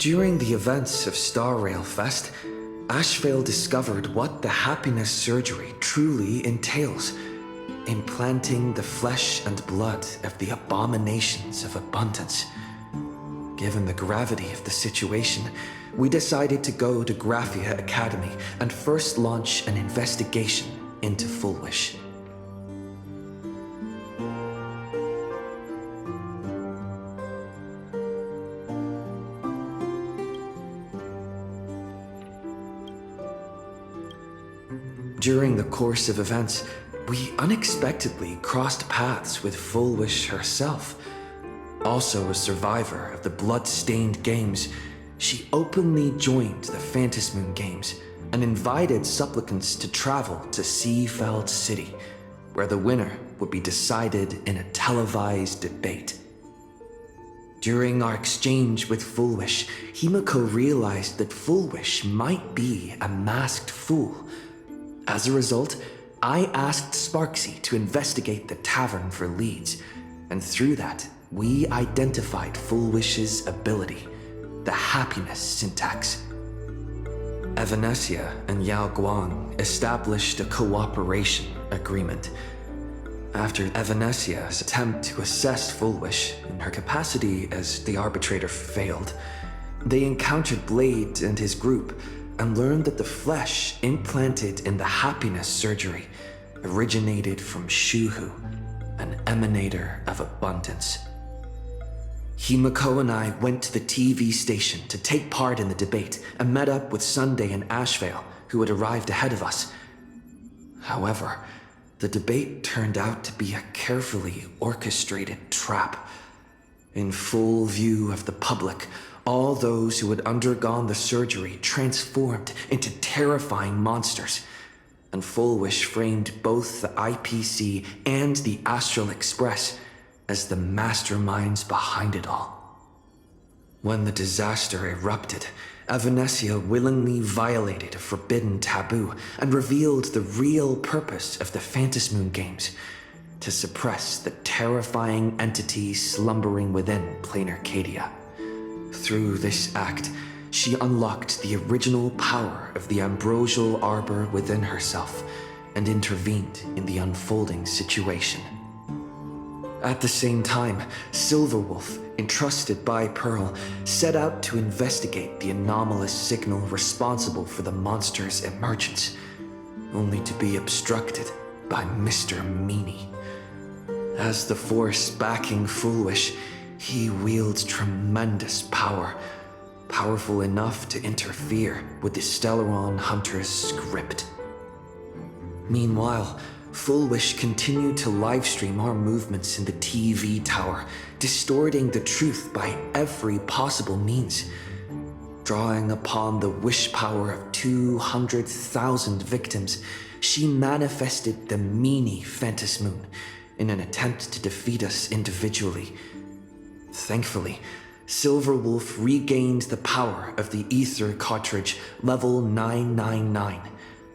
During the events of Star Rail Fest, Ashvale discovered what the happiness surgery truly entails, implanting the flesh and blood of the abominations of abundance. Given the gravity of the situation, we decided to go to Graphia Academy and first launch an investigation into Fullwish. During the course of events, we unexpectedly crossed paths with Fullwish herself. Also a survivor of the blood-stained games, she openly joined the Phantasmoon Games and invited supplicants to travel to Seafeld City, where the winner would be decided in a televised debate. During our exchange with Fullwish, Himiko realized that Fullwish might be a masked fool. As a result, I asked Sparksy to investigate the tavern for leads, and through that, we identified Fullwish's ability, the happiness syntax. Evanesia and Yao Guang established a cooperation agreement. After Evanesia's attempt to assess Fullwish in her capacity as the arbitrator failed, they encountered Blade and his group and learned that the flesh implanted in the happiness surgery originated from Shuhu, an emanator of abundance. Himiko and I went to the TV station to take part in the debate and met up with Sunday and Ashvale, who had arrived ahead of us. However, the debate turned out to be a carefully orchestrated trap. In full view of the public, all those who had undergone the surgery transformed into terrifying monsters, and Fullwish framed both the IPC and the Astral Express as the masterminds behind it all. When the disaster erupted, Evanesia willingly violated a forbidden taboo and revealed the real purpose of the Phantasmoon Games: to suppress the terrifying entity slumbering within Plain Arcadia. Through this act, she unlocked the original power of the ambrosial arbor within herself and intervened in the unfolding situation. At the same time, Silverwolf, entrusted by Pearl, set out to investigate the anomalous signal responsible for the monster's emergence, only to be obstructed by Mr. Meanie. As the force backing Fullwish, he wields tremendous power, powerful enough to interfere with the Stellaron Hunter's script. Meanwhile, Fullwish continued to livestream our movements in the TV tower, distorting the truth by every possible means. Drawing upon the wish power of 200,000 victims, she manifested the Meanie Phantasmoon in an attempt to defeat us individually. Thankfully, Silverwolf regained the power of the Ether cartridge level 999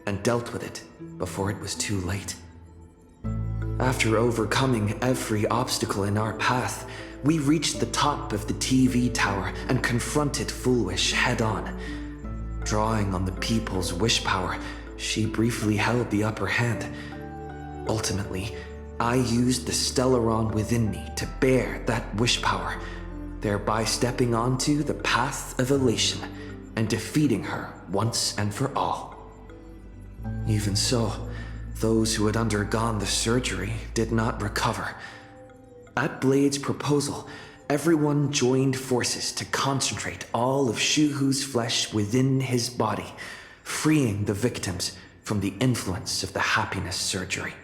and dealt with it before it was too late. After overcoming every obstacle in our path, we reached the top of the TV tower and confronted Fullwish head-on. Drawing on the people's wish power, she briefly held the upper hand. Ultimately, I used the Stellaron within me to bear that wish power, thereby stepping onto the path of elation and defeating her once and for all. Even so, those who had undergone the surgery did not recover. At Blade's proposal, everyone joined forces to concentrate all of Shuhu's flesh within his body, freeing the victims from the influence of the happiness surgery.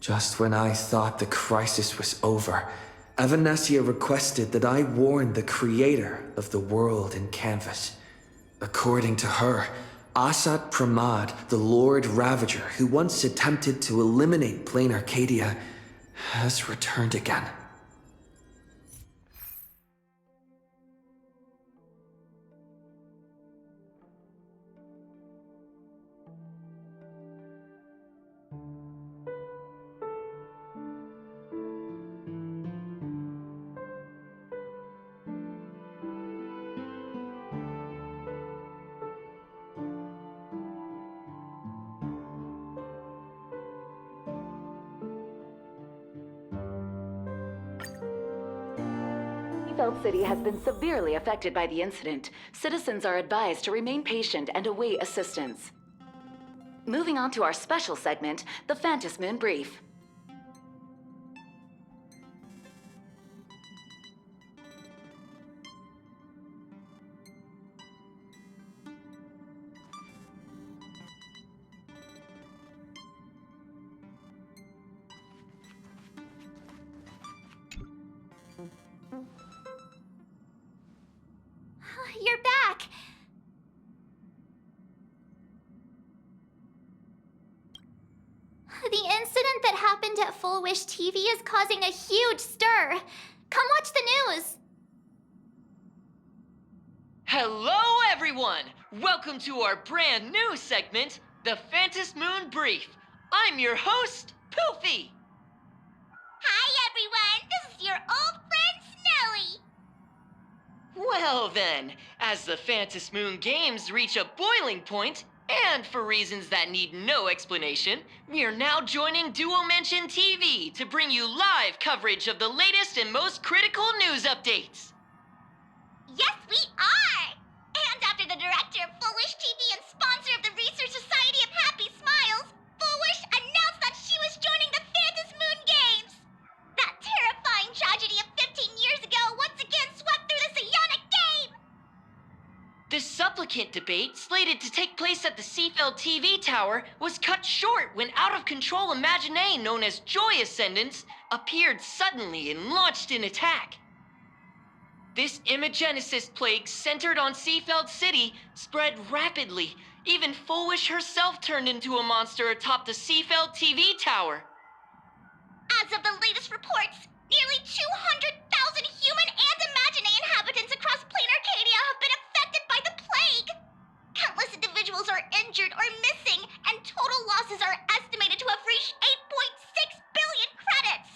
Just when I thought the crisis was over, Evanesia requested that I warn the creator of the world in canvas. According to her, Asat Pramad, the Lord Ravager who once attempted to eliminate Plain Arcadia, has returned again. Seafeld City has been severely affected by the incident. Citizens are advised to remain patient and await assistance. Moving on to our special segment, the Phantasm in Brief. You're back! The incident that happened at Full Wish TV is causing a huge stir. Come watch the news! Hello, everyone! Welcome to our brand new segment, the Phantasm Moon Brief. I'm your host, Poofy! Hi, everyone! This is your old friend, Snowy! Well then, as the Phantasm Moon games reach a boiling point, and for reasons that need no explanation, we are now joining Duo Mention TV to bring you live coverage of the latest and most critical news updates. Yes, we are! And after the director of Full Wish TV and sponsor of the Research Society of Happy Smiles, Full Wish announced that she was joining the Phantasm Moon Games! That terrifying tragedy of 15 years ago once again swept through the psionic game! The supplicant debate, slated to take place at the Seafeld TV tower, was cut short when out-of-control imaginee known as Joy Ascendants appeared suddenly and launched an attack. This Imogenesis plague centered on Seafeld City spread rapidly. Even Full Wish herself turned into a monster atop the Seafeld TV tower. As of the latest reports, nearly 200,000 human and imaginary inhabitants across plain Arcadia have been affected by the plague. Countless individuals are injured or missing, and total losses are estimated to have reached 8.6 billion credits.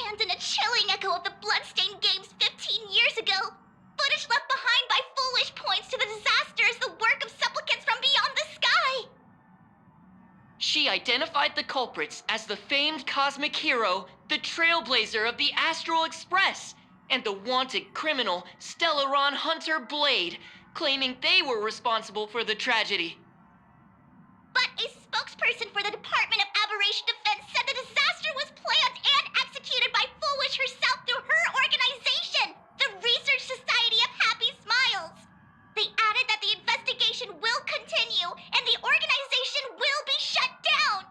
And in a chilling echo of the bloodstained games 15 years ago, footage left behind by Full Wish points to the disaster as the work of supplicants from beyond the sky. She identified the culprits as the famed cosmic hero, the trailblazer of the Astral Express, and the wanted criminal, Stellaron Hunter Blade, claiming they were responsible for the tragedy. But a spokesperson for the Department of Aberration Defense said the disaster was planned and executed by Full Wish herself through her organization, the Research Society of Happy Smiles. They added that the investigation will continue and the organization will be shut down.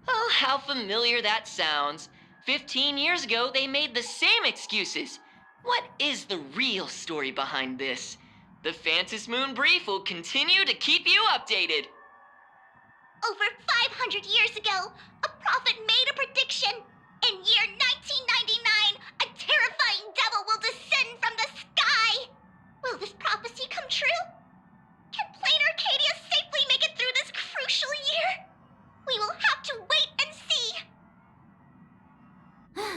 Oh, how familiar that sounds. 15 years ago, they made the same excuses. What is the real story behind this? The Phantasm Moon Brief will continue to keep you updated. Over 500 years ago, a prophet made a prediction. In year 1999, a terrifying devil will descend from the sky. Will this prophecy come true? Can plain Arcadia safely make it through this crucial year? We will have to wait and see.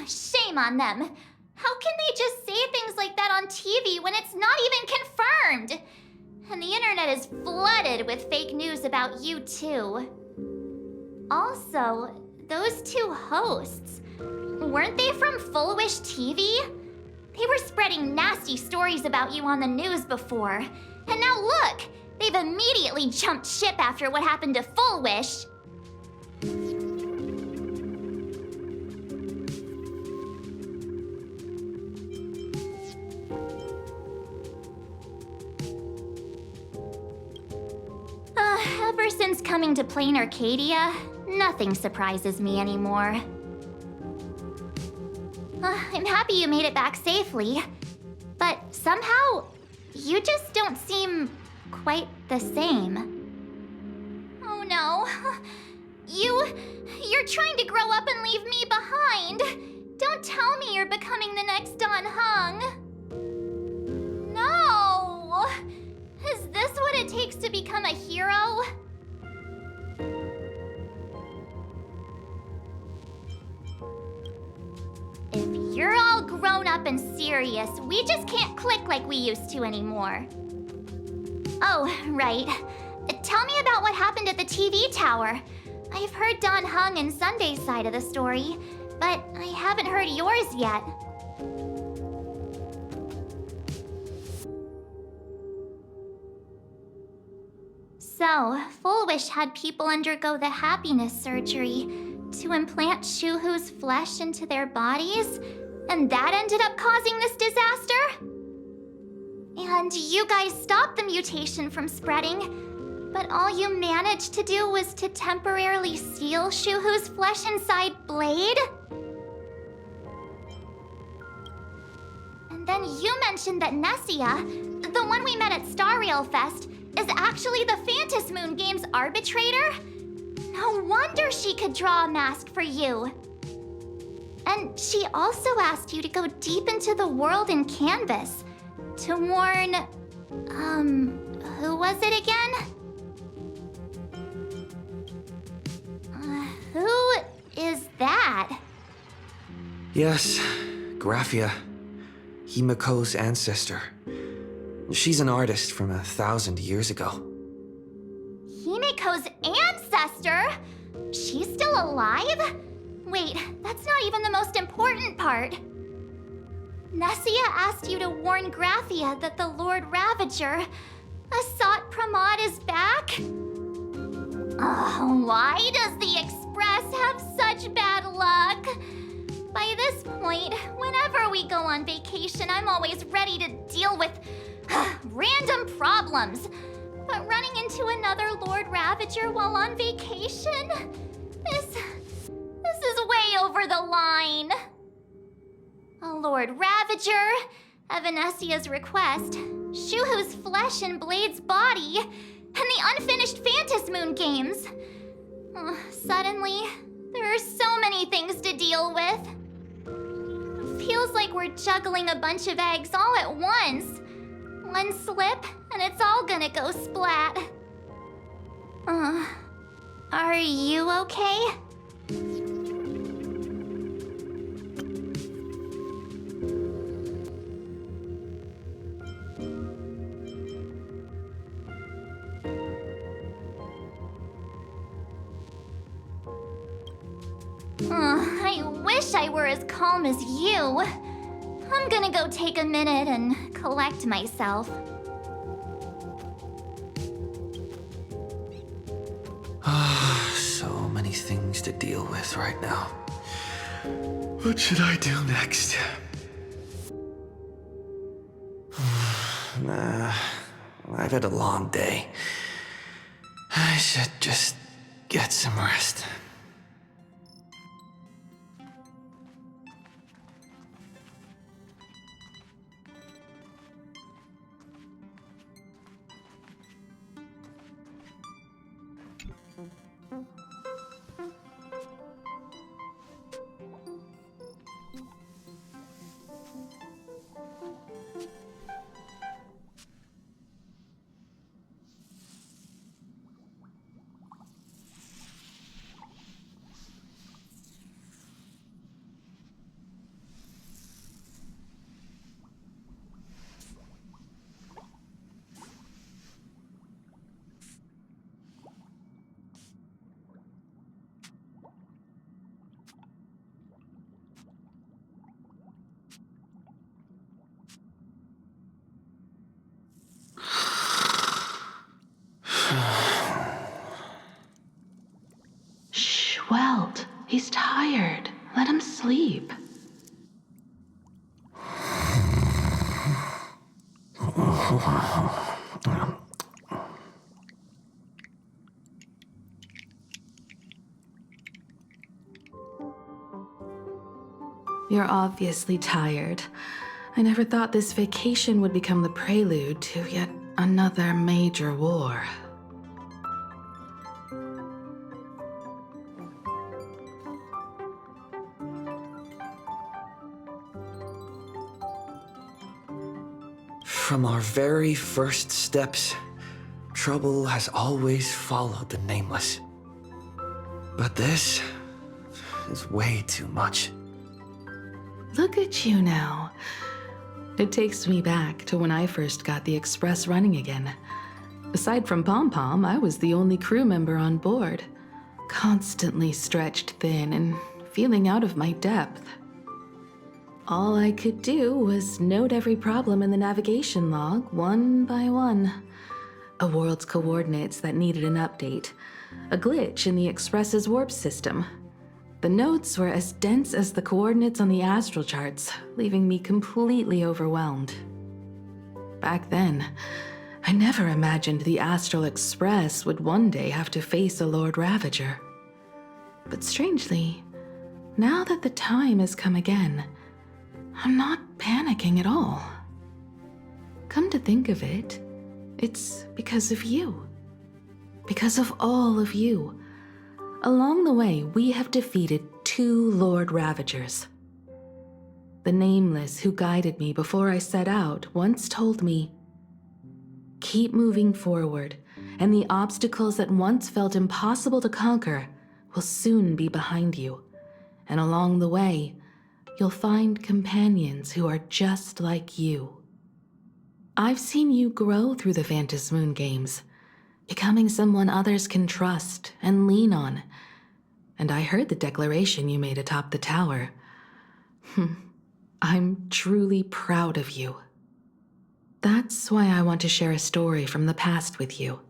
Shame on them. How can they just say things like that on TV when it's not even confirmed? And the internet is flooded with fake news about you too. Also, those two hosts, weren't they from Full Wish TV? They were spreading nasty stories about you on the news before. And now look, they've immediately jumped ship after what happened to Full Wish. Ever since coming to plain Arcadia, nothing surprises me anymore. I'm happy you made it back safely, but somehow, you just don't seem quite the same. Oh no. You're trying to grow up and leave me behind. Don't tell me you're becoming the next Don Hung. No! Is this what it takes to become a hero? If you're all grown up and serious, we just can't click like we used to anymore. Oh, right. Tell me about what happened at the TV tower. I've heard Don Hung and Sunday's side of the story, but I haven't heard yours yet. So, Full Wish had people undergo the happiness surgery to implant Shuhu's flesh into their bodies, and that ended up causing this disaster? And you guys stopped the mutation from spreading, but all you managed to do was to temporarily seal Shuhu's flesh inside Blade? And then you mentioned that Nessia, the one we met at Starrail Fest, is actually the Phantasm Moon Games arbitrator? No wonder she could draw a mask for you. And she also asked you to go deep into the world in Canvas to warn, who was it again? Who is that? Yes, Graphia. Himiko's ancestor. She's an artist from 1,000 years ago. Himiko's ancestor? She's still alive? Wait, that's not even the most important part. Nessia asked you to warn Graphia that the Lord Ravager, Asat Pramod, is back? Why does the Express have such bad luck? By this point, whenever we go on vacation, I'm always ready to deal with random problems. But running into another Lord Ravager while on vacation? This is way over the line. A Lord Ravager, Evanessia's request, Shuhu's flesh and Blade's body, and the unfinished Phantasm Moon Games. Suddenly, there are so many things to deal with. Feels like we're juggling a bunch of eggs all at once. One slip, and it's all gonna go splat. Are you okay? I wish I were as calm as you. I'm gonna go take a minute and collect myself. So many things to deal with right now. What should I do next? I've had a long day. I should just get some rest. Welt, he's tired. Let him sleep. You're obviously tired. I never thought this vacation would become the prelude to yet another major war. From our very first steps, trouble has always followed the Nameless. But this is way too much. Look at you now. It takes me back to when I first got the Express running again. Aside from Pom Pom, I was the only crew member on board, constantly stretched thin and feeling out of my depth. All I could do was note every problem in the navigation log one by one. a world's coordinates that needed an update, a glitch in the Express's warp system. The notes were as dense as the coordinates on the astral charts, leaving me completely overwhelmed. Back then, I never imagined the Astral Express would one day have to face a Lord Ravager. But strangely, now that the time has come again, I'm not panicking at all. Come to think of it, it's because of you. Because of all of you. Along the way, we have defeated 2 Lord Ravagers. The Nameless who guided me before I set out once told me, "Keep moving forward, and the obstacles that once felt impossible to conquer will soon be behind you. And along the way, you'll find companions who are just like you." I've seen you grow through the Phantasmoon games, becoming someone others can trust and lean on. And I heard the declaration you made atop the tower. I'm truly proud of you. That's why I want to share a story from the past with you.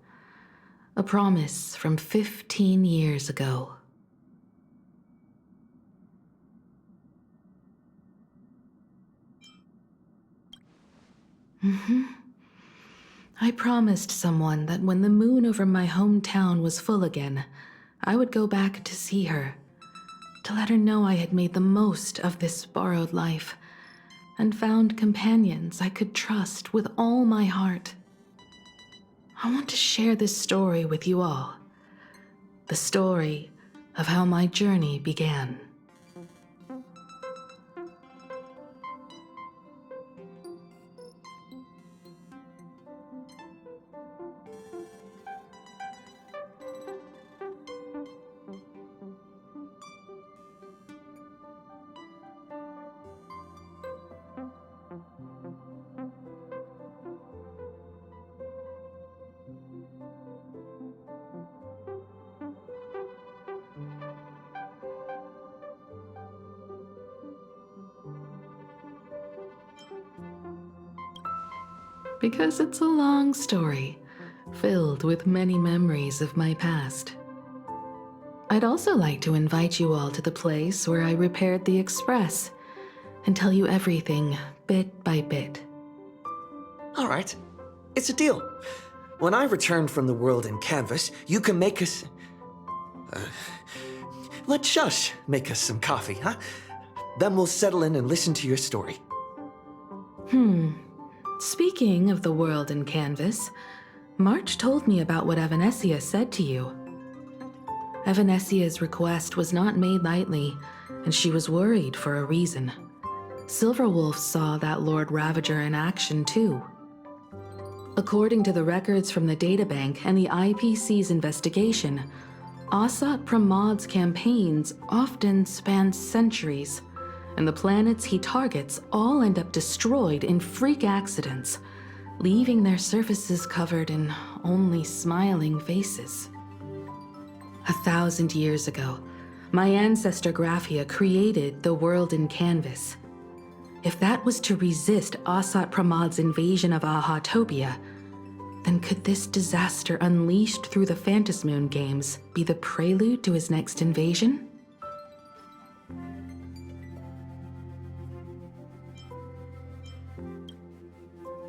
A promise from 15 years ago. I promised someone that when the moon over my hometown was full again, I would go back to see her, to let her know I had made the most of this borrowed life and found companions I could trust with all my heart. I want to share this story with you all. The story of how my journey began. Because it's a long story, filled with many memories of my past. I'd also like to invite you all to the place where I repaired the Express and tell you everything bit by bit. All right, it's a deal. When I return from the world in canvas, you can make us... let Shush make us some coffee, huh? Then we'll settle in and listen to your story. Speaking of the world in canvas, March told me about what Evanescia said to you. Evanessia's request was not made lightly, and she was worried for a reason. Silverwolf saw that Lord Ravager in action too. According to the records from the databank and the IPC's investigation, Asat Pramod's campaigns often span centuries, and the planets he targets all end up destroyed in freak accidents, leaving their surfaces covered in only smiling faces. 1,000 years ago, my ancestor Graphia created the world in canvas. If that was to resist Asat Pramod's invasion of Ahatopia, then could this disaster unleashed through the Phantasmoon games be the prelude to his next invasion?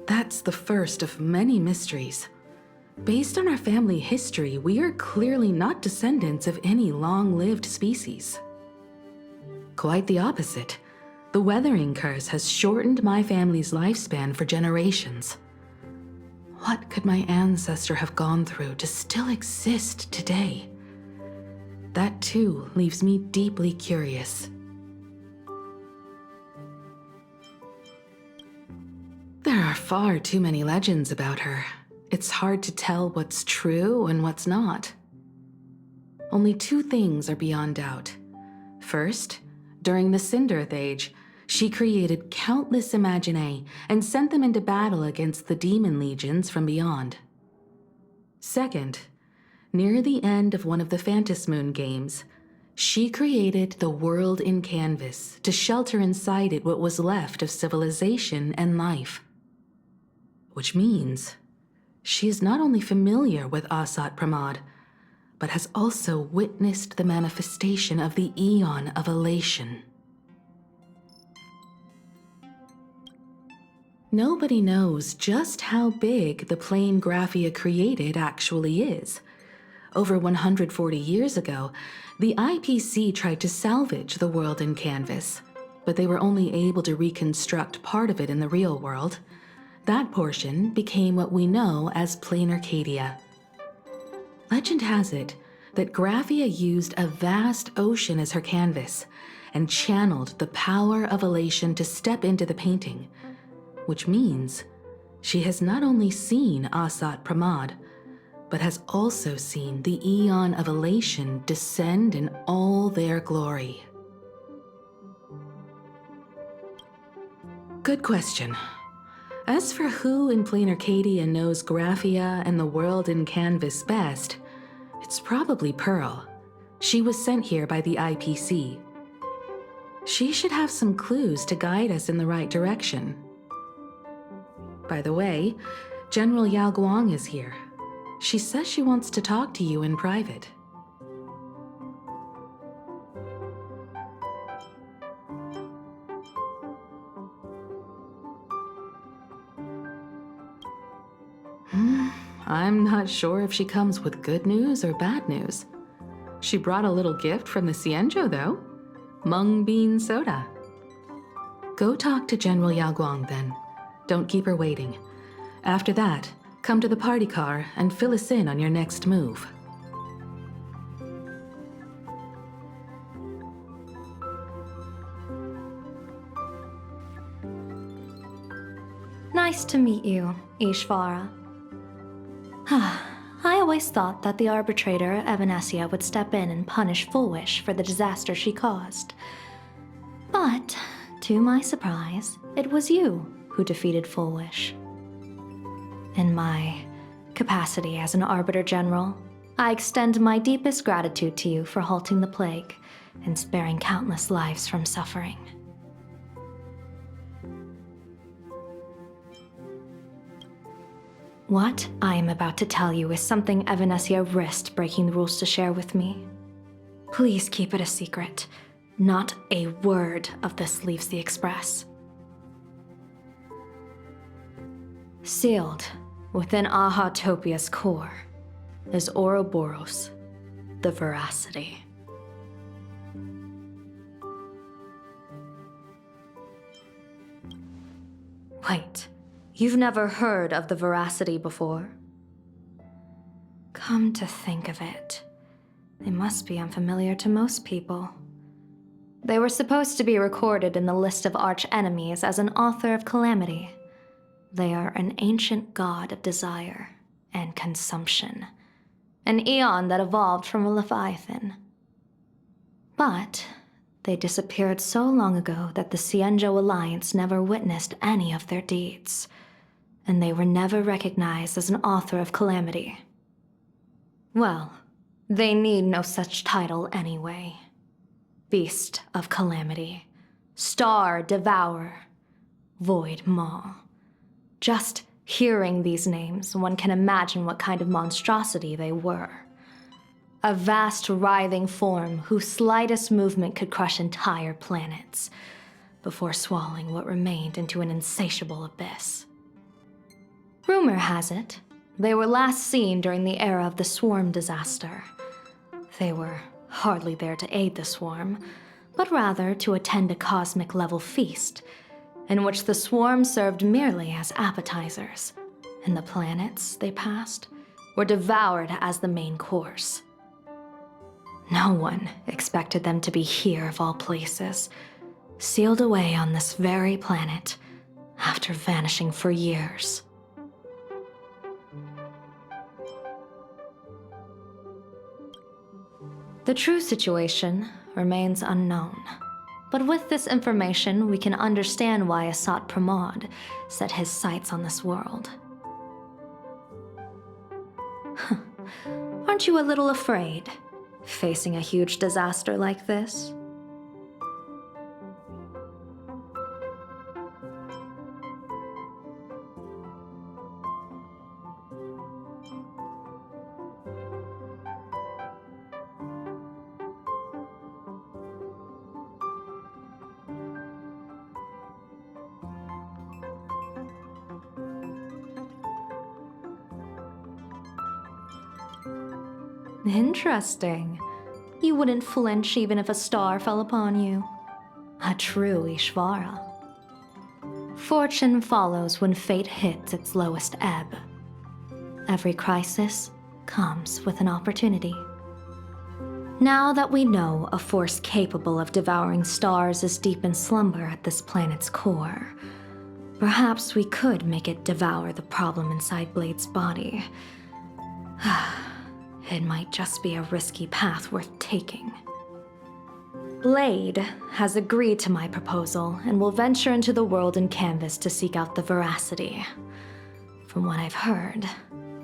That's the first of many mysteries. Based on our family history, we are clearly not descendants of any long-lived species. Quite the opposite. The weathering curse has shortened my family's lifespan for generations. What could my ancestor have gone through to still exist today? That too leaves me deeply curious. There are far too many legends about her. It's hard to tell what's true and what's not. Only 2 things are beyond doubt. First, during the Cinderth Age, she created countless Imaginae and sent them into battle against the demon legions from beyond. Second, near the end of one of the Phantasmoon games, she created the world in canvas to shelter inside it what was left of civilization and life. Which means she is not only familiar with Asat Pramod, but has also witnessed the manifestation of the Eon of Elation. Nobody knows just how big the plane Graphia created actually is. Over 140 years ago, the IPC tried to salvage the world in Canvas, but they were only able to reconstruct part of it in the real world. That portion became what we know as Plain Arcadia. Legend has it that Graphia used a vast ocean as her canvas and channeled the power of elation to step into the painting, which means she has not only seen Asat Pramod, but has also seen the Eon of Elation descend in all their glory. Good question. As for who in Plain Arcadia knows Graphia and the world in Canvas best, it's probably Pearl. She was sent here by the IPC. She should have some clues to guide us in the right direction. By the way, General Yao Guang is here. She says she wants to talk to you in private. I'm not sure if she comes with good news or bad news. She brought a little gift from the Cienjo, though. Mung bean soda. Go talk to General Yao Guang, then. Don't keep her waiting. After that, come to the party car and fill us in on your next move. Nice to meet you, Ishvara. I always thought that the arbitrator, Evanesia, would step in and punish Foolish for the disaster she caused. But, to my surprise, it was you who defeated Foolish. In my capacity as an Arbiter General, I extend my deepest gratitude to you for halting the plague and sparing countless lives from suffering. What I am about to tell you is something Evanesia risked breaking the rules to share with me. Please keep it a secret. Not a word of this leaves the Express. Sealed within Ahatopia's core is Ouroboros, the Veracity. Wait. You've never heard of the Veracity before? Come to think of it, they must be unfamiliar to most people. They were supposed to be recorded in the list of arch-enemies as an author of calamity. They are an ancient god of desire and consumption, an eon that evolved from a leviathan. But they disappeared so long ago that the Cienjo Alliance never witnessed any of their deeds, and they were never recognized as an author of calamity. Well, they need no such title anyway. Beast of Calamity, Star Devourer, Void Maw. Just hearing these names, one can imagine what kind of monstrosity they were. A vast, writhing form whose slightest movement could crush entire planets, before swallowing what remained into an insatiable abyss. Rumor has it, they were last seen during the era of the Swarm disaster. They were hardly there to aid the Swarm, but rather to attend a cosmic-level feast, in which the Swarm served merely as appetizers, and the planets they passed were devoured as the main course. No one expected them to be here of all places, sealed away on this very planet, after vanishing for years. The true situation remains unknown, but with this information we can understand why Asat Pramod set his sights on this world. Aren't you a little afraid, facing a huge disaster like this? Interesting. You wouldn't flinch even if a star fell upon you. A true Ishvara. Fortune follows when fate hits its lowest ebb. Every crisis comes with an opportunity. Now that we know a force capable of devouring stars is deep in slumber at this planet's core, perhaps we could make it devour the problem inside Blade's body. It might just be a risky path worth taking. Blade has agreed to my proposal and will venture into the world and canvas to seek out the veracity. From what I've heard,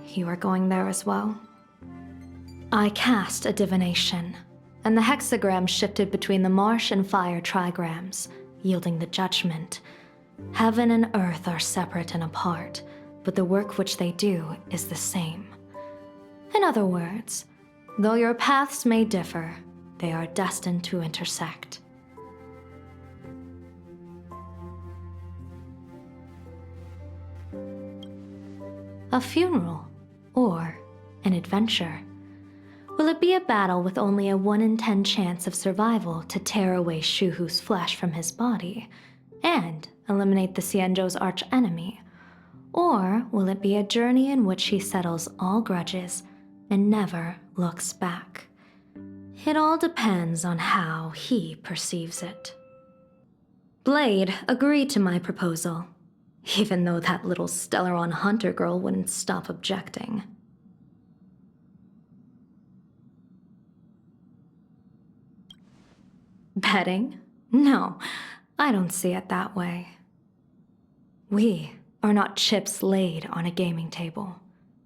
you are going there as well. I cast a divination, and the hexagram shifted between the marsh and fire trigrams, yielding the judgment. Heaven and earth are separate and apart, but the work which they do is the same. In other words, though your paths may differ, they are destined to intersect. A funeral, or an adventure. Will it be a battle with only a 1 in 10 chance of survival to tear away Shuhu's flesh from his body and eliminate the Xianzhou's arch-enemy? Or will it be a journey in which he settles all grudges and never looks back? It all depends on how he perceives it. Blade agreed to my proposal, even though that little Stellaron hunter girl wouldn't stop objecting. Betting? No, I don't see it that way. We are not chips laid on a gaming table,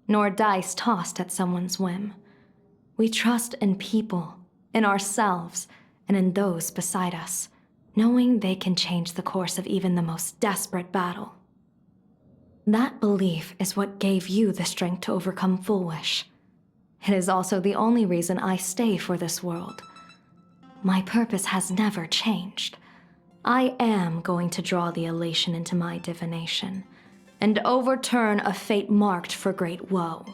nor dice tossed at someone's whim. We trust in people, in ourselves, and in those beside us, knowing they can change the course of even the most desperate battle. That belief is what gave you the strength to overcome Foolish. It is also the only reason I stay for this world. My purpose has never changed. I am going to draw the elation into my divination, and overturn a fate marked for great woe.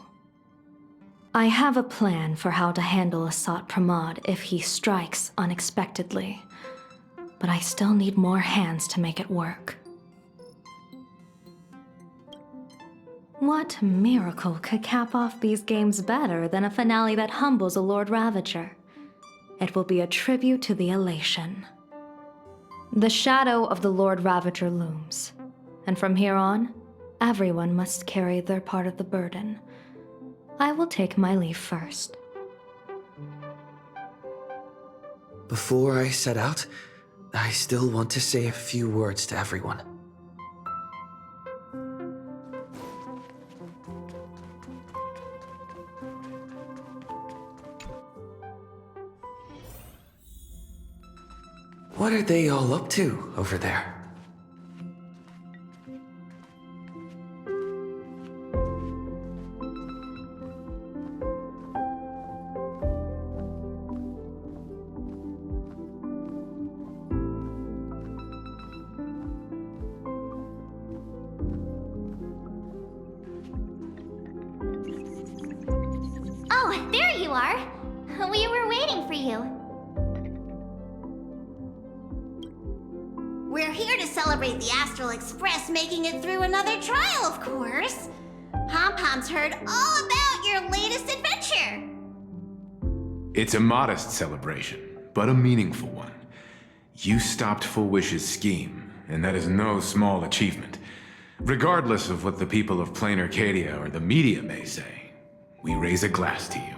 I have a plan for how to handle Asat Pramod if he strikes unexpectedly, but I still need more hands to make it work. What miracle could cap off these games better than a finale that humbles a Lord Ravager? It will be a tribute to the elation. The shadow of the Lord Ravager looms, and from here on, everyone must carry their part of the burden. I will take my leave first. Before I set out, I still want to say a few words to everyone. What are they all up to over there? Oh, there you are! We were waiting for you. We're here to celebrate the Astral Express making it through another trial, of course. Pom-Pom's heard all about your latest adventure. It's a modest celebration, but a meaningful one. You stopped Full Wish's scheme, and that is no small achievement. Regardless of what the people of Plain Arcadia or the media may say, we raise a glass to you.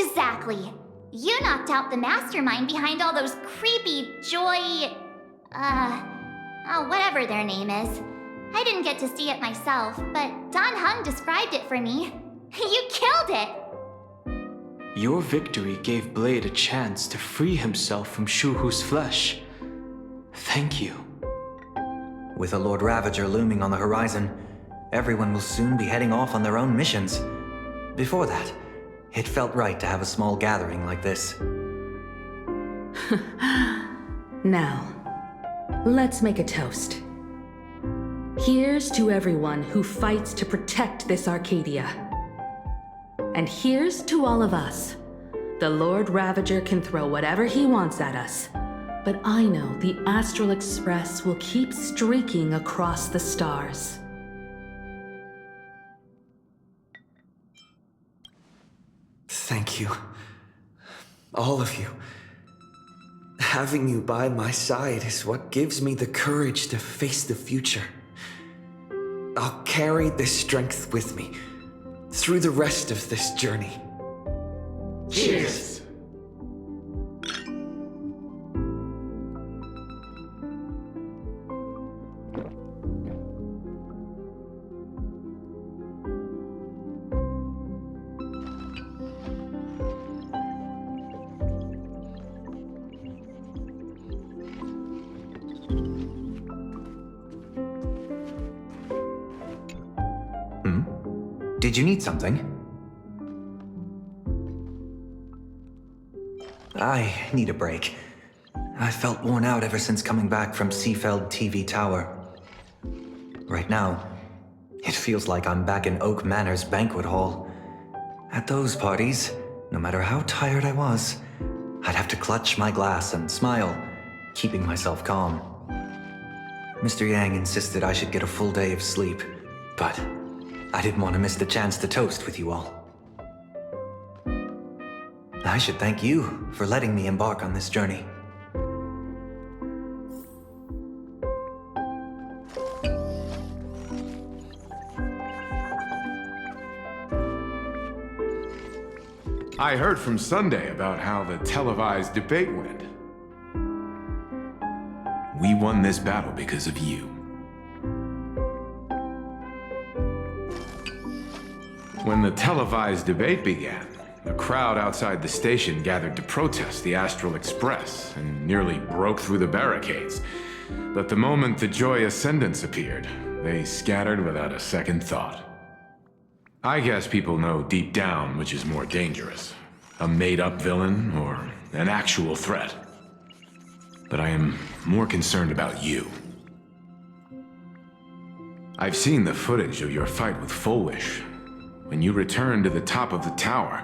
Exactly. You knocked out the mastermind behind all those creepy whatever their name is. I didn't get to see it myself, but Don Hung described it for me. You killed it! Your victory gave Blade a chance to free himself from Shuhu's flesh. Thank you. With a Lord Ravager looming on the horizon, everyone will soon be heading off on their own missions. Before that, it felt right to have a small gathering like this. Now, let's make a toast. Here's to everyone who fights to protect this Arcadia. And here's to all of us. The Lord Ravager can throw whatever he wants at us. But I know the Astral Express will keep streaking across the stars. Thank you. All of you. Having you by my side is what gives me the courage to face the future. I'll carry this strength with me through the rest of this journey. Cheers! Did you need something? I need a break. I felt worn out ever since coming back from Seafeld TV Tower. Right now, it feels like I'm back in Oak Manor's banquet hall. At those parties, no matter how tired I was, I'd have to clutch my glass and smile, keeping myself calm. Mr. Yang insisted I should get a full day of sleep, but I didn't want to miss the chance to toast with you all. I should thank you for letting me embark on this journey. I heard from Sunday about how the televised debate went. We won this battle because of you. When the televised debate began, the crowd outside the station gathered to protest the Astral Express and nearly broke through the barricades. But the moment the Joy Ascendants appeared, they scattered without a second thought. I guess people know deep down which is more dangerous, a made-up villain or an actual threat. But I am more concerned about you. I've seen the footage of your fight with Fullwish. When you returned to the top of the tower,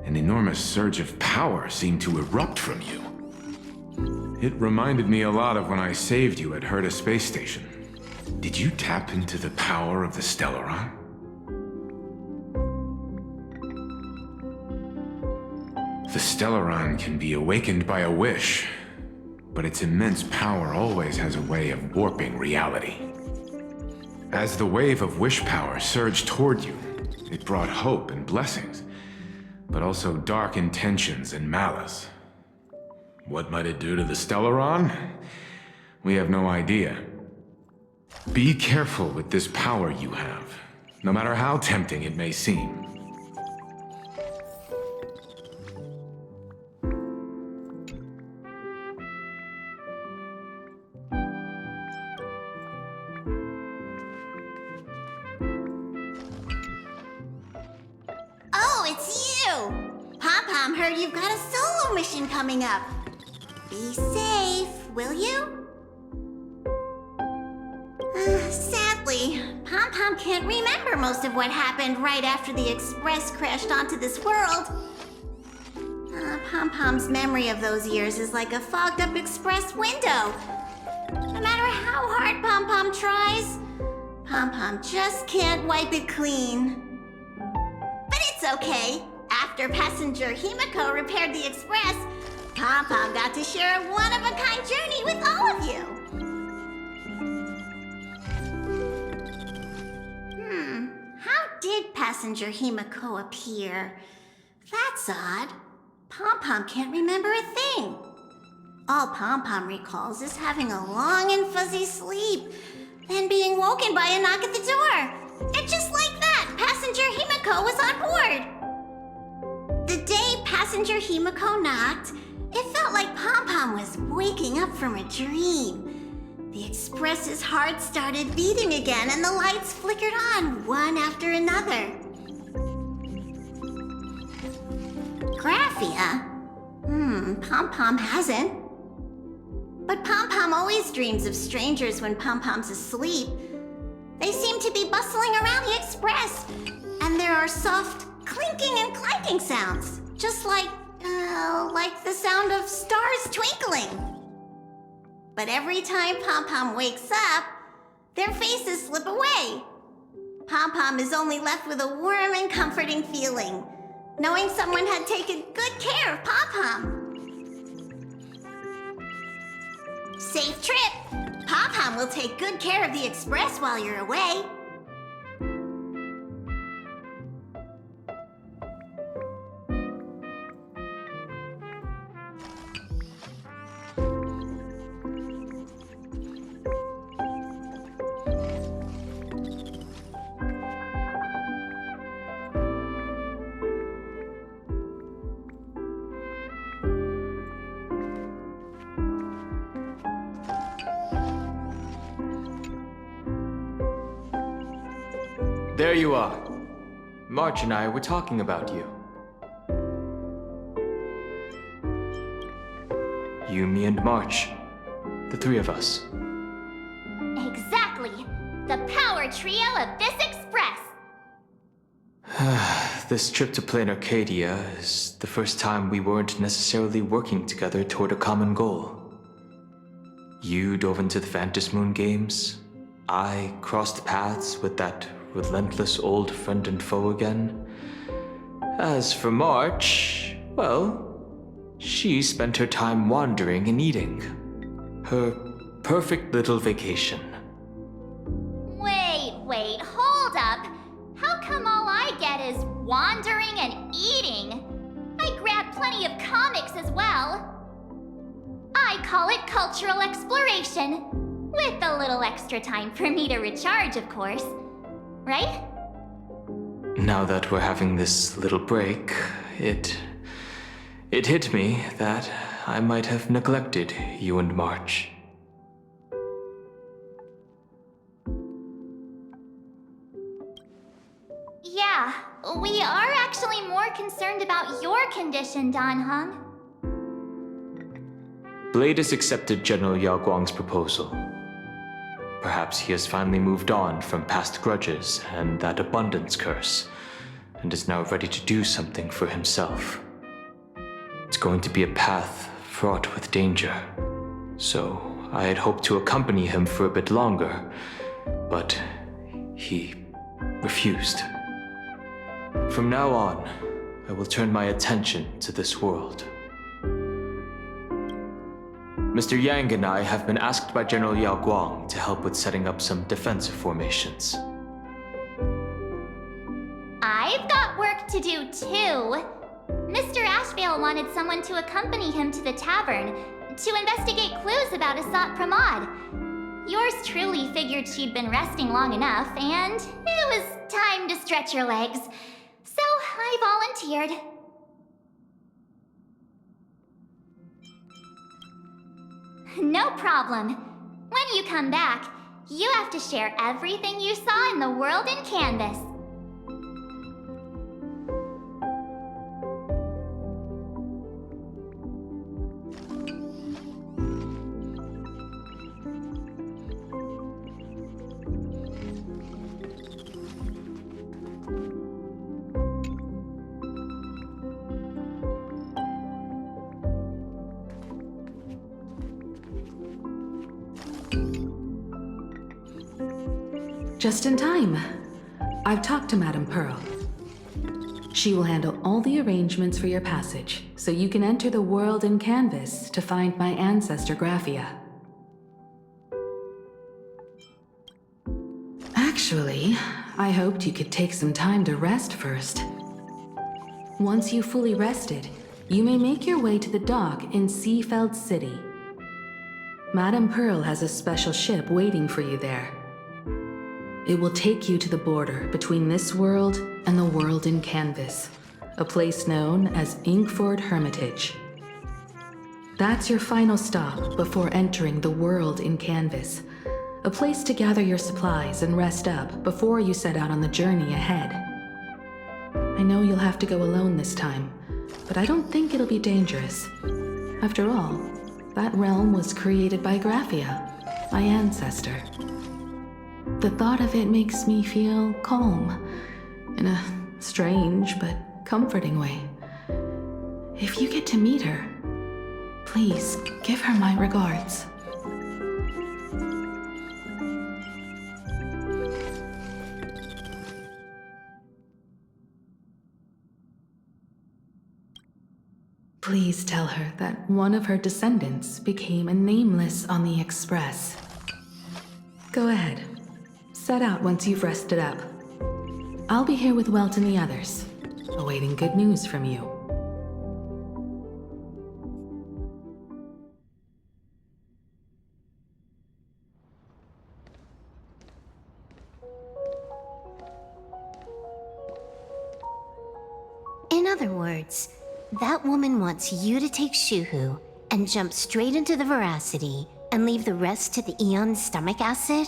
an enormous surge of power seemed to erupt from you. It reminded me a lot of when I saved you at Herta Space Station. Did you tap into the power of the Stellaron? The Stellaron can be awakened by a wish, but its immense power always has a way of warping reality. As the wave of wish power surged toward you, it brought hope and blessings, but also dark intentions and malice. What might it do to the Stellaron? We have no idea. Be careful with this power you have, no matter how tempting it may seem. Oh, it's you! Pom-Pom heard you've got a solo mission coming up. Be safe, will you? Sadly, Pom-Pom can't remember most of what happened right after the Express crashed onto this world. Pom-Pom's memory of those years is like a fogged-up Express window. No matter how hard Pom-Pom tries, Pom-Pom just can't wipe it clean. But it's okay. After passenger Himiko repaired the Express, Pom-Pom got to share a one-of-a-kind journey with all of you. How did passenger Himiko appear? That's odd. Pom-Pom can't remember a thing. All Pom-Pom recalls is having a long and fuzzy sleep, then being woken by a knock at the door. And just like that, passenger Himiko was on board. The day passenger Himiko knocked, it felt like Pom-Pom was waking up from a dream. The Express's heart started beating again and the lights flickered on one after another. Graphia? Pom-Pom hasn't. But Pom-Pom always dreams of strangers when Pom-Pom's asleep. They seem to be bustling around the Express, and there are soft clinking and clanking sounds. Just like the sound of stars twinkling. But every time Pom-Pom wakes up, their faces slip away. Pom-Pom is only left with a warm and comforting feeling, knowing someone had taken good care of Pom-Pom. Safe trip! Pom-Pom will take good care of the Express while you're away. There you are. March and I were talking about you. You, me, and March. The three of us. Exactly! The power trio of this Express! This trip to Plain Arcadia is the first time we weren't necessarily working together toward a common goal. You dove into the Phantom Moon games. I crossed paths with that relentless old friend and foe again. As for March, well, she spent her time wandering and eating. Her perfect little vacation. Wait, hold up. How come all I get is wandering and eating? I grabbed plenty of comics as well. I call it cultural exploration. With a little extra time for me to recharge, of course. Right? Now that we're having this little break, it hit me that I might have neglected you and March. Yeah, we are actually more concerned about your condition, Dan Heng. Blade has accepted General Yao Guang's proposal. Perhaps he has finally moved on from past grudges and that abundance curse, and is now ready to do something for himself. It's going to be a path fraught with danger, so I had hoped to accompany him for a bit longer, but he refused. From now on, I will turn my attention to this world. Mr. Yang and I have been asked by General Yao Guang to help with setting up some defensive formations. I've got work to do too. Mr. Ashvale wanted someone to accompany him to the tavern to investigate clues about Asat Pramod. Yours truly figured she'd been resting long enough, and it was time to stretch her legs. So I volunteered. No problem. When you come back, you have to share everything you saw in the world in Canvas. Just in time. I've talked to Madame Pearl. She will handle all the arrangements for your passage, so you can enter the world in Canvas to find my ancestor Graphia. Actually, I hoped you could take some time to rest first. Once you've fully rested, you may make your way to the dock in Seafeld City. Madame Pearl has a special ship waiting for you there. It will take you to the border between this world and the world in Canvas, a place known as Inkford Hermitage. That's your final stop before entering the world in Canvas, a place to gather your supplies and rest up before you set out on the journey ahead. I know you'll have to go alone this time, but I don't think it'll be dangerous. After all, that realm was created by Graphia, my ancestor. The thought of it makes me feel calm, in a strange but comforting way. If you get to meet her, please give her my regards. Please tell her that one of her descendants became a nameless on the Express. Go ahead. Set out once you've rested up. I'll be here with Welt and the others, awaiting good news from you. In other words, that woman wants you to take Shuhu and jump straight into the Veracity and leave the rest to the Eon's stomach acid?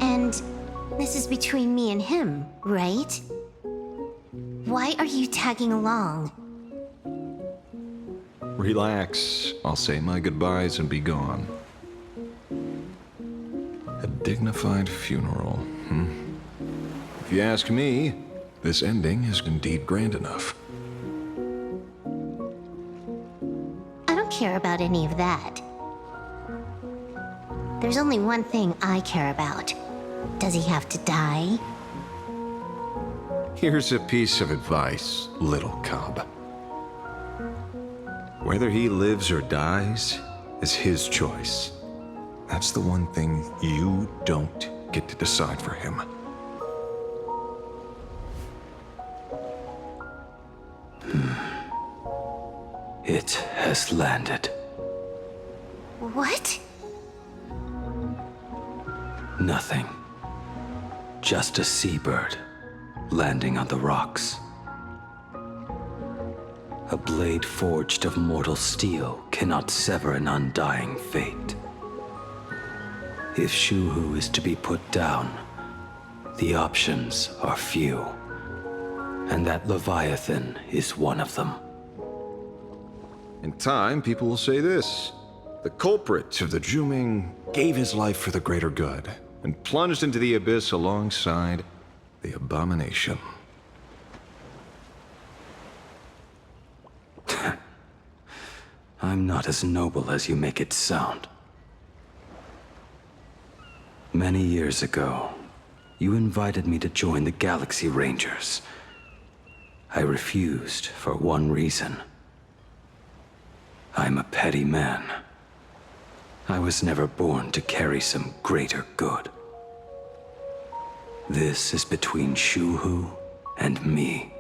And this is between me and him, right? Why are you tagging along? Relax. I'll say my goodbyes and be gone. A dignified funeral, If you ask me, this ending is indeed grand enough. I don't care about any of that. There's only one thing I care about. Does he have to die? Here's a piece of advice, little cub. Whether he lives or dies is his choice. That's the one thing you don't get to decide for him. It has landed. What? Nothing. Just a seabird landing on the rocks. A blade forged of mortal steel cannot sever an undying fate. If Shuhu is to be put down, the options are few, and that Leviathan is one of them. In time, people will say this. The culprit of the Juming gave his life for the greater good and plunged into the abyss alongside the abomination. I'm not as noble as you make it sound. Many years ago, you invited me to join the Galaxy Rangers. I refused for one reason. I'm a petty man. I was never born to carry some greater good. This is between Shuhu and me.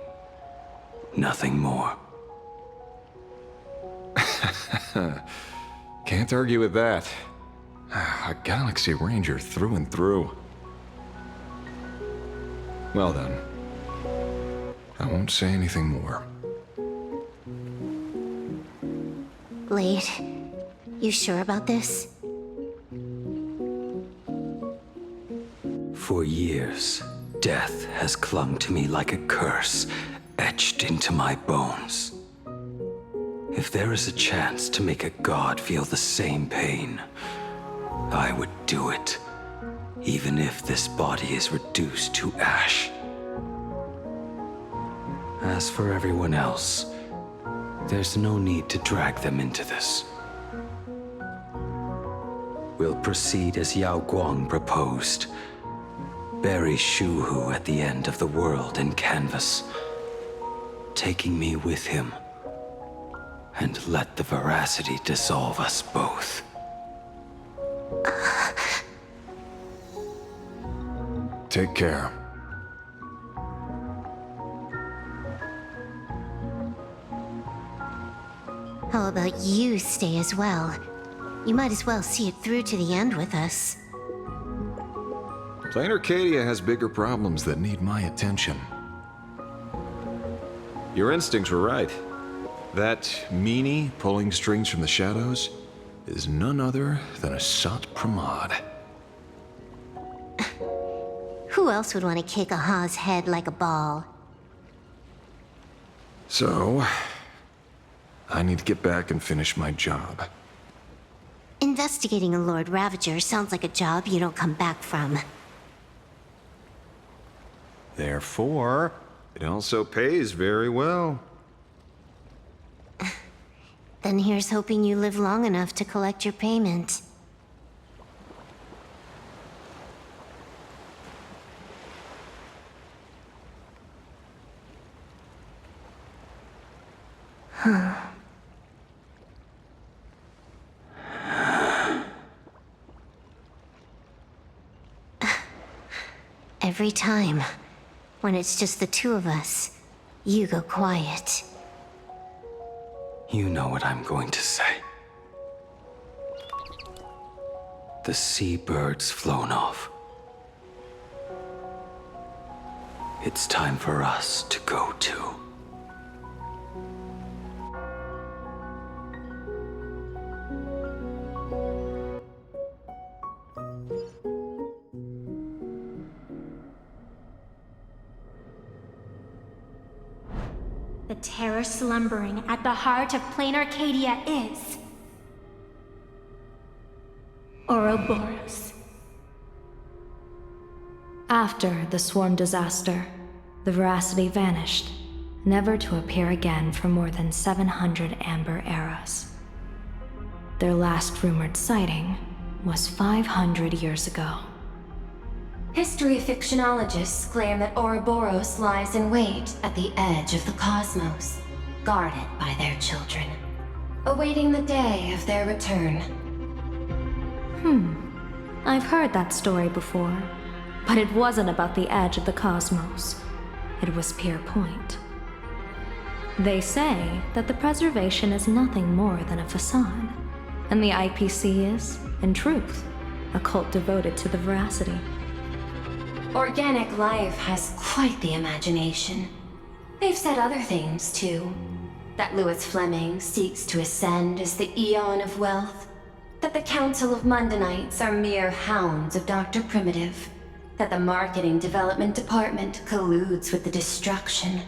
Nothing more. Can't argue with that. A Galaxy Ranger through and through. Well then, I won't say anything more. Blade, you sure about this? For years, death has clung to me like a curse, etched into my bones. If there is a chance to make a god feel the same pain, I would do it, even if this body is reduced to ash. As for everyone else, there's no need to drag them into this. We'll proceed as Yao Guang proposed. Bury Shuhu at the end of the world in canvas, taking me with him, and let the veracity dissolve us both. Take care. How about you stay as well? You might as well see it through to the end with us. Plain Arcadia has bigger problems that need my attention. Your instincts were right. That meanie pulling strings from the shadows is none other than a Sat Pramod. Who else would want to kick a Ha's head like a ball? So, I need to get back and finish my job. Investigating a Lord Ravager sounds like a job you don't come back from. Therefore, it also pays very well. Then here's hoping you live long enough to collect your payment. Every time, when it's just the two of us, you go quiet. You know what I'm going to say. The seabird's flown off. It's time for us to go too. The terror slumbering at the heart of plain Arcadia is... Ouroboros. After the swarm disaster, the Veracity vanished, never to appear again for more than 700 Amber eras. Their last rumored sighting was 500 years ago. History fictionologists claim that Ouroboros lies in wait at the edge of the cosmos, guarded by their children, awaiting the day of their return. I've heard that story before, but it wasn't about the edge of the cosmos. It was Pier Point. They say that the preservation is nothing more than a facade, and the IPC is, in truth, a cult devoted to the Veracity. Organic life has quite the imagination. They've said other things, too. That Louis Fleming seeks to ascend as the Eon of Wealth. That the Council of Mundanites are mere hounds of Dr. Primitive. That the Marketing Development Department colludes with the destruction,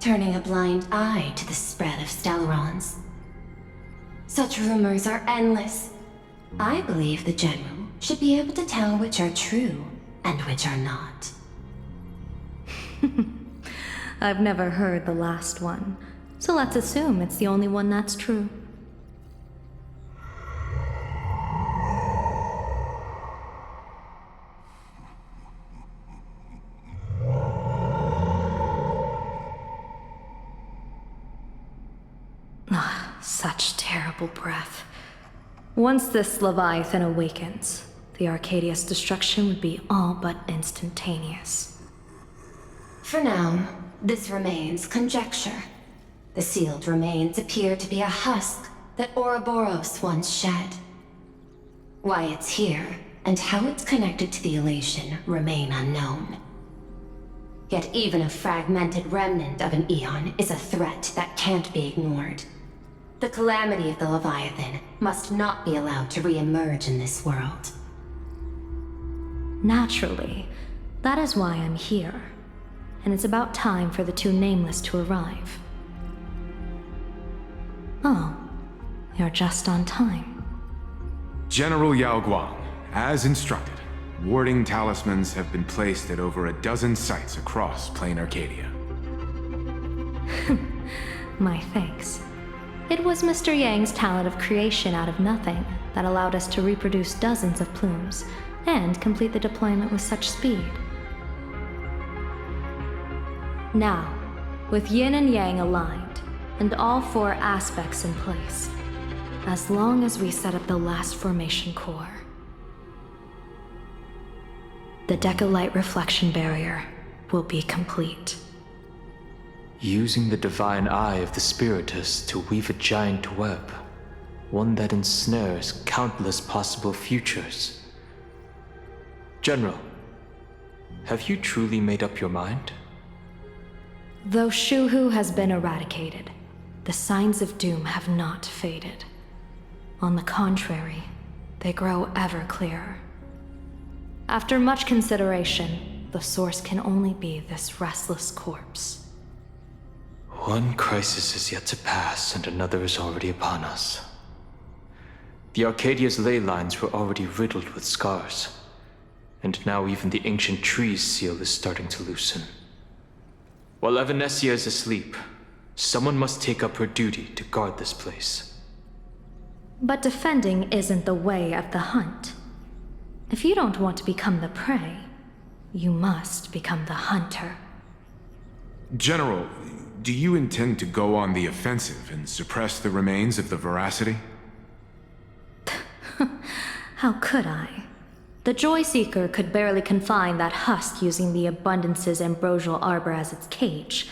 turning a blind eye to the spread of Stellarons. Such rumors are endless. I believe the General should be able to tell which are true and which are not. I've never heard the last one, so let's assume it's the only one that's true. Such terrible breath. Once this Leviathan awakens, the Arcadia's destruction would be all but instantaneous. For now, this remains conjecture. The sealed remains appear to be a husk that Ouroboros once shed. Why it's here, and how it's connected to the elation, remain unknown. Yet even a fragmented remnant of an Eon is a threat that can't be ignored. The calamity of the Leviathan must not be allowed to re-emerge in this world. Naturally, that is why I'm here. And it's about time for the two Nameless to arrive. Oh, you're just on time. General Yao Guang, as instructed, warding talismans have been placed at over a dozen sites across plain Arcadia. My thanks. It was Mr. Yang's talent of creation out of nothing that allowed us to reproduce dozens of plumes and complete the deployment with such speed. Now, with Yin and Yang aligned, and all four aspects in place, as long as we set up the last formation core, the Decalight reflection barrier will be complete. Using the divine eye of the Spiritus to weave a giant web, one that ensnares countless possible futures. General, have you truly made up your mind? Though Shuhu has been eradicated, the signs of doom have not faded. On the contrary, they grow ever clearer. After much consideration, the source can only be this restless corpse. One crisis is yet to pass, and another is already upon us. The Arcadia's ley lines were already riddled with scars, and now even the ancient tree's seal is starting to loosen. While Evanesia is asleep, someone must take up her duty to guard this place. But defending isn't the way of the hunt. If you don't want to become the prey, you must become the hunter. General, do you intend to go on the offensive and suppress the remains of the Veracity? How could I? The Joy-Seeker could barely confine that husk using the Abundance's ambrosial arbor as its cage.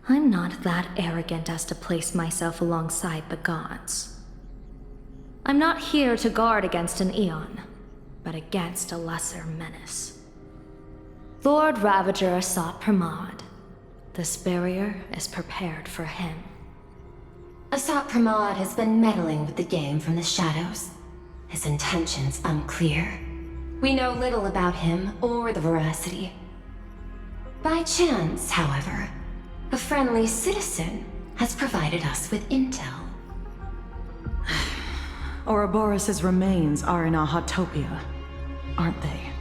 I'm not that arrogant as to place myself alongside the gods. I'm not here to guard against an Eon, but against a lesser menace. Lord Ravager Asat Pramod. This barrier is prepared for him. Asat Pramod has been meddling with the game from the shadows. His intentions unclear. We know little about him or the Veracity. By chance, however, a friendly citizen has provided us with intel. Ouroboros' remains are in Ahotopia, aren't they?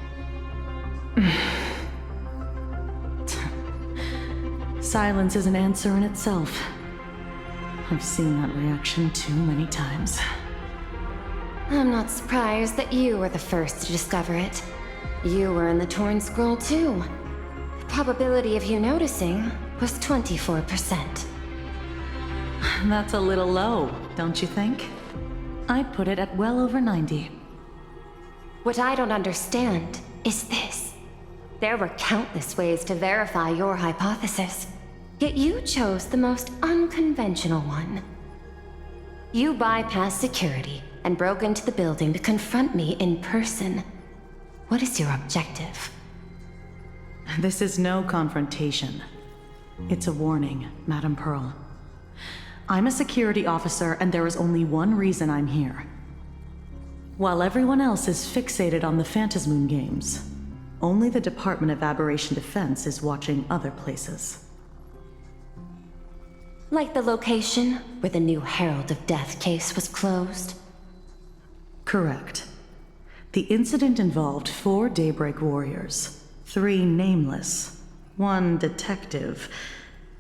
Silence is an answer in itself. I've seen that reaction too many times. I'm not surprised that you were the first to discover it. You were in the Torn Scroll too. The probability of you noticing was 24%. That's a little low, don't you think? I'd put it at well over 90. What I don't understand is this. There were countless ways to verify your hypothesis, yet you chose the most unconventional one. You bypassed security and broke into the building to confront me in person. What is your objective? This is no confrontation. It's a warning, Madam Pearl. I'm a security officer, and there is only one reason I'm here. While everyone else is fixated on the Phantasmoon games, only the Department of Aberration Defense is watching other places. Like the location where the new Herald of Death case was closed? Correct. The incident involved 4 Daybreak warriors, 3 nameless, 1 detective,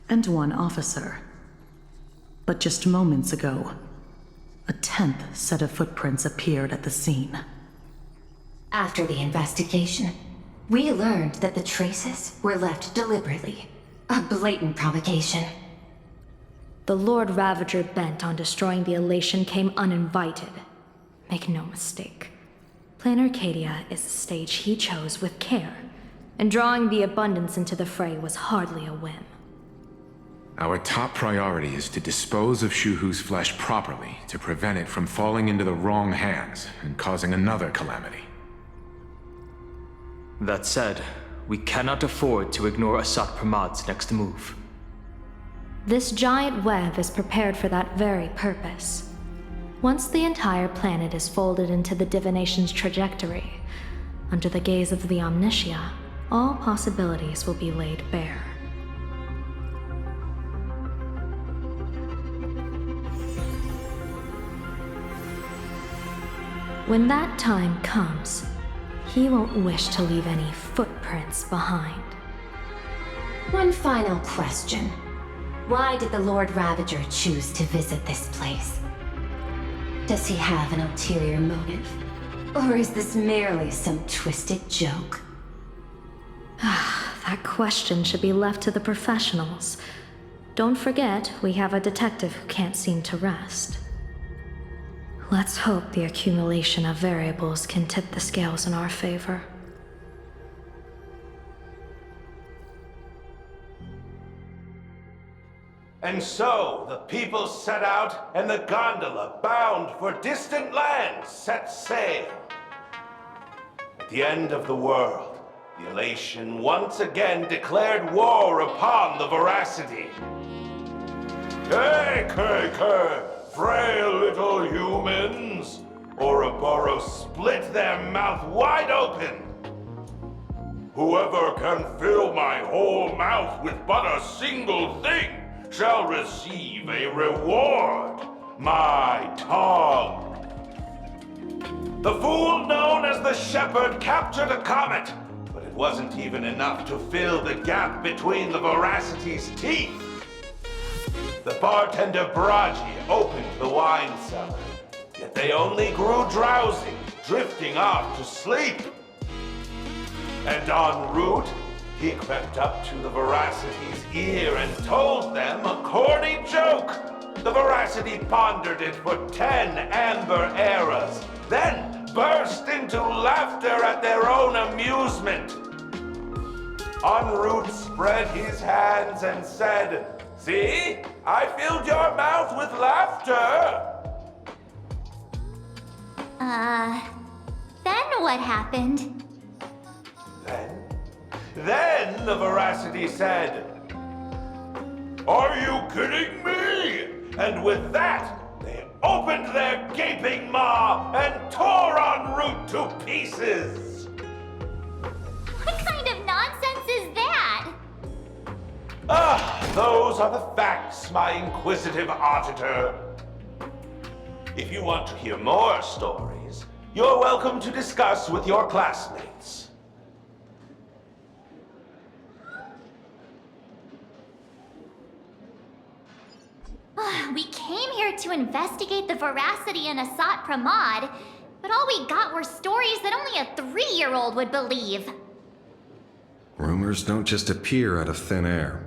and 1 officer. But just moments ago, a 10th set of footprints appeared at the scene. After the investigation, we learned that the traces were left deliberately. A blatant provocation. The Lord Ravager bent on destroying the Elation came uninvited. Make no mistake. Plan Arcadia is a stage he chose with care, and drawing the Abundance into the fray was hardly a whim. Our top priority is to dispose of Shuhu's flesh properly to prevent it from falling into the wrong hands and causing another calamity. That said, we cannot afford to ignore Asat Pramod's next move. This giant web is prepared for that very purpose. Once the entire planet is folded into the divination's trajectory, under the gaze of the Omnitia, all possibilities will be laid bare. When that time comes, he won't wish to leave any footprints behind. One final question. Why did the Lord Ravager choose to visit this place? Does he have an ulterior motive? Or is this merely some twisted joke? That question should be left to the professionals. Don't forget, we have a detective who can't seem to rest. Let's hope the accumulation of variables can tip the scales in our favor. And so, the people set out, and the gondola, bound for distant lands, set sail. At the end of the world, the Elation once again declared war upon the Veracity. Hey, frail little humans! Ouroboros split their mouth wide open! Whoever can fill my whole mouth with but a single thing shall receive a reward, my tongue. The fool known as the Shepherd captured a comet, but it wasn't even enough to fill the gap between the Veracity's teeth. The bartender Braji opened the wine cellar, yet they only grew drowsy, drifting off to sleep. And en route, he crept up to the Veracity's ear and told them a corny joke. The Veracity pondered it for 10 amber eras, then burst into laughter at their own amusement. En route spread his hands and said, "See, I filled your mouth with laughter." Then what happened? Then the Veracity said, "Are you kidding me?" And with that, they opened their gaping maw and tore en route to pieces. What kind of nonsense is that? Those are the facts, my inquisitive auditor. If you want to hear more stories, you're welcome to discuss with your classmates. We came here to investigate the Veracity and Asat Pramod, but all we got were stories that only a 3-year-old would believe. Rumors don't just appear out of thin air.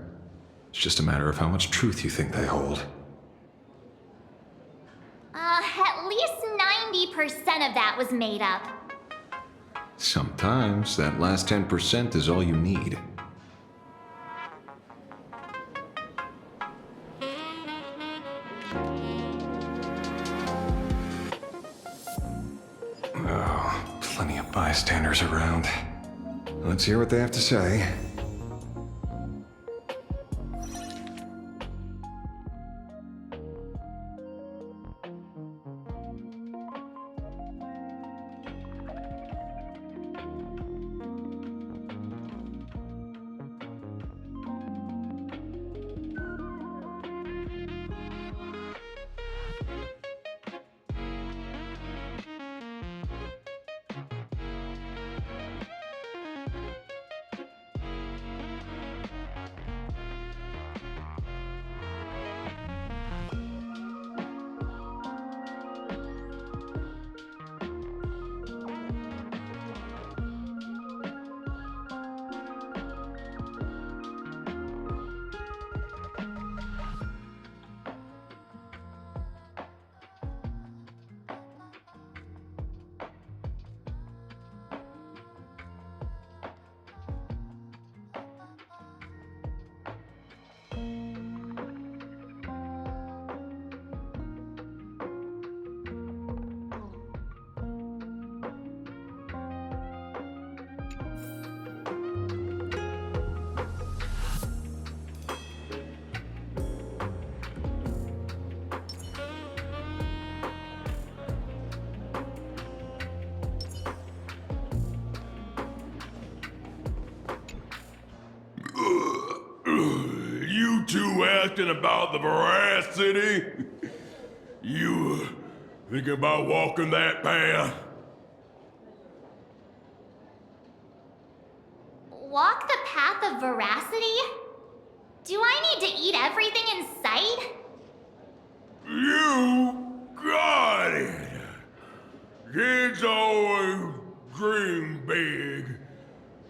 It's just a matter of how much truth you think they hold. At least 90% of that was made up. Sometimes that last 10% is all you need. Oh, plenty of bystanders around. Let's hear what they have to say. You two asking about the Veracity? You thinking about walking that path? Walk the path of Veracity? Do I need to eat everything in sight? You got it! Kids always dream big.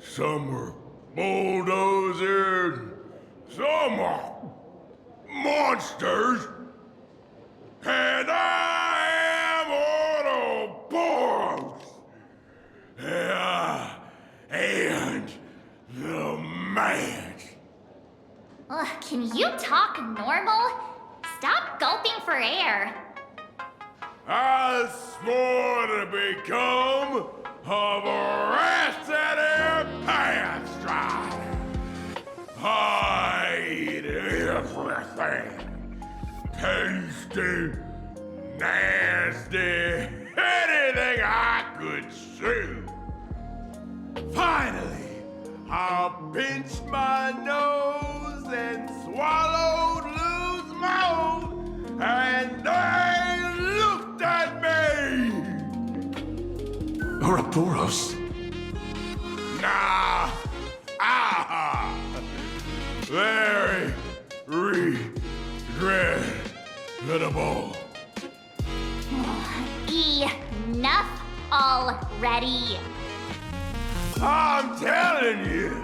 Some are bulldozers, some are monsters, and I am Ouroboros! And the man. Ugh, can you talk normal? Stop gulping for air. I swore to become a Veracity Pathstrider. I eat everything. Tasty, nasty, anything I could chew. Finally, I pinched my nose and swallowed loose mouth, and they looked at me. Arcturus? Nah! Ah! Very regrettable. Enough already. I'm telling you,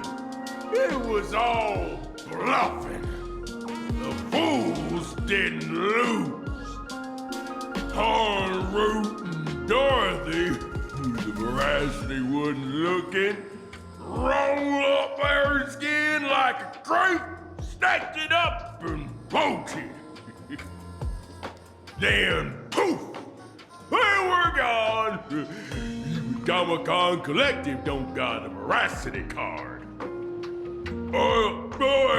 it was all bluffing. The fools didn't lose. Root and Dorothy, who the veracity wasn't looking, rolled up her skin like a crepe, stacked it up and bolted. Then, poof, they were gone. Comic-Con Collective don't got a veracity card. I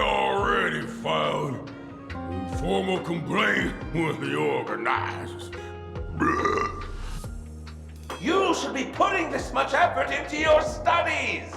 already filed a formal complaint with the organizers. You should be putting this much effort into your studies!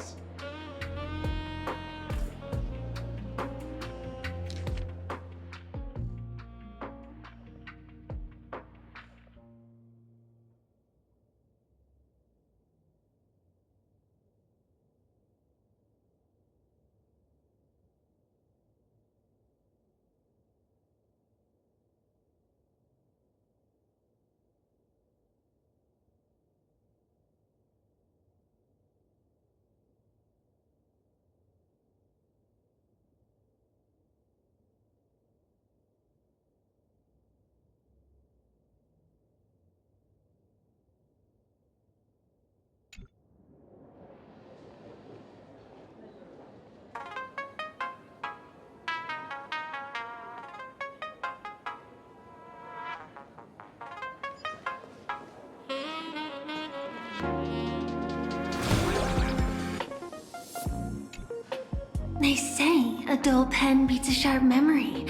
They say a dull pen beats a sharp memory.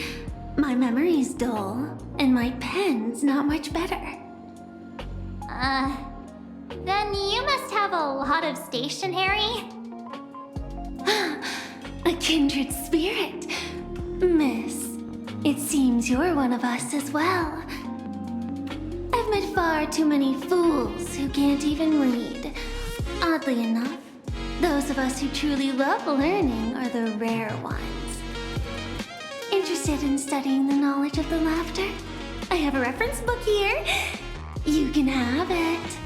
My memory's dull, and my pen's not much better. Then you must have a lot of stationery? A kindred spirit. Miss, it seems you're one of us as well. I've met far too many fools who can't even read. Oddly enough, those of us who truly love learning are the rare ones. Interested in studying the knowledge of the laughter? I have a reference book here. You can have it.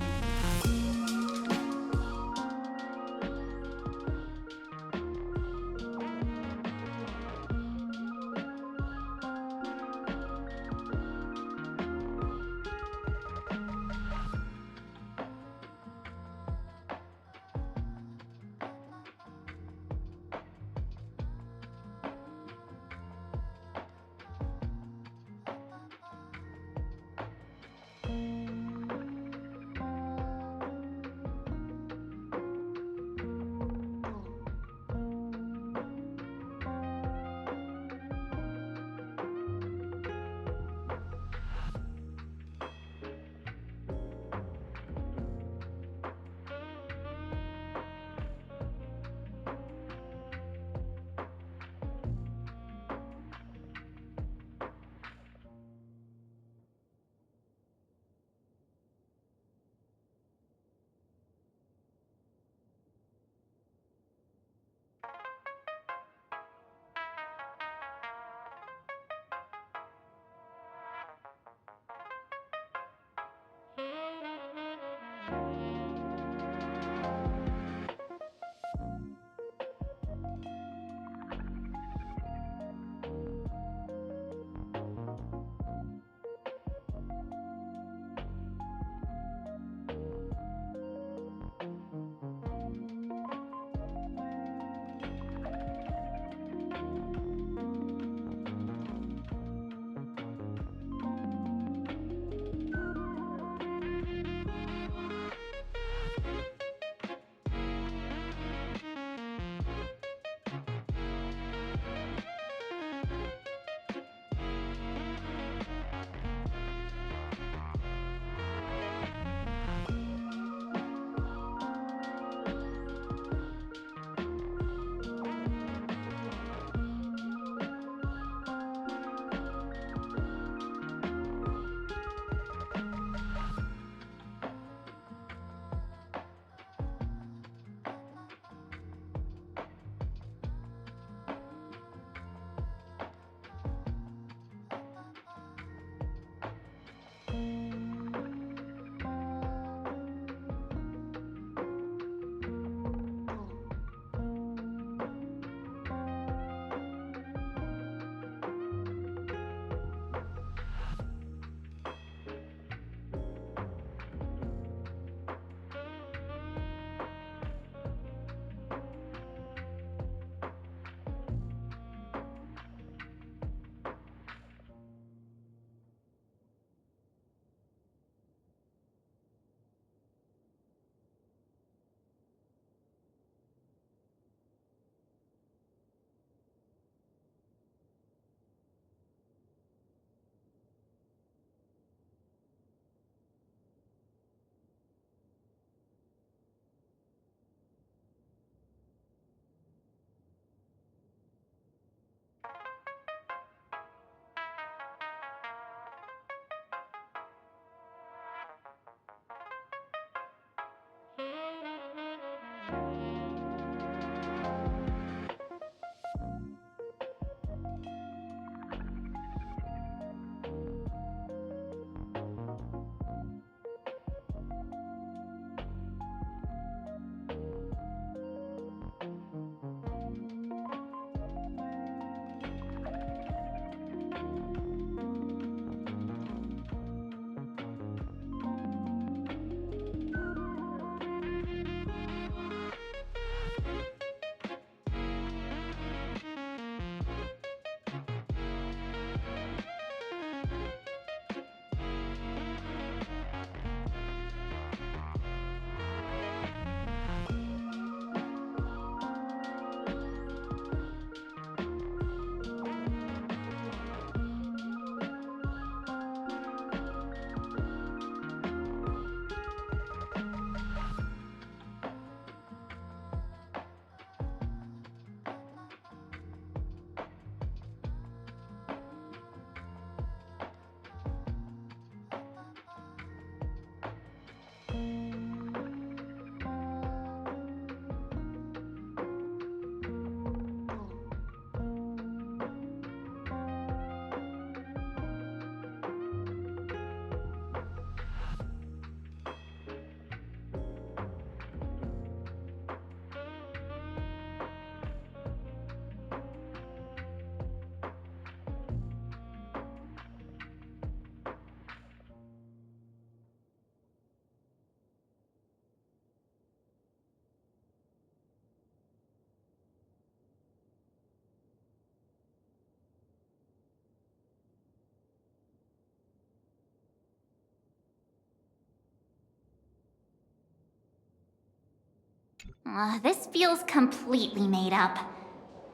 This feels completely made up.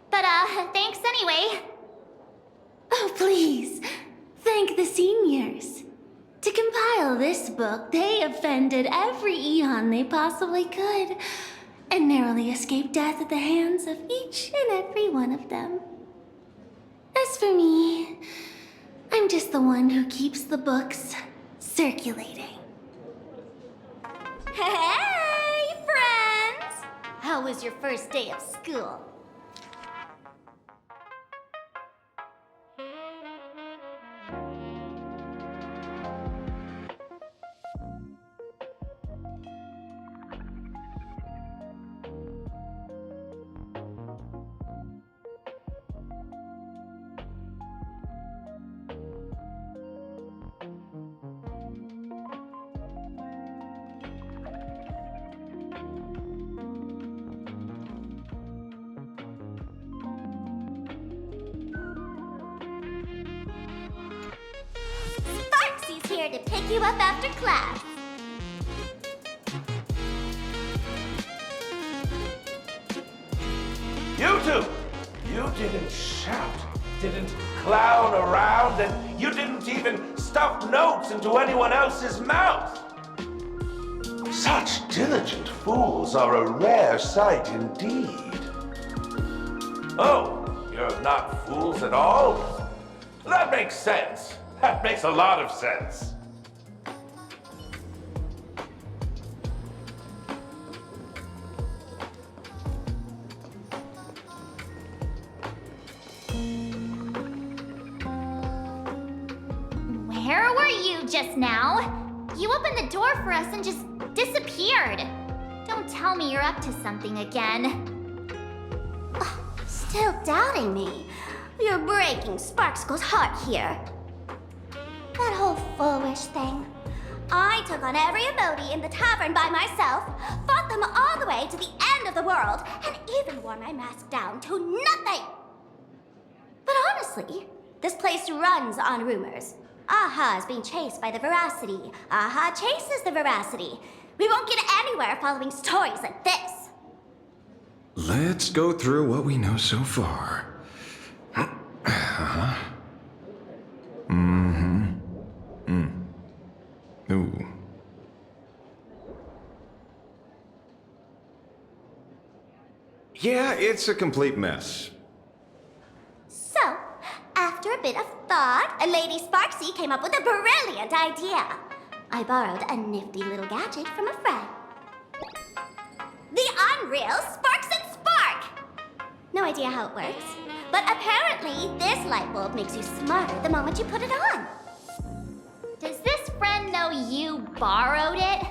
But, thanks anyway. Oh, please, thank the seniors. To compile this book, they offended every eon they possibly could, and narrowly escaped death at the hands of each and every one of them. As for me, I'm just the one who keeps the books circulating. Hey, friends! How was your first day of school? Sparksy's here to pick you up after class. You two! You didn't shout, didn't clown around, and you didn't even stuff notes into anyone else's mouth. Such diligent fools are a rare sight indeed. Oh, you're not fools at all? That makes sense. That makes a lot of sense. Where were you just now? You opened the door for us and just disappeared. Don't tell me you're up to something again. Still doubting me? You're breaking Sparkskull's heart here. That whole foolish thing. I took on every emoji in the tavern by myself, fought them all the way to the end of the world, and even wore my mask down to nothing! But honestly, this place runs on rumors. Aha is being chased by the Veracity. Aha chases the Veracity. We won't get anywhere following stories like this. Let's go through what we know so far. Ooh. Yeah, it's a complete mess. So, after a bit of thought, Lady Sparksy came up with a brilliant idea. I borrowed a nifty little gadget from a friend. The Unreal Sparks and Spark! No idea how it works, but apparently this light bulb makes you smarter the moment you put it on. Does this friend know you borrowed it?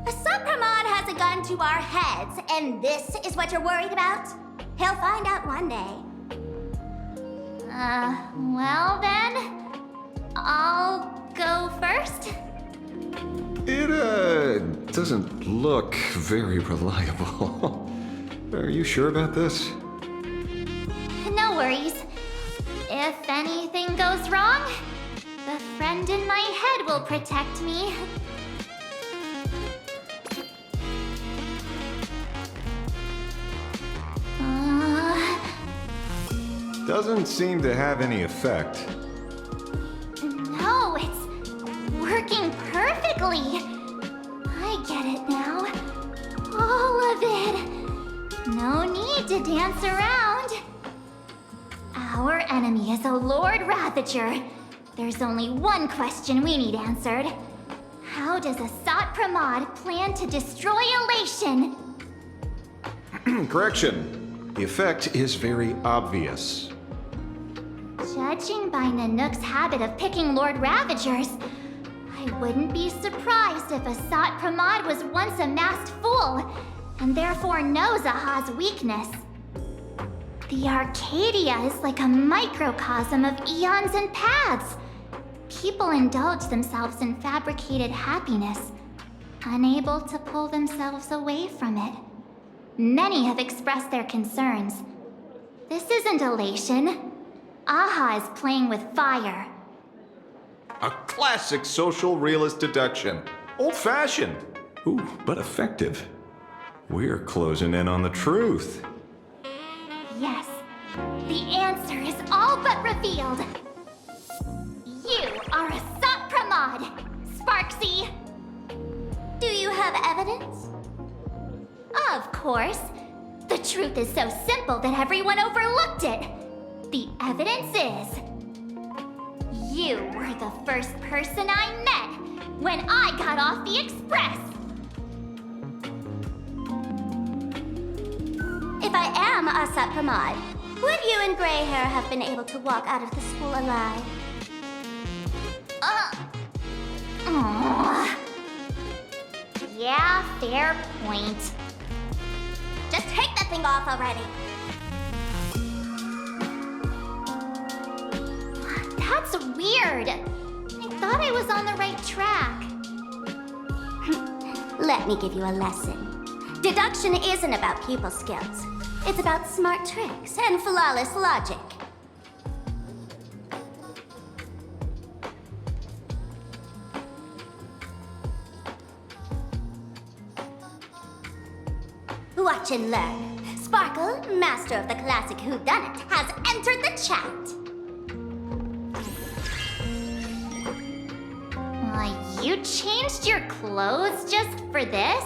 Supramod has a gun to our heads, and this is what you're worried about? He'll find out one day. Well then, I'll go first. It, doesn't look very reliable. Are you sure about this? No worries. If anything goes wrong, the friend in my head will protect me. Doesn't seem to have any effect. No, it's working perfectly. I get it now. All of it. No need to dance around. Our enemy is a Lord Ravager. There's only one question we need answered. How does Asat Pramod plan to destroy Elation? Correction. The effect is very obvious. Judging by Nanook's habit of picking Lord Ravagers, I wouldn't be surprised if Asat Pramod was once a masked fool, and therefore knows Aha's weakness. The Arcadia is like a microcosm of eons and paths. People indulge themselves in fabricated happiness, unable to pull themselves away from it. Many have expressed their concerns. This isn't elation. Aha is playing with fire. A classic social realist deduction. Old-fashioned. Ooh, but effective. We're closing in on the truth. Yes, the answer is all but revealed. You are a Sot Pramod, Sparksy. Do you have evidence? Of course. The truth is so simple that everyone overlooked it. The evidence is... you were the first person I met when I got off the Express. If I am a Sot Pramod, would you and Grey Hair have been able to walk out of the school alive? Yeah, fair point. Just take that thing off already. That's weird. I thought I was on the right track. Let me give you a lesson. Deduction isn't about pupil skills. It's about smart tricks and flawless logic. Watch and learn. Sparkle, master of the classic whodunit, has entered the chat. You changed your clothes just for this?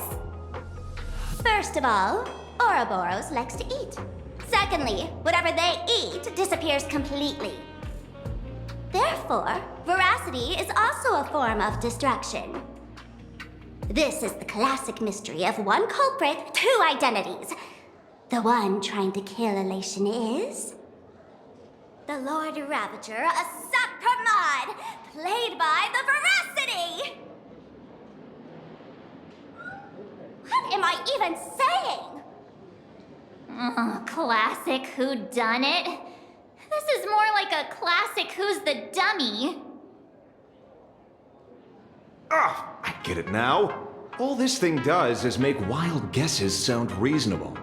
First of all, Ouroboros likes to eat. Secondly, whatever they eat disappears completely. Therefore, veracity is also a form of destruction. This is the classic mystery of one culprit, two identities. The one trying to kill Elation is... the Lord Ravager, a Sot Pramod, played by the Veracity! What am I even saying? Classic whodunit. This is more like a classic Who's the Dummy. Ah, I get it now. All this thing does is make wild guesses sound reasonable.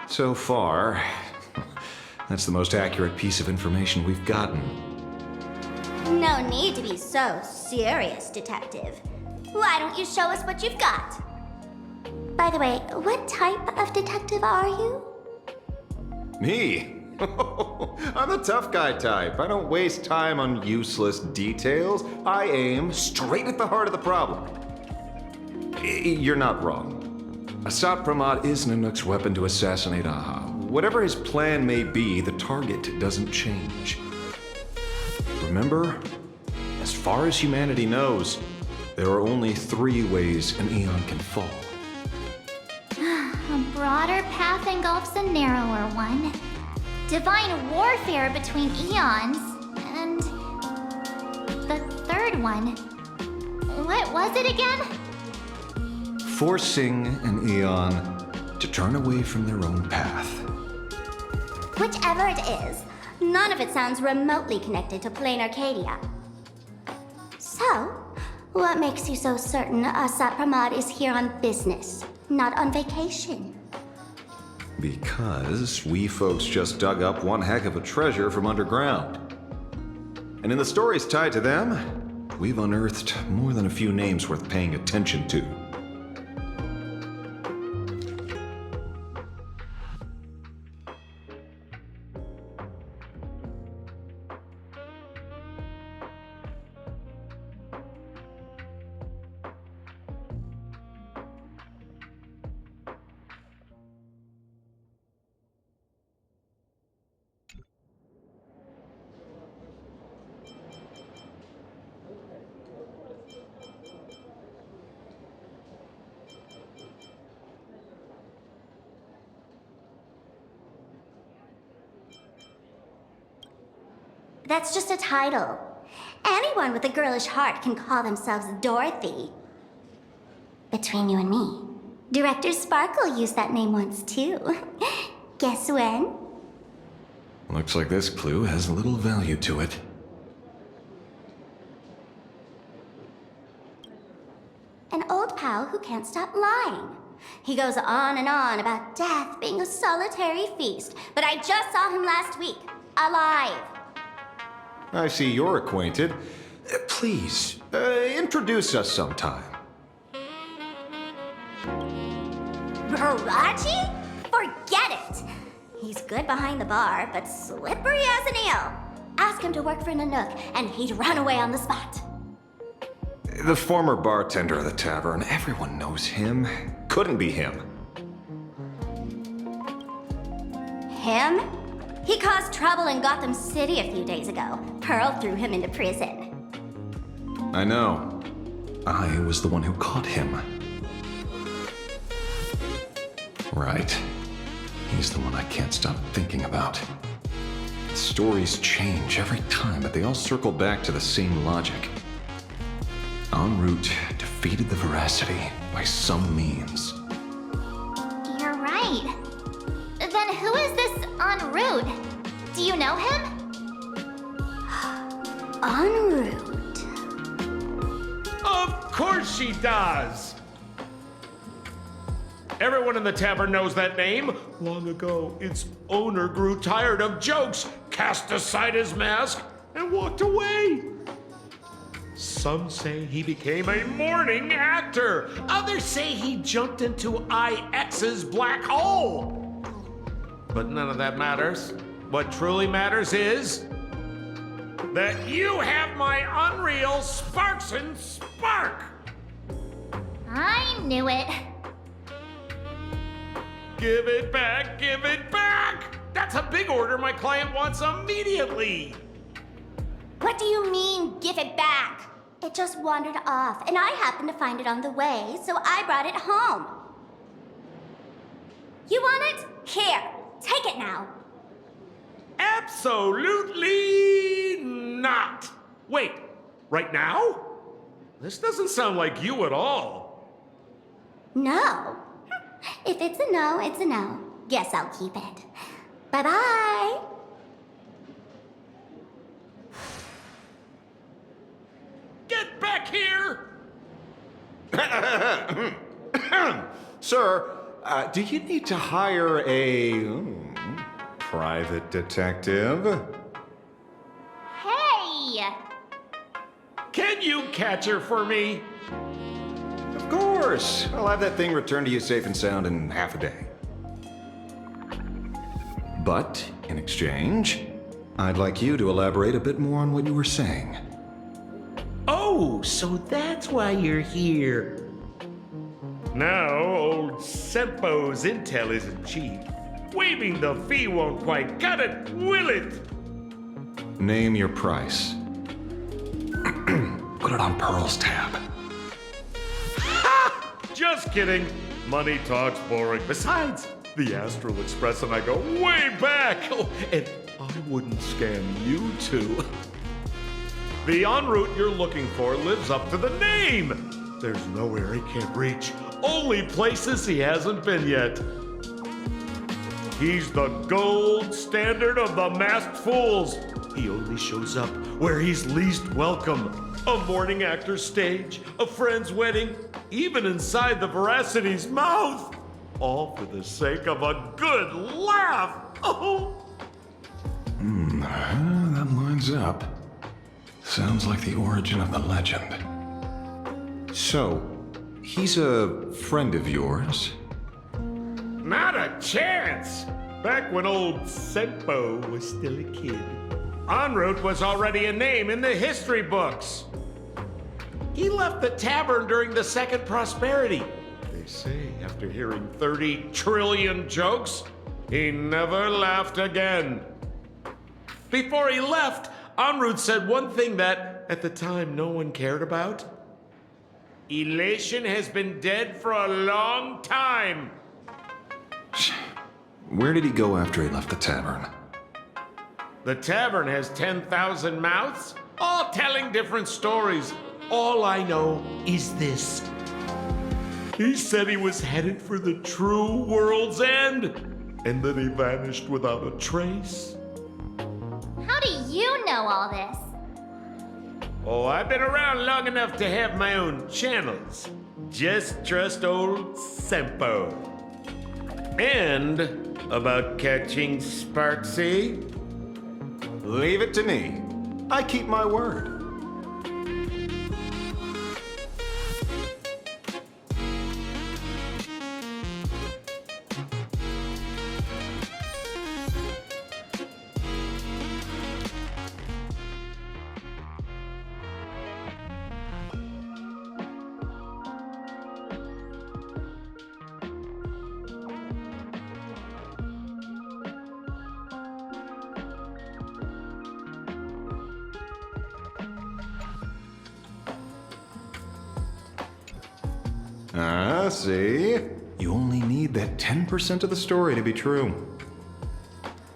So far, that's the most accurate piece of information we've gotten. No need to be so serious, Detective. Why don't you show us what you've got? By the way, what type of detective are you? Me? I'm the tough guy type. I don't waste time on useless details. I aim straight at the heart of the problem. You're not wrong. A Sot Pramod is Nanook's weapon to assassinate Aha. Whatever his plan may be, the target doesn't change. Remember, as far as humanity knows, there are only 3 ways an Eon can fall. A broader path engulfs a narrower one. Divine warfare between eons, and the third one. What was it again? Forcing an Eon to turn away from their own path. Whichever it is, none of it sounds remotely connected to Plain Arcadia. So, what makes you so certain a Sot Pramod is here on business, not on vacation? Because we folks just dug up one heck of a treasure from underground. And in the stories tied to them, we've unearthed more than a few names worth paying attention to. That's just a title. Anyone with a girlish heart can call themselves Dorothy. Between you and me, Director Sparkle used that name once too. Guess when? Looks like this clue has little value to it. An old pal who can't stop lying. He goes on and on about death being a solitary feast, but I just saw him last week, alive. I see you're acquainted. Please, introduce us sometime. Karachi? Forget it! He's good behind the bar, but slippery as an eel. Ask him to work for Nanook, and he'd run away on the spot. The former bartender of the tavern, everyone knows him. Couldn't be him. Him? He caused trouble in Gotham City a few days ago. Pearl threw him into prison. I know. I was the one who caught him. Right. He's the one I can't stop thinking about. Stories change every time, but they all circle back to the same logic. En route defeated the Veracity by some means. You're right. Then who is this en route? Do you know him? En route. Of course she does! Everyone in the tavern knows that name. Long ago, its owner grew tired of jokes, cast aside his mask, and walked away. Some say he became a morning actor. Others say he jumped into IX's black hole. But none of that matters. What truly matters is that you have my unreal Sparks and Spark. I knew it. Give it back, give it back! That's a big order my client wants immediately. What do you mean, give it back? It just wandered off, and I happened to find it on the way, so I brought it home. You want it? Here, take it now. Absolutely not. Wait, right now? This doesn't sound like you at all. No. If it's a no, it's a no. Guess I'll keep it. Bye-bye. Get back here! Sir, do you need to hire a private detective? Hey! Can you catch her for me? Of course! I'll have that thing returned to you safe and sound in half a day. But, in exchange, I'd like you to elaborate a bit more on what you were saying. Oh, so that's why you're here. Now, old Sempo's intel isn't cheap. Waiving the fee won't quite cut it, will it? Name your price. Put it on Pearl's tab. Ha! Just kidding. Money talks boring. Besides, the Astral Express and I go way back. Oh, and I wouldn't scam you two. The en route you're looking for lives up to the name. There's nowhere he can't reach. Only places he hasn't been yet. He's the gold standard of the masked fools. He only shows up where he's least welcome. A morning actor's stage, a friend's wedding, even inside the Veracity's mouth. All for the sake of a good laugh. Oh. That lines up. Sounds like the origin of the legend. So, he's a friend of yours? Not a chance! Back when old Sempo was still a kid, en route was already a name in the history books. He left the tavern during the Second Prosperity. They say after hearing 30 trillion jokes, he never laughed again. Before he left, en route said one thing that, at the time, no one cared about. Elation has been dead for a long time. Where did he go after he left the tavern? The tavern has 10,000 mouths, all telling different stories. All I know is this. He said he was headed for the true world's end, and then he vanished without a trace. How do you know all this? Oh, I've been around long enough to have my own channels. Just trust old Sempo. And about catching Sparksy? Leave it to me. I keep my word. Ah, see? You only need that 10% of the story to be true.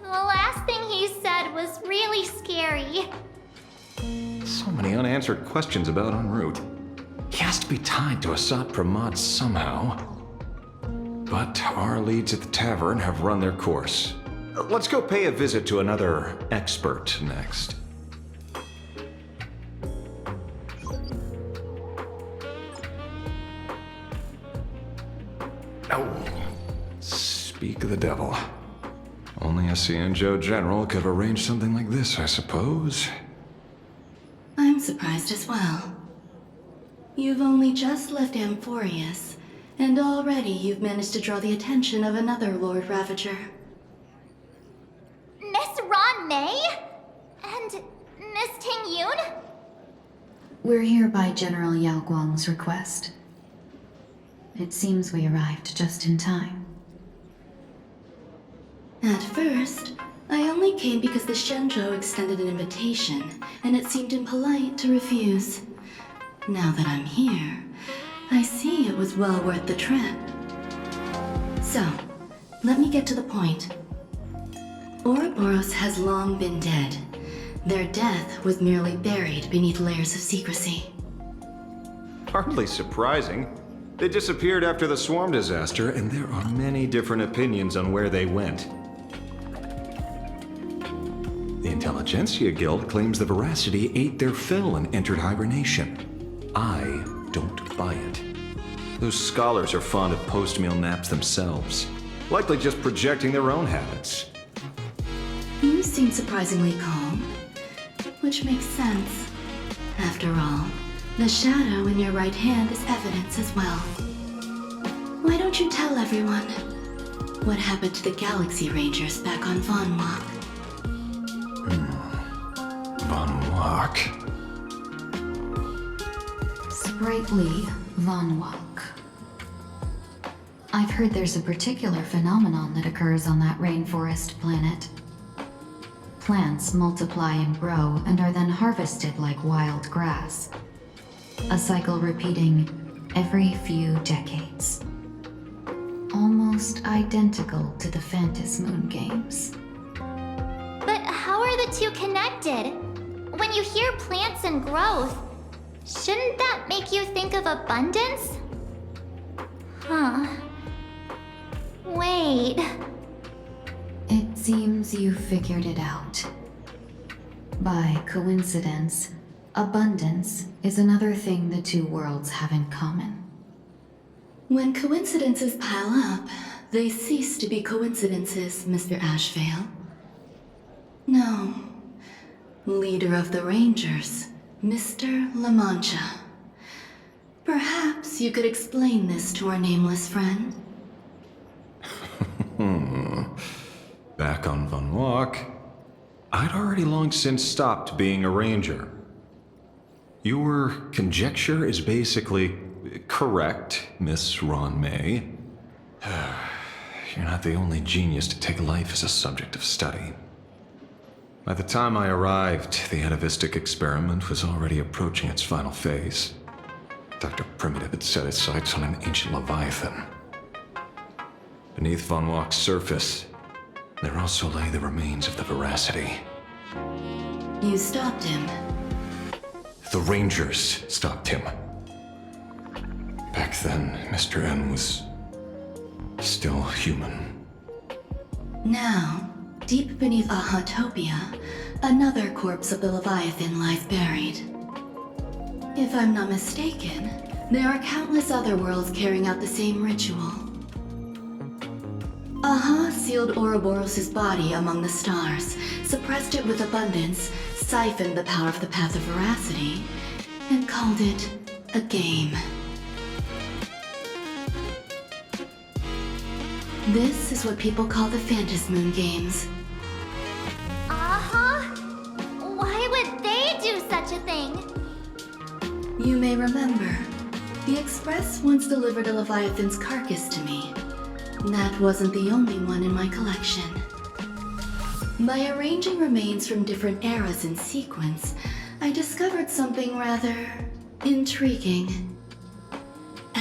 The last thing he said was really scary. So many unanswered questions about en route. He has to be tied to Asat Pramod somehow. But our leads at the tavern have run their course. Let's go pay a visit to another expert next. Oh, speak of the devil. Only a Cianjo general could have arranged something like this, I suppose. I'm surprised as well. You've only just left Amphorius, and already you've managed to draw the attention of another Lord Ravager. Miss Ron May? And Miss Ting Yoon? We're here by General Yao Guang's request. It seems we arrived just in time. At first, I only came because the Shenzhou extended an invitation, and it seemed impolite to refuse. Now that I'm here, I see it was well worth the trip. So, let me get to the point. Ouroboros has long been dead. Their death was merely buried beneath layers of secrecy. Hardly surprising. They disappeared after the swarm disaster, and there are many different opinions on where they went. The Intelligentsia Guild claims the Veracity ate their fill and entered hibernation. I don't buy it. Those scholars are fond of post-meal naps themselves, likely just projecting their own habits. You seem surprisingly calm, which makes sense. After all, the shadow in your right hand is evidence as well. Why don't you tell everyone what happened to the Galaxy Rangers back on Von Walk? Von Walk? Sprightly Von Walk. I've heard there's a particular phenomenon that occurs on that rainforest planet. Plants multiply and grow and are then harvested like wild grass. A cycle repeating every few decades. Almost identical to the Phantas Moon games. But how are the two connected? When you hear plants and growth, shouldn't that make you think of abundance? Huh. Wait. It seems you figured it out. By coincidence, abundance is another thing the two worlds have in common. When coincidences pile up, they cease to be coincidences, Mr. Ashvale. No. Leader of the Rangers, Mr. La Mancha. Perhaps you could explain this to our nameless friend? Back on Von Walk, I'd already long since stopped being a ranger. Your conjecture is basically correct, Miss Ron May. You're not the only genius to take life as a subject of study. By the time I arrived, the atavistic experiment was already approaching its final phase. Dr. Primitive had set his sights on an ancient leviathan. Beneath Von Walk's surface, there also lay the remains of the Veracity. You stopped him. The Rangers stopped him. Back then, Mr. N was still human. Now, deep beneath Ahatopia, another corpse of the Leviathan lies buried. If I'm not mistaken, there are countless other worlds carrying out the same ritual. Aha sealed Ouroboros' body among the stars, suppressed it with abundance, siphoned the power of the Path of Veracity, and called it a game. This is what people call the Phantas Moon games. Uh-huh. Why would they do such a thing? You may remember, the Express once delivered a Leviathan's carcass to me. That wasn't the only one in my collection. By arranging remains from different eras in sequence, I discovered something rather intriguing.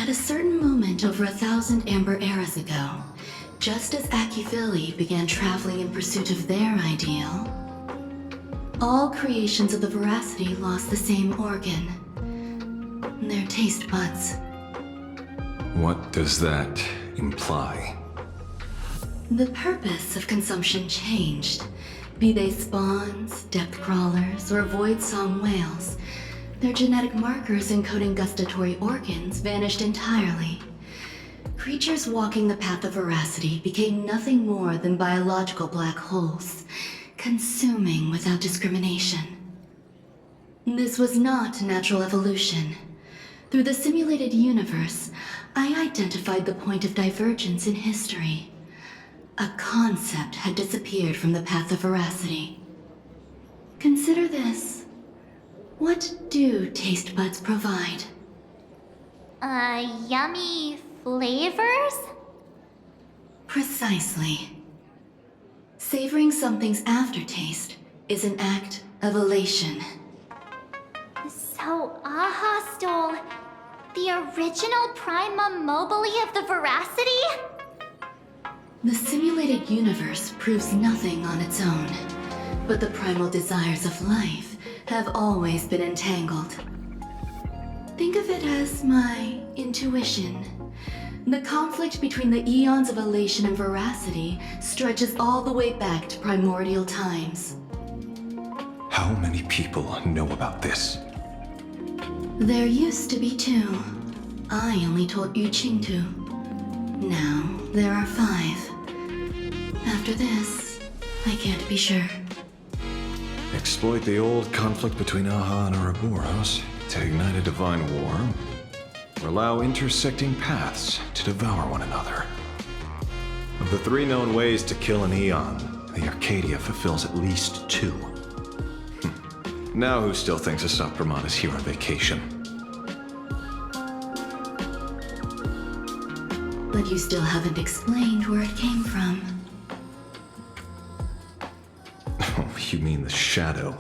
At a certain moment over 1,000 Amber eras ago, just as Akivili began traveling in pursuit of their ideal, all creations of the Veracity lost the same organ, their taste buds. What does that imply? The purpose of consumption changed. Be they spawns, depth crawlers, or void song whales, their genetic markers encoding gustatory organs vanished entirely. Creatures walking the path of veracity became nothing more than biological black holes, consuming without discrimination. This was not natural evolution. Through the simulated universe, I identified the point of divergence in history. A concept had disappeared from the path of veracity. Consider this. What do taste buds provide? Yummy flavors? Precisely. Savoring something's aftertaste is an act of elation. So Aha stole the original primum mobile of the veracity? The simulated universe proves nothing on its own, but the primal desires of life have always been entangled. Think of it as my intuition. The conflict between the eons of elation and veracity stretches all the way back to primordial times. How many people know about this? There used to be 2. I only told Yu Qingtu. Now there are 5. After this, I can't be sure. Exploit the old conflict between Aha and Ouroboros to ignite a divine war, or allow intersecting paths to devour one another. Of the 3 known ways to kill an Eon, the Arcadia fulfills at least 2. Now who still thinks a Sapramon is here on vacation? But you still haven't explained where it came from. Oh, you mean the shadow?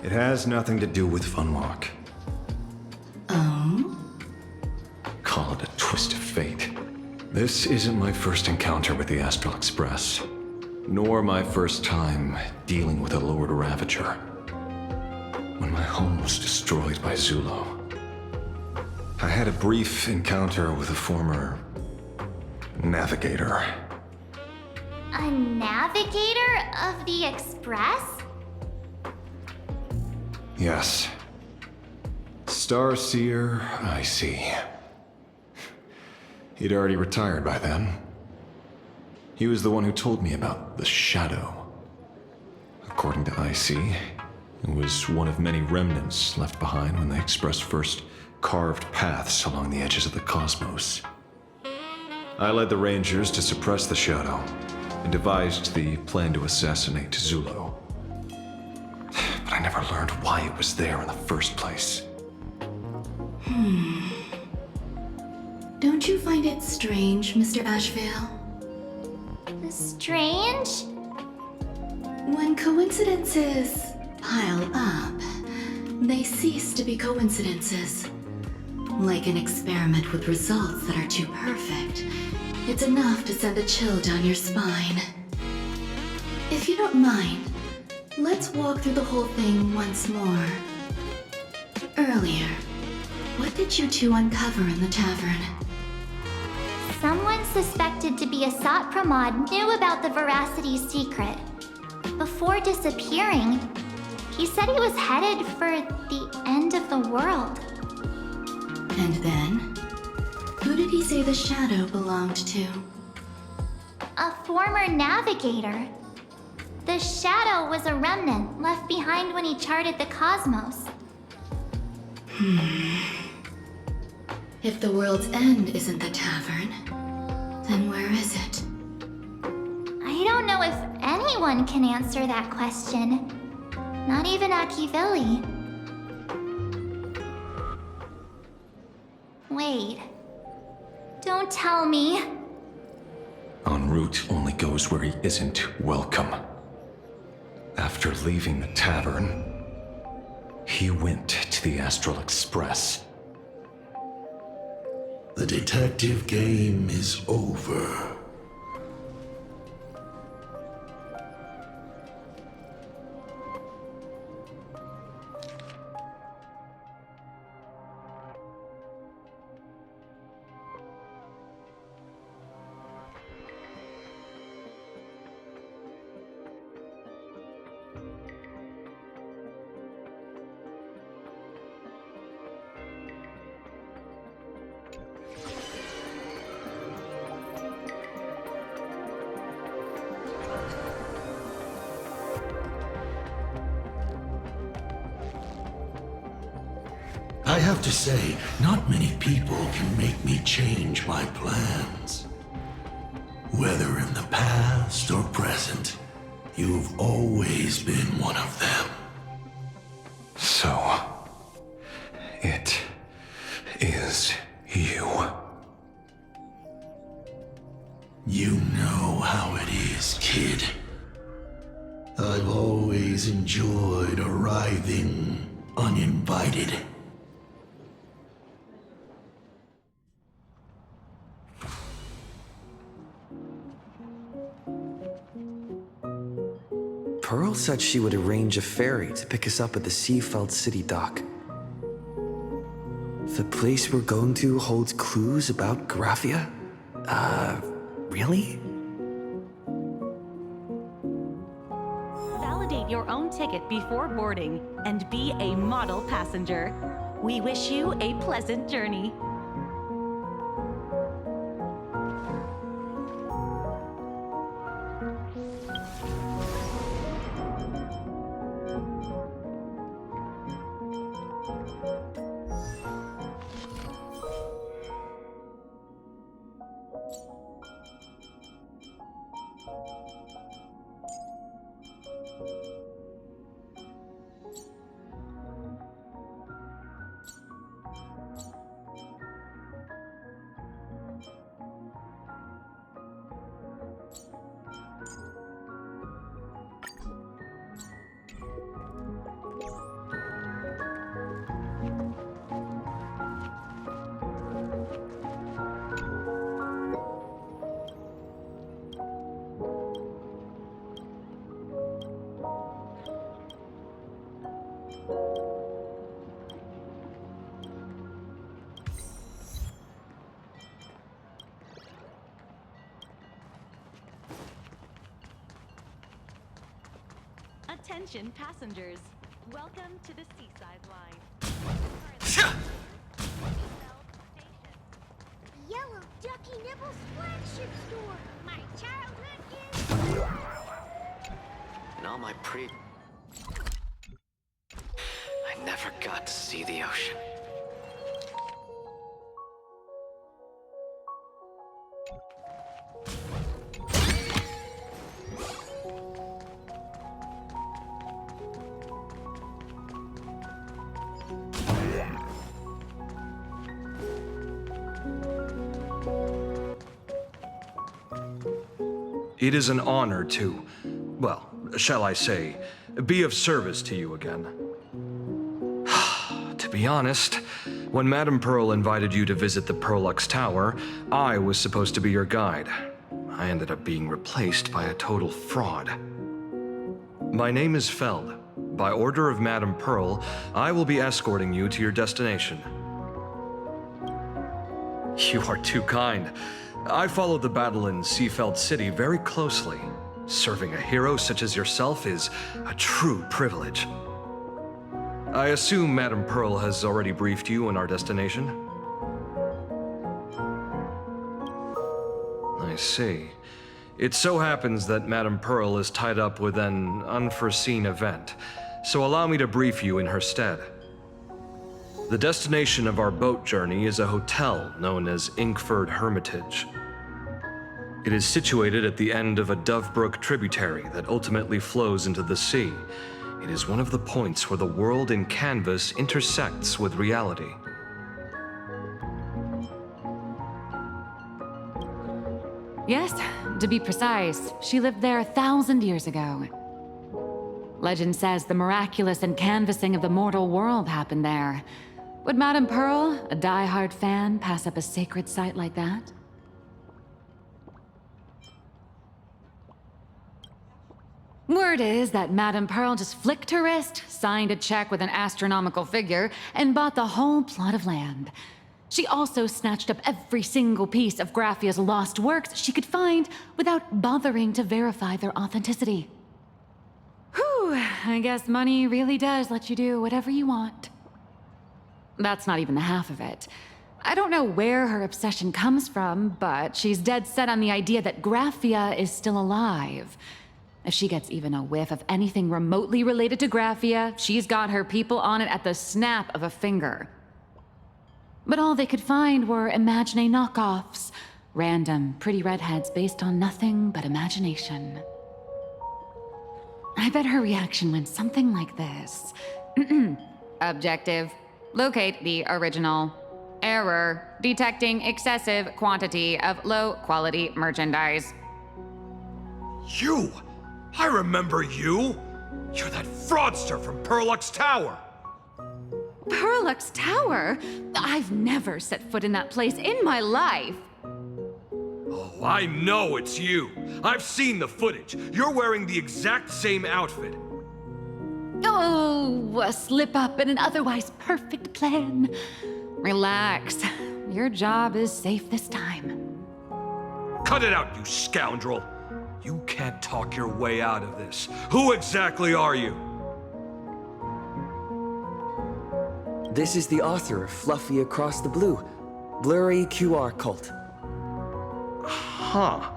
It has nothing to do with Funwalk. Oh? Call it a twist of fate. This isn't my first encounter with the Astral Express, nor my first time dealing with a Lord Ravager. When my home was destroyed by Zulo, I had a brief encounter with a former navigator. A navigator of the Express? Yes. Starseer, I see. He'd already retired by then. He was the one who told me about the Shadow. According to IC, it was one of many remnants left behind when the Express first carved paths along the edges of the cosmos. I led the Rangers to suppress the Shadow and devised the plan to assassinate Zulo. But I never learned why it was there in the first place. Don't you find it strange, Mr. Ashvale? Strange? When coincidences pile up, they cease to be coincidences. Like an experiment with results that are too perfect, it's enough to send a chill down your spine. If you don't mind, let's walk through the whole thing once more. Earlier, what did you 2 uncover in the tavern? Someone suspected to be a Satpramod knew about the Veracity's secret. Before disappearing, he said he was headed for the end of the world. And then? Who did he say the Shadow belonged to? A former navigator. The Shadow was a remnant left behind when he charted the cosmos. If the world's end isn't the tavern, then where is it? I don't know if anyone can answer that question. Not even Akivili. Wait. Don't tell me. En route only goes where he isn't welcome. After leaving the tavern, he went to the Astral Express The detective game is over. I have to say, not many people can make me change my plans. Whether in the past or present, you've always been one of them. So, it is you. You know how it is, kid. I've always enjoyed arriving uninvited. Pearl said she would arrange a ferry to pick us up at the Seafeld City dock. The place we're going to holds clues about Graphia? Really? Validate your own ticket before boarding and be a model passenger. We wish you a pleasant journey. Attention passengers, welcome to the Seaside Line. Yellow Ducky Nibble's flagship store. My childhood is... In all my I never got to see the ocean. It is an honor to, well, shall I say, be of service to you again. To be honest, when Madame Pearl invited you to visit the Perlux Tower, I was supposed to be your guide. I ended up being replaced by a total fraud. My name is Feld. By order of Madame Pearl, I will be escorting you to your destination. You are too kind. I followed the battle in Seafeld City very closely. Serving a hero such as yourself is a true privilege. I assume Madame Pearl has already briefed you on our destination? I see. It so happens that Madame Pearl is tied up with an unforeseen event, so allow me to brief you in her stead. The destination of our boat journey is a hotel known as Inkford Hermitage. It is situated at the end of a Dovebrook tributary that ultimately flows into the sea. It is one of the points where the world in canvas intersects with reality. Yes, to be precise, she lived there 1,000 years ago. Legend says the miraculous encanvassing of the mortal world happened there, Would Madame Pearl, a die-hard fan, pass up a sacred site like that? Word is that Madame Pearl just flicked her wrist, signed a check with an astronomical figure, and bought the whole plot of land. She also snatched up every single piece of Graffia's lost works she could find without bothering to verify their authenticity. Whew, I guess money really does let you do whatever you want. That's not even the half of it. I don't know where her obsession comes from, but she's dead set on the idea that Graffia is still alive. If she gets even a whiff of anything remotely related to Graffia, she's got her people on it at the snap of a finger. But all they could find were Imagine knockoffs, random, pretty redheads based on nothing but imagination. I bet her reaction went something like this. Objective. Locate the original. Error. Detecting excessive quantity of low-quality merchandise. You! I remember you! You're that fraudster from Perlux Tower! Perlux Tower? I've never set foot in that place in my life. Oh, I know it's you! I've seen the footage. You're wearing the exact same outfit. Oh, a slip-up in an otherwise perfect plan. Relax. Your job is safe this time. Cut it out, you scoundrel! You can't talk your way out of this. Who exactly are you? This is the author of Fluffy Across the Blue, Blurry QR Cult. Huh.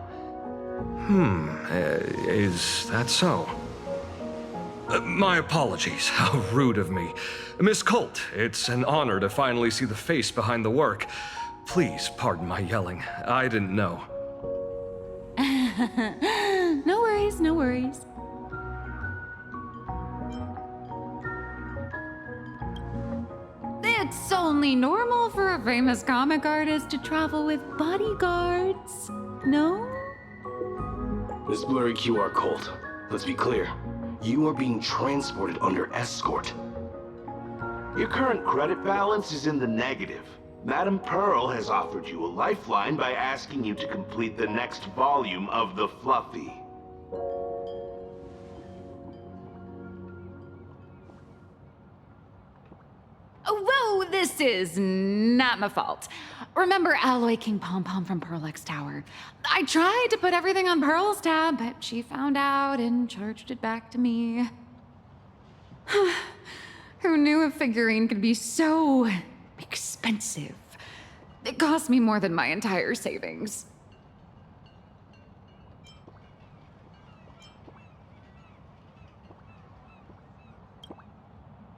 Is that so? My apologies. How rude of me. Miss Colt, it's an honor to finally see the face behind the work. Please pardon my yelling. I didn't know. No worries, no worries. It's only normal for a famous comic artist to travel with bodyguards, no? Miss Blurry QR Colt, let's be clear. You are being transported under escort. Your current credit balance is in the negative. Madame Pearl has offered you a lifeline by asking you to complete the next volume of the Fluffy. Whoa, this is not my fault. Remember Alloy King Pom Pom from Perlux Tower? I tried to put everything on Pearl's tab, but she found out and charged it back to me. Who knew a figurine could be so expensive? It cost me more than my entire savings.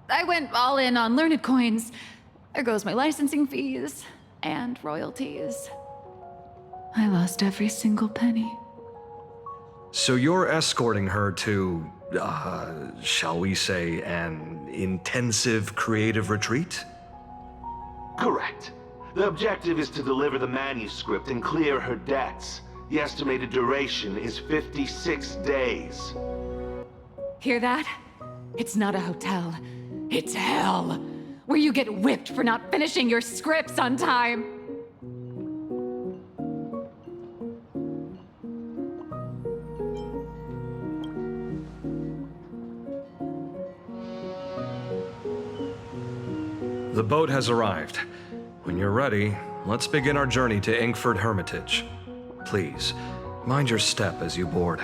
I went all in on learned coins. There goes my licensing fees and royalties. I lost every single penny. So you're escorting her to, shall we say, an intensive creative retreat? Correct. The objective is to deliver the manuscript and clear her debts. The estimated duration is 56 days. Hear that? It's not a hotel. It's hell, where you get whipped for not finishing your scripts on time. The boat has arrived. When you're ready, let's begin our journey to Inkford Hermitage. Please, mind your step as you board.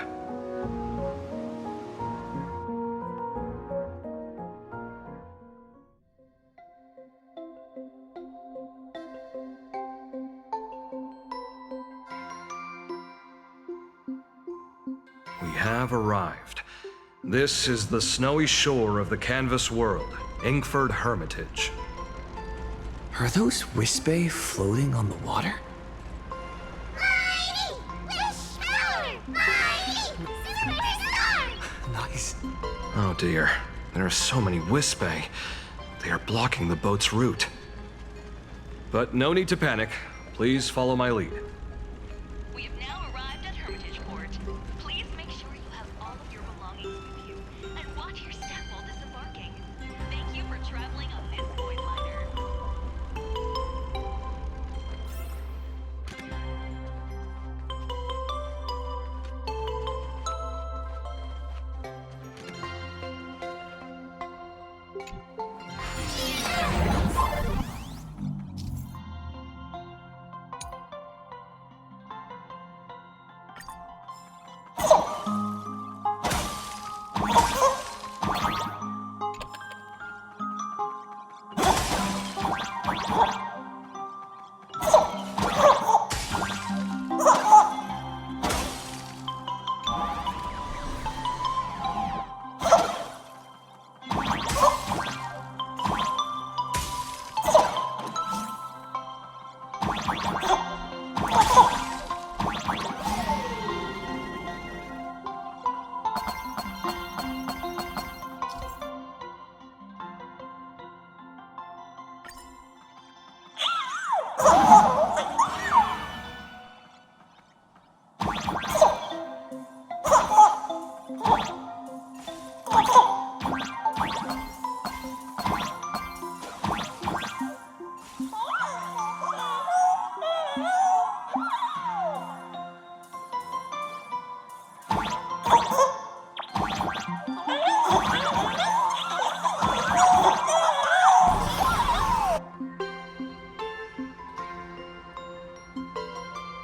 We have arrived. This is the snowy shore of the canvas world, Inkford Hermitage. Are those Wispe floating on the water? Nice. Oh dear, there are so many Wispe. They are blocking the boat's route. But no need to panic. Please follow my lead. We have now arrived at Hermitage Port. Please make sure you have all of your belongings with you, and watch your step while disembarking. Thank you for traveling on this void liner.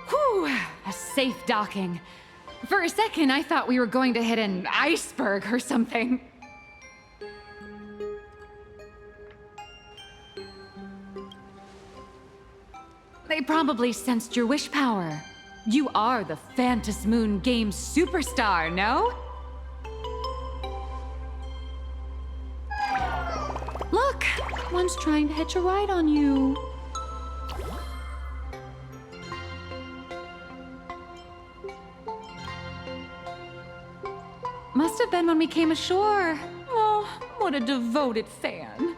Whew, a safe docking. For a second, I thought we were going to hit an iceberg or something. They probably sensed your wish power. You are the Phantas Moon Games superstar, no? Look, one's trying to hitch a ride on you. Must have been when we came ashore. Oh, what a devoted fan.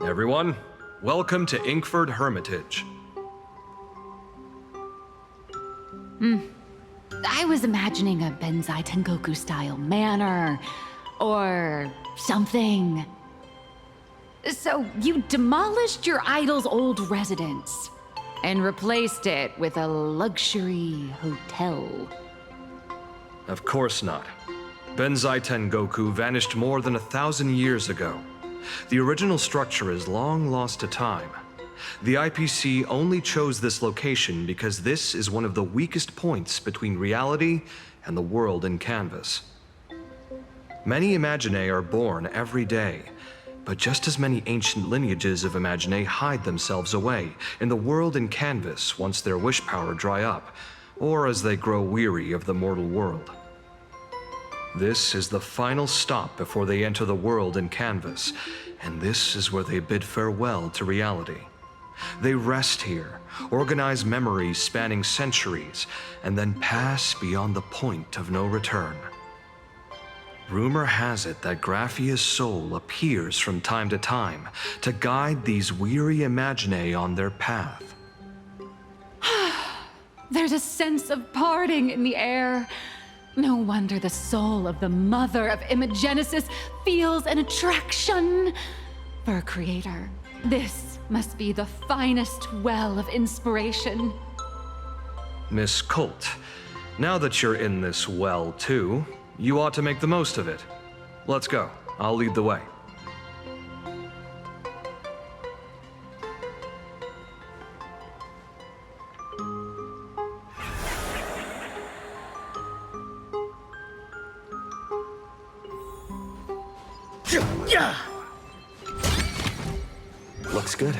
Everyone, welcome to Inkford Hermitage. I was imagining a Benzai Tengoku style manor or something. So you demolished your idol's old residence and replaced it with a luxury hotel. Of course not. Benzai Tengoku vanished more than 1,000 years ago. The original structure is long lost to time. The IPC only chose this location because this is one of the weakest points between reality and the world in Canvas. Many Imaginae are born every day, but just as many ancient lineages of Imaginae hide themselves away in the world in Canvas once their wish power dry up, or as they grow weary of the mortal world. This is the final stop before they enter the world in Canvas, and this is where they bid farewell to reality. They rest here, organize memories spanning centuries, and then pass beyond the point of no return. Rumor has it that Graphia's soul appears from time to time to guide these weary Imaginae on their path. There's a sense of parting in the air. No wonder the soul of the mother of Imagenesis feels an attraction for a creator. This must be the finest well of inspiration. Miss Colt, now that you're in this well too, you ought to make the most of it. Let's go. I'll lead the way. Looks good.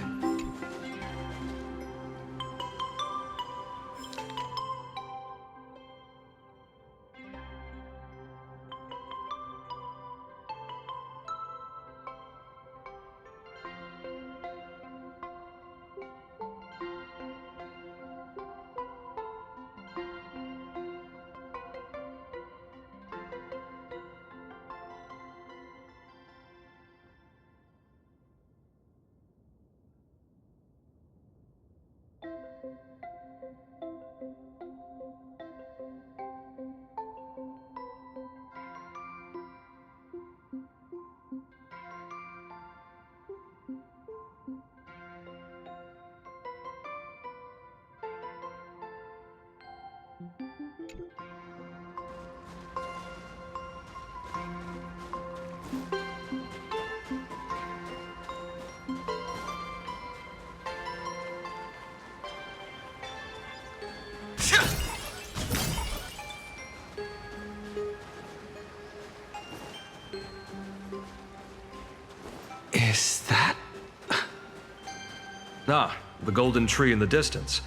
Is that... Ah, the golden tree in the distance.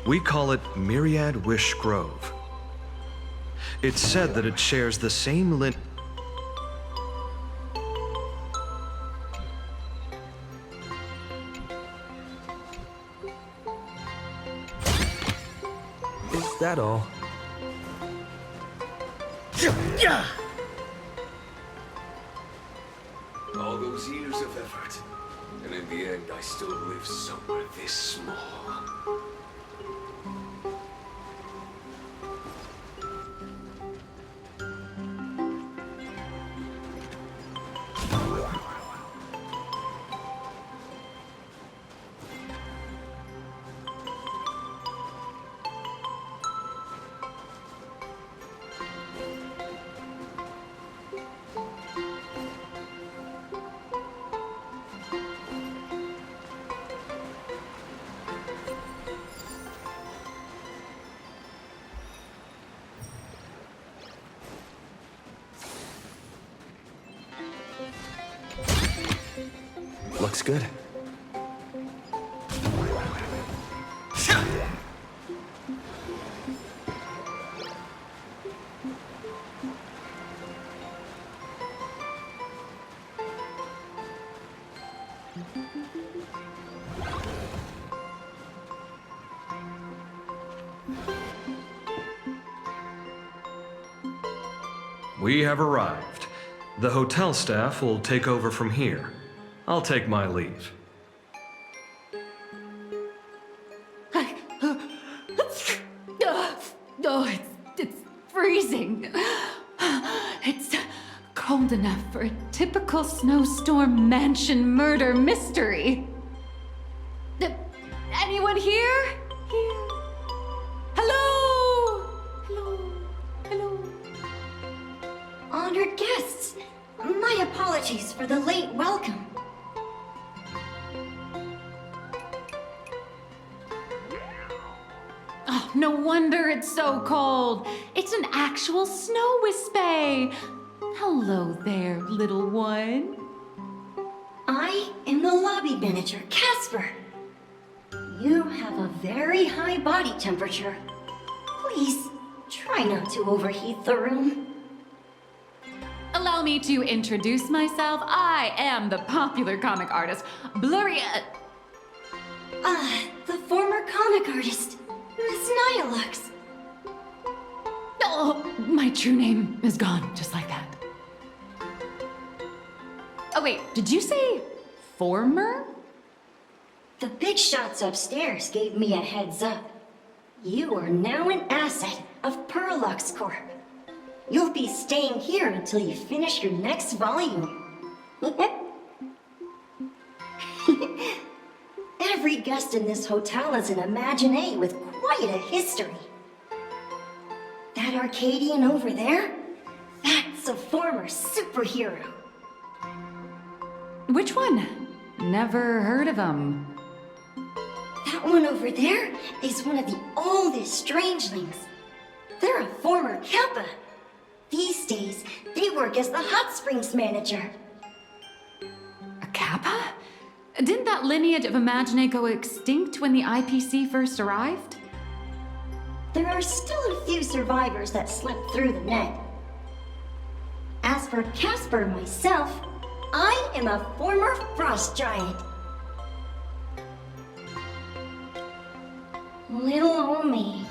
We call it Myriad Wish Grove. It's said that it shares the same lin... Is that all? All those years of effort, and in the end I still live somewhere this small. looks good. We have arrived. The hotel staff will take over from here. I'll take my leave. Oh, it's freezing. It's cold enough for a typical snowstorm mansion murder mystery. Anyone here? Here? Hello? Hello? Hello? Honored guests, my apologies for the late welcome. Oh, no wonder it's so cold. It's an actual snow wispy. Hello there, little one. I am the lobby manager, Casper. You have a very high body temperature. Please, try not to overheat the room. Allow me to introduce myself. I am the popular comic artist, The former comic artist, Miss Nihilux. Oh, my true name is gone, just like that. Oh wait, did you say former? The big shots upstairs gave me a heads up. You are now an asset of Perlux Corp. You'll be staying here until you finish your next volume. Every guest in this hotel is an Imaginé with quite a history. That Arcadian over there? That's a former superhero. Which one? Never heard of him. That one over there is one of the oldest strangelings. They're a former Kappa. These days, they work as the hot springs manager. A Kappa? Didn't that lineage of Imaginé go extinct when the IPC first arrived? There are still a few survivors that slipped through the net. As for Casper myself, I am a former frost giant. Little old me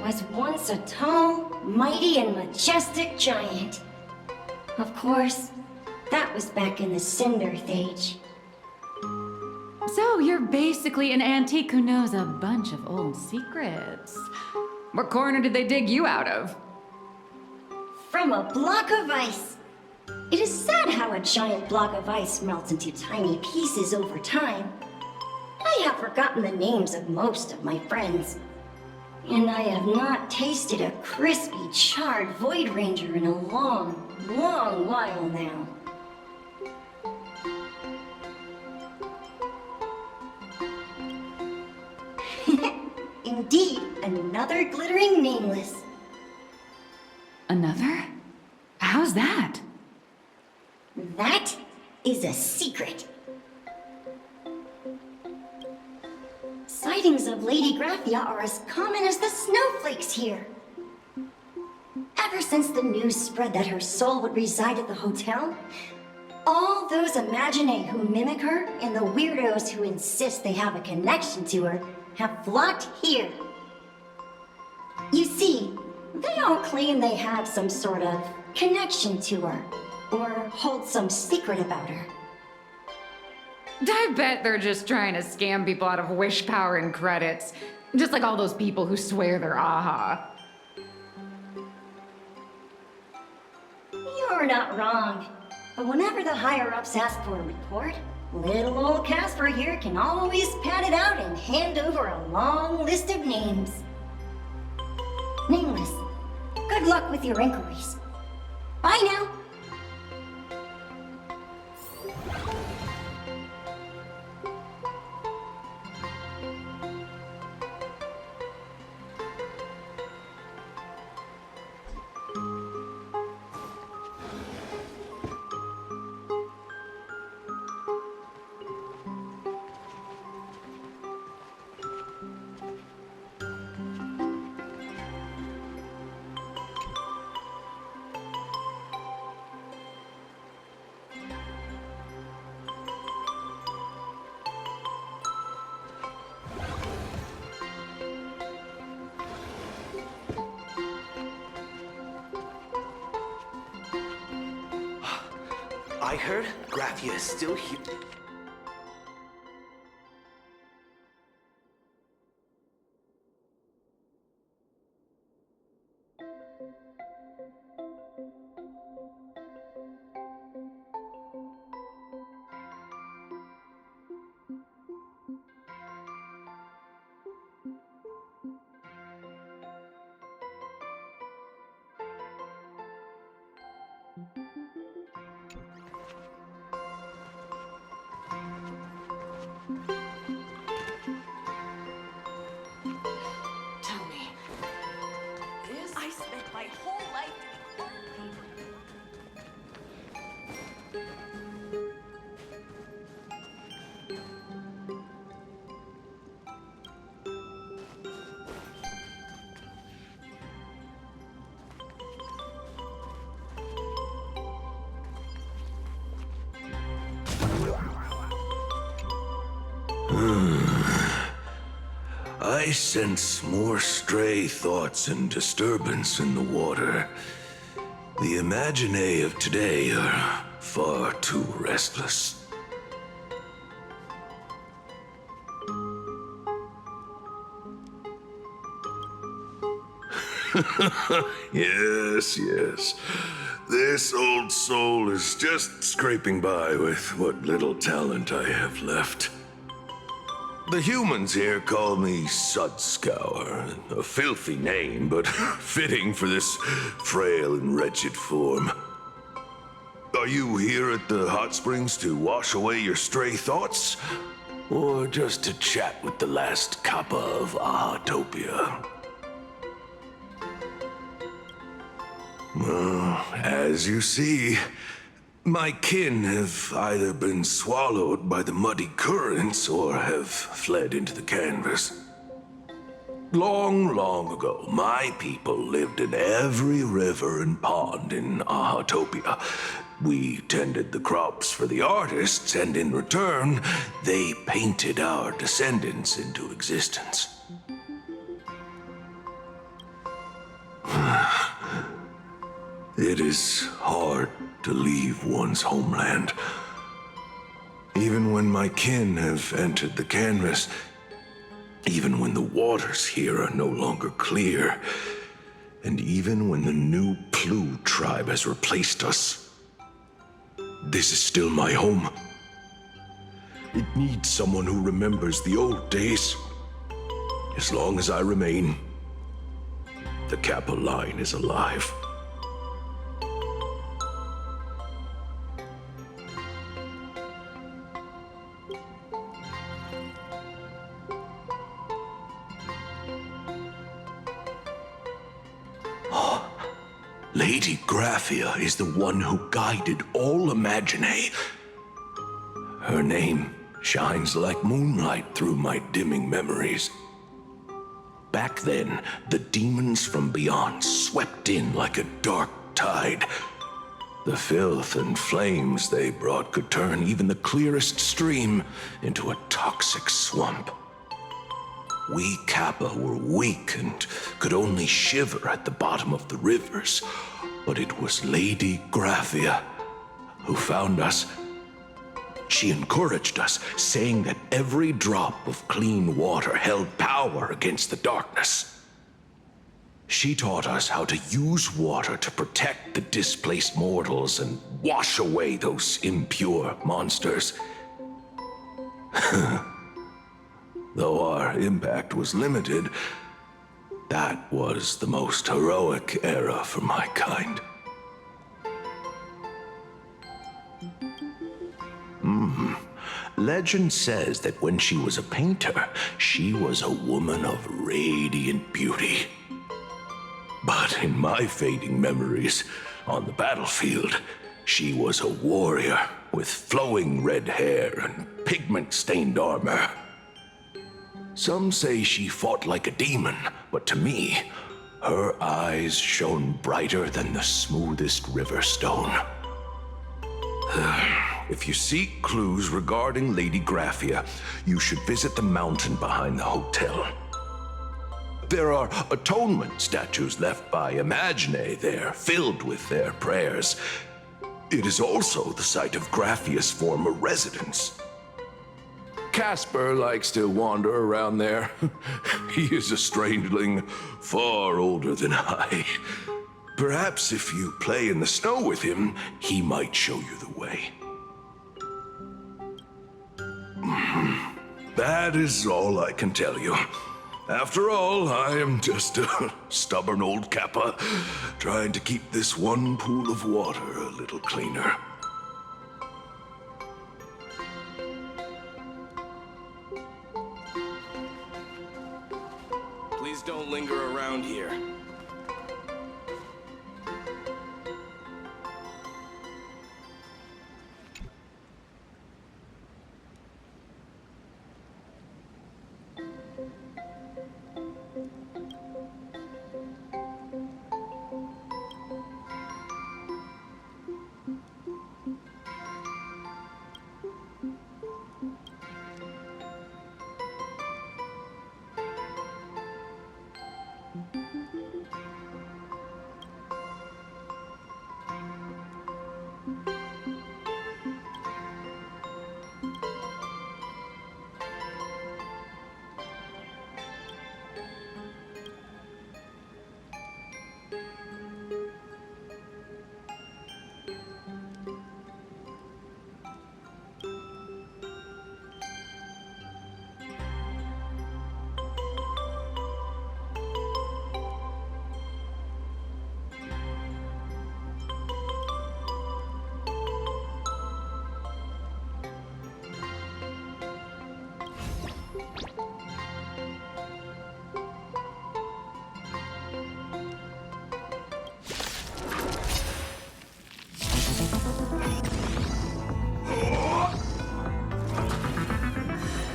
was once a tall, mighty, and majestic giant. Of course, that was back in the Cinder Age. So you're basically an antique who knows a bunch of old secrets. What corner did they dig you out of? From a block of ice. It is sad how a giant block of ice melts into tiny pieces over time. I have forgotten the names of most of my friends. And I have not tasted a crispy, charred Void Ranger in a long, long while now. Indeed, another glittering nameless. Another? How's that? That is a secret. Sightings of Lady Graphia are as common as the snowflakes here. Ever since the news spread that her soul would reside at the hotel, all those Imaginé who mimic her and the weirdos who insist they have a connection to her have flocked here. You see, they all claim they have some sort of connection to her, or hold some secret about her. I bet they're just trying to scam people out of wish power and credits. Just like all those people who swear they're AHA. You're not wrong. But whenever the higher-ups ask for a report, little old Casper here can always pad it out and hand over a long list of names. Nameless, good luck with your inquiries. Bye now. I heard Graphia is still here. Tell me, I spent my whole life doing I sense more stray thoughts and disturbance in the water. The Imaginae of today are far too restless. Yes, yes. This old soul is just scraping by with what little talent I have left. The humans here call me Sudscour, a filthy name, but fitting for this frail and wretched form. Are you here at the hot springs to wash away your stray thoughts? Or just to chat with the last kappa of Ahatopia? Well, as you see, my kin have either been swallowed by the muddy currents or have fled into the canvas. Long, long ago, my people lived in every river and pond in Ahatopia. We tended the crops for the artists, and in return, they painted our descendants into existence. It is hard to leave one's homeland. Even when my kin have entered the canvas, even when the waters here are no longer clear, and even when the new Plu tribe has replaced us, this is still my home. It needs someone who remembers the old days. As long as I remain, the Kappa line is alive. Lady Graphia is the one who guided all Imaginae. Her name shines like moonlight through my dimming memories. Back then, the demons from beyond swept in like a dark tide. The filth and flames they brought could turn even the clearest stream into a toxic swamp. We Kappa were weak and could only shiver at the bottom of the rivers, but it was Lady Graphia who found us. She encouraged us, saying that every drop of clean water held power against the darkness. She taught us how to use water to protect the displaced mortals and wash away those impure monsters. Though our impact was limited, that was the most heroic era for my kind. Legend says that when she was a painter, she was a woman of radiant beauty. But in my fading memories, on the battlefield, she was a warrior with flowing red hair and pigment-stained armor. Some say she fought like a demon, but to me, her eyes shone brighter than the smoothest river stone. If you seek clues regarding Lady Graphia, you should visit the mountain behind the hotel. There are atonement statues left by Imaginae there, filled with their prayers. It is also the site of Graphia's former residence. Casper likes to wander around there. He is a strangeling far older than I. Perhaps if you play in the snow with him, he might show you the way. That is all I can tell you. After all, I am just a stubborn old Kappa, trying to keep this one pool of water a little cleaner. Please don't linger around here.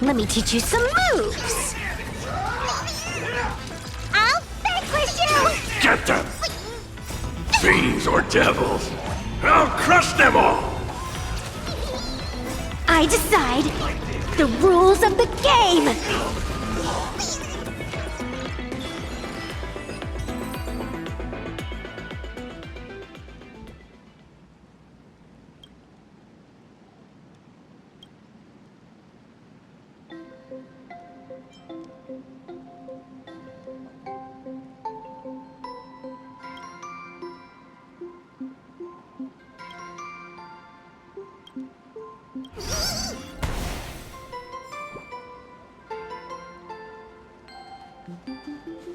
Let me teach you some moves. I'll vanquish you! Get them! Fiends or devils! I'll crush them all! I decide the rules of the game!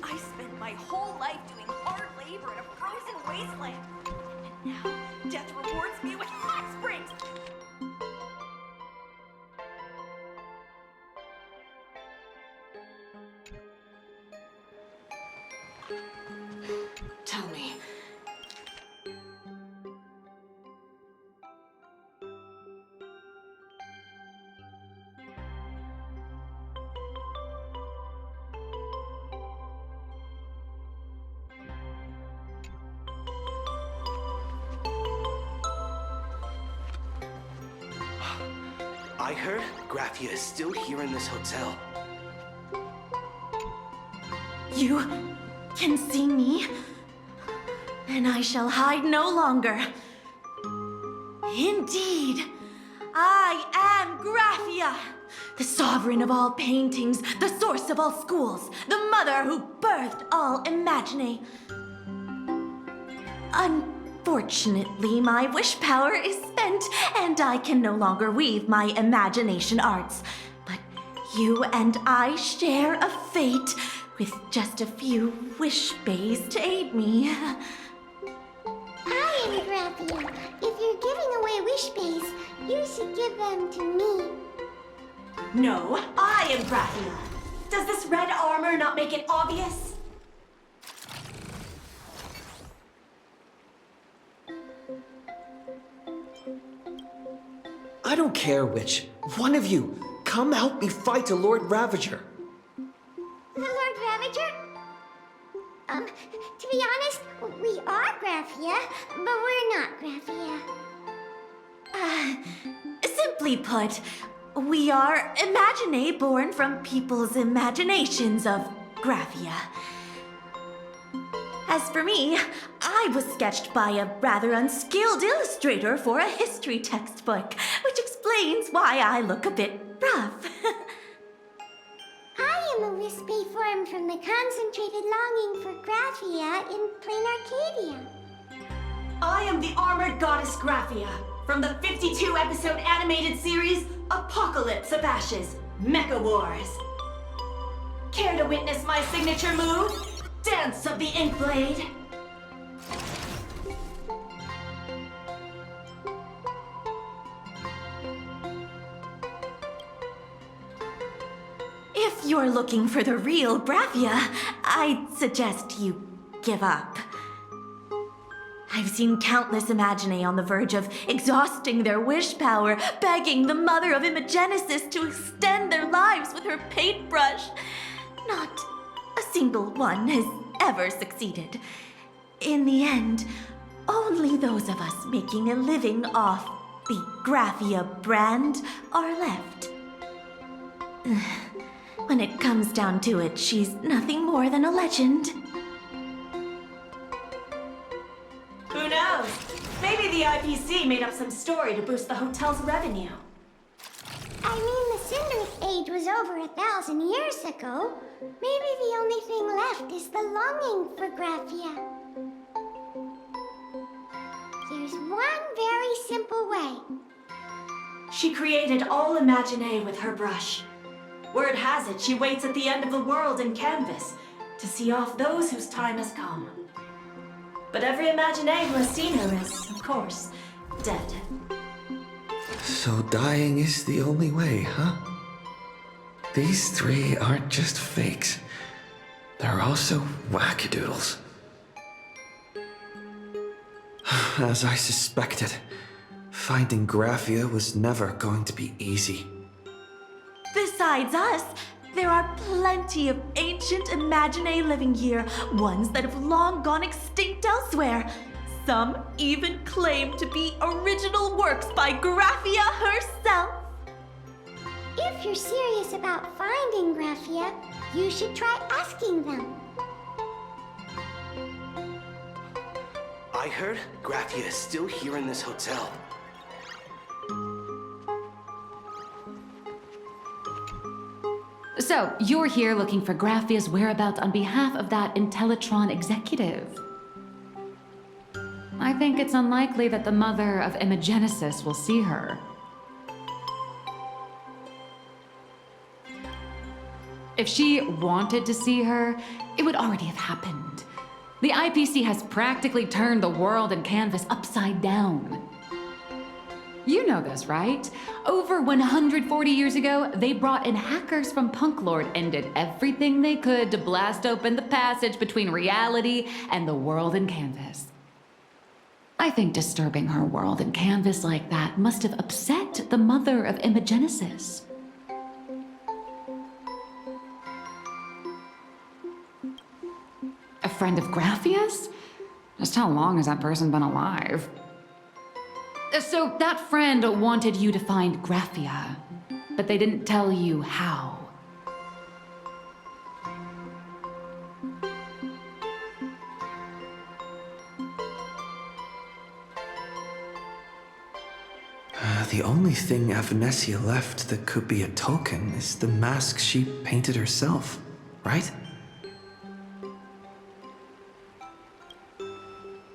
I spent my whole life doing hard labor in a frozen wasteland. And now, death rewards me with hot springs! Tell me. I heard Graphia is still here in this hotel. You can see me, and I shall hide no longer. Indeed, I am Graphia, the sovereign of all paintings, the source of all schools, the mother who birthed all Imagine. Unfortunately, my wish power is spent, and I can no longer weave my imagination arts. But you and I share a fate, with just a few wish bays to aid me. I am Graphia. If you're giving away wish bays, you should give them to me. No, I am Graphia. Does this red armor not make it obvious? I don't care which. One of you, come help me fight the Lord Ravager. The Lord Ravager? To be honest, we are Graphia, but we're not Graphia. Simply put, we are Imagine born from people's imaginations of Graphia. As for me, I was sketched by a rather unskilled illustrator for a history textbook, which explains why I look a bit rough. I am a wispy form from the concentrated longing for Graphia in plain Arcadia. I am the armored goddess Graphia from the 52-episode animated series Apocalypse of Ashes, Mecha Wars. Care to witness my signature move? Dance of the Inkblade. If you're looking for the real Graphia, I'd suggest you give up. I've seen countless Imaginae on the verge of exhausting their wish power, begging the mother of Imagenesis to extend their lives with her paintbrush. Not a single one has ever succeeded. In the end, only those of us making a living off the Graphia brand are left. When it comes down to it, she's nothing more than a legend. Who knows? Maybe the IPC made up some story to boost the hotel's revenue. I mean, the Cinderic Age was over 1,000 years ago. Maybe the only thing left is the longing for Graphia. There's one very simple way. She created all Imaginae with her brush. Word has it, she waits at the end of the world in canvas to see off those whose time has come. But every Imaginae who has seen her is, of course, dead. So dying is the only way, huh? These three aren't just fakes. They're also wackadoodles. As I suspected, finding Graphia was never going to be easy. Besides us, there are plenty of ancient Imaginae living here, ones that have long gone extinct elsewhere. Some even claim to be original works by Graphia herself. If you're serious about finding Graphia, you should try asking them. I heard Graphia is still here in this hotel. So, you're here looking for Graphia's whereabouts on behalf of that Intellitron executive. I think it's unlikely that the mother of Imagenesis will see her. If she wanted to see her, it would already have happened. The IPC has practically turned the world and canvas upside down. You know this, right? Over 140 years ago, they brought in hackers from Punklord and did everything they could to blast open the passage between reality and the world and canvas. I think disturbing her world and canvas like that must have upset the mother of Imagenesis. A friend of Graphia's? Just how long has that person been alive? So that friend wanted you to find Graphia, but they didn't tell you how. The only thing Avenesia left that could be a token is the mask she painted herself, right?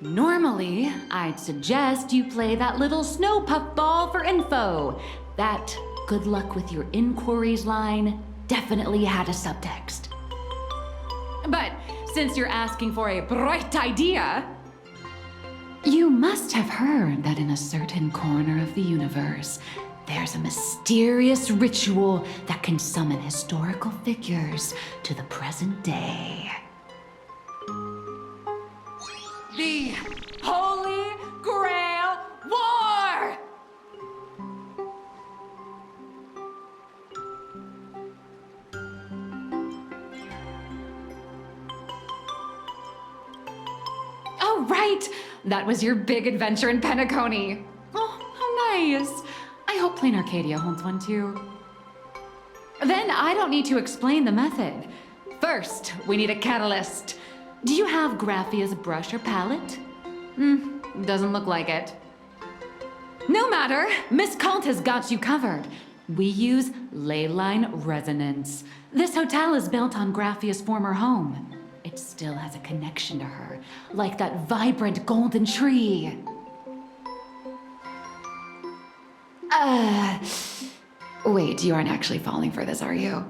Normally, I'd suggest you play that little snow puff ball for info. That good luck with your inquiries line definitely had a subtext. But since you're asking for a bright idea, you must have heard that in a certain corner of the universe, there's a mysterious ritual that can summon historical figures to the present day. The Holy Grail War! Oh, right! That was your big adventure in Penacony. Oh, how nice. I hope Plain Arcadia holds one too. Then I don't need to explain the method. First, we need a catalyst. Do you have Graphia's brush or palette? Doesn't look like it. No matter, Miss Cult has got you covered. We use ley line resonance. This hotel is built on Graphia's former home. It still has a connection to her, like that vibrant golden tree. Wait, you aren't actually falling for this, are you?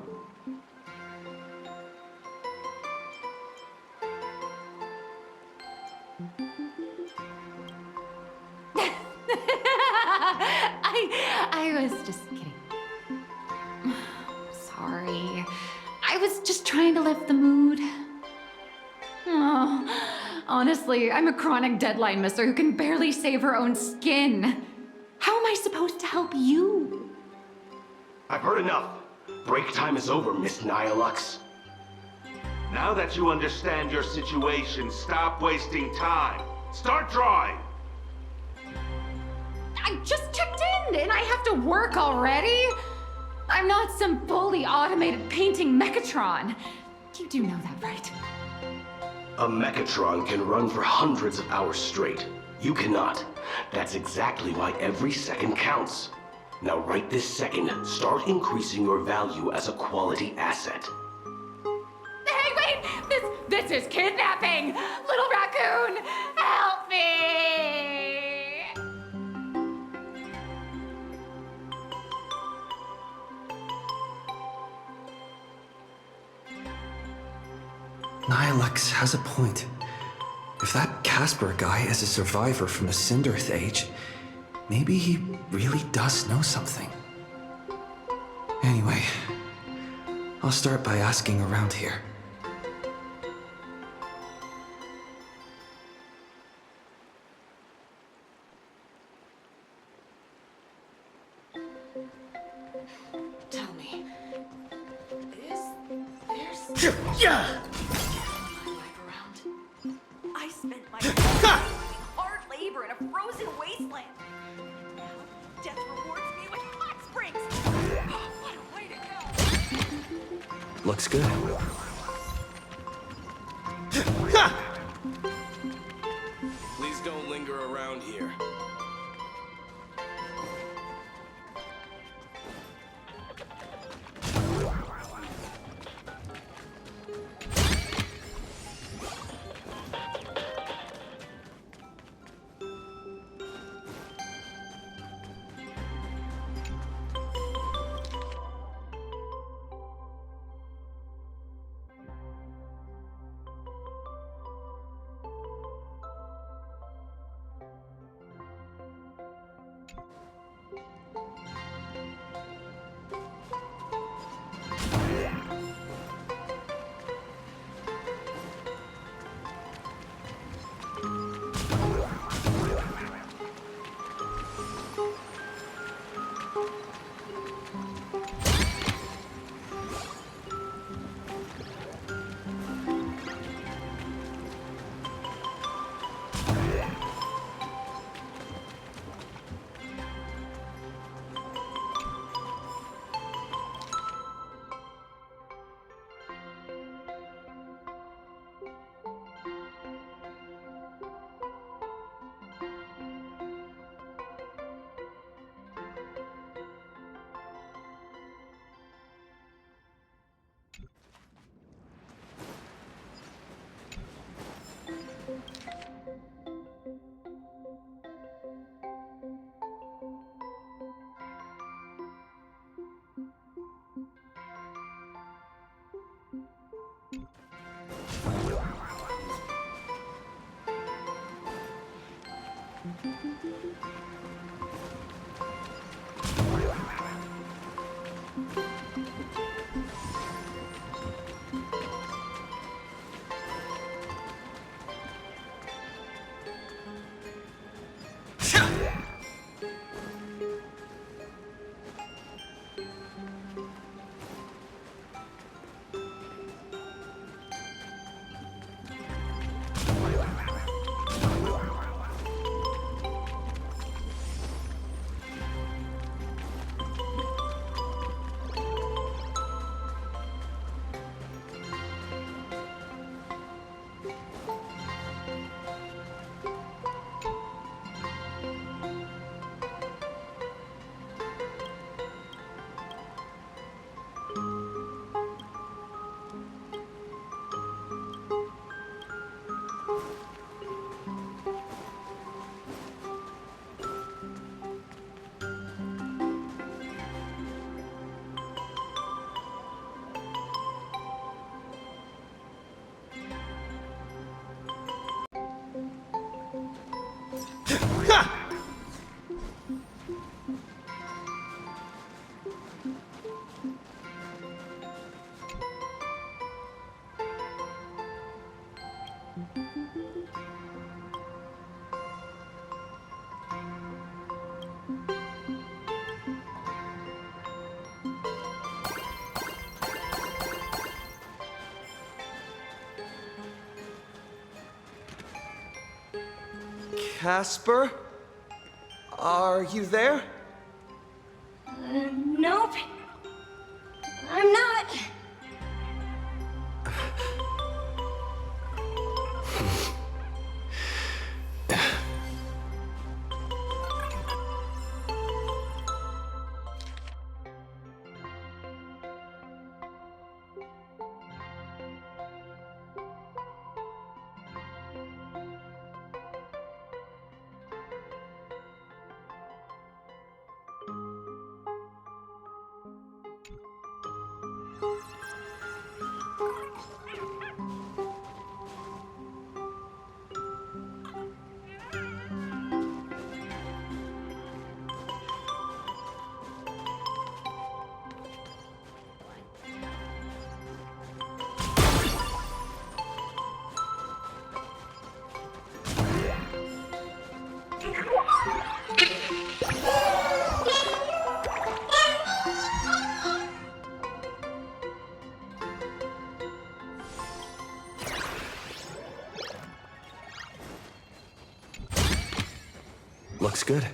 I was just kidding. Sorry. I was just trying to lift the mood. Oh, honestly, I'm a chronic deadline misser who can barely save her own skin. How am I supposed to help you? I've heard enough. Break time is over, Miss Nihilux. Now that you understand your situation, stop wasting time. Start drawing! I just checked in and I have to work already? I'm not some fully automated painting Mechatron. You do know that, right? A Mechatron can run for hundreds of hours straight. You cannot. That's exactly why every second counts. Now right this second, start increasing your value as a quality asset. Hey, wait! This is kidnapping! Little raccoon, help me! Nihilux has a point. If that Casper guy is a survivor from the Cinderth Age, maybe he really does know something. Anyway, I'll start by asking around here. Tell me, there's I spent my hard labor in a frozen wasteland. Now, death rewards me with hot springs. What a way to go! Looks good. Please don't linger around here. Casper? Are you there? Nope. I'm not. Looks good.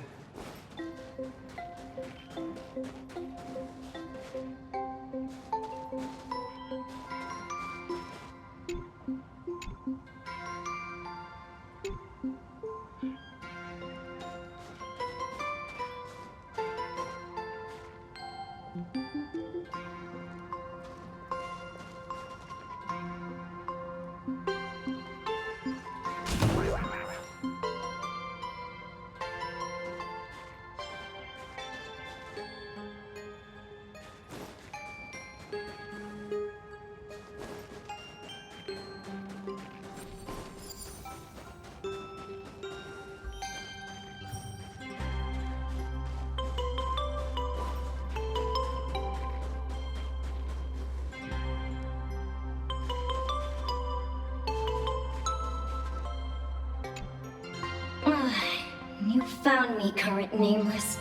You found me, current nameless.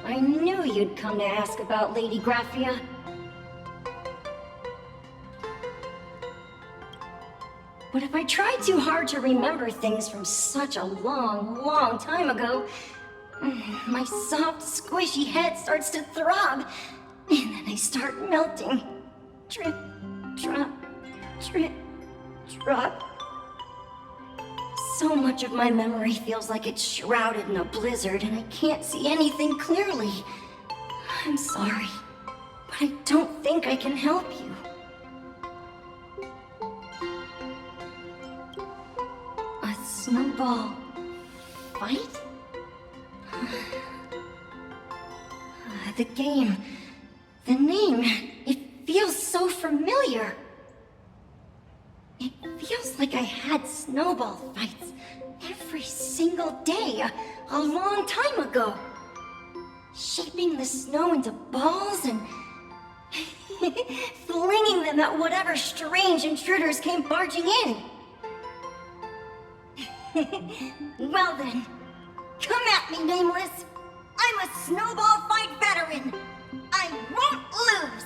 I knew you'd come to ask about Lady Graphia. But if I try too hard to remember things from such a long, long time ago, my soft, squishy head starts to throb, and then I start melting. Drip, drop, drip, drop. So much of my memory feels like it's shrouded in a blizzard, and I can't see anything clearly. I'm sorry, but I don't think I can help you. A snowball fight? The game, the name, it feels so familiar. It feels like I had snowball fights every single day a long time ago. Shaping the snow into balls and flinging them at whatever strange intruders came barging in. Well then, come at me, Nameless. I'm a snowball fight veteran. I won't lose.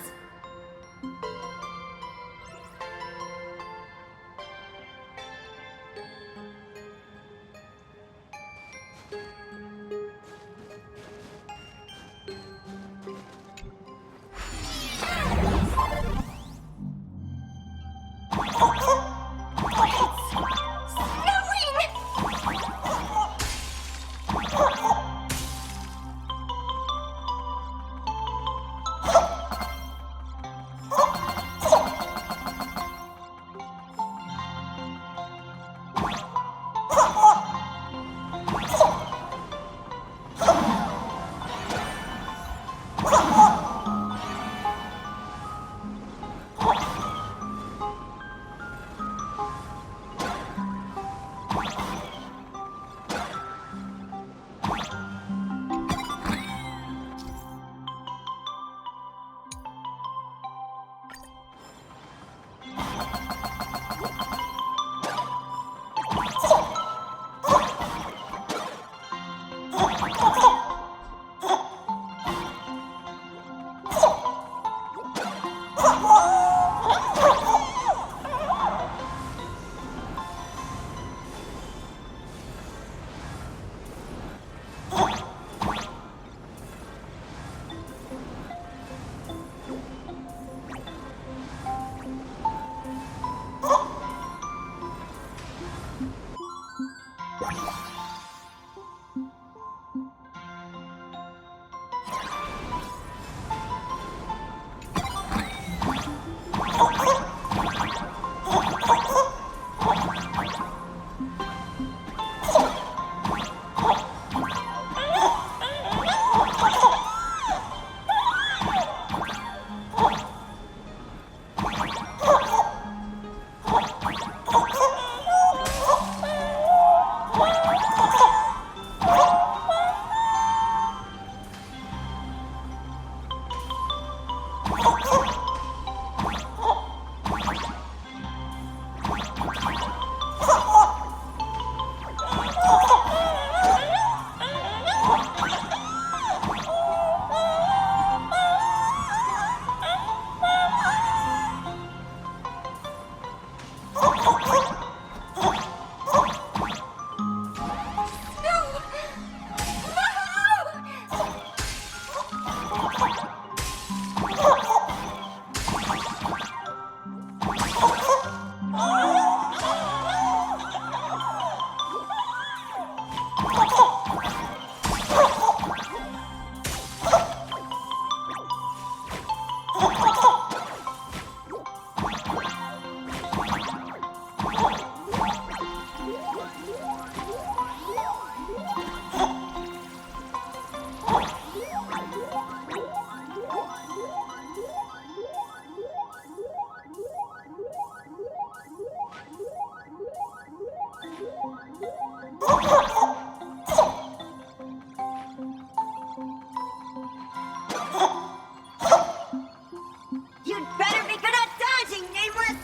You'd better be good at dodging, Nameless!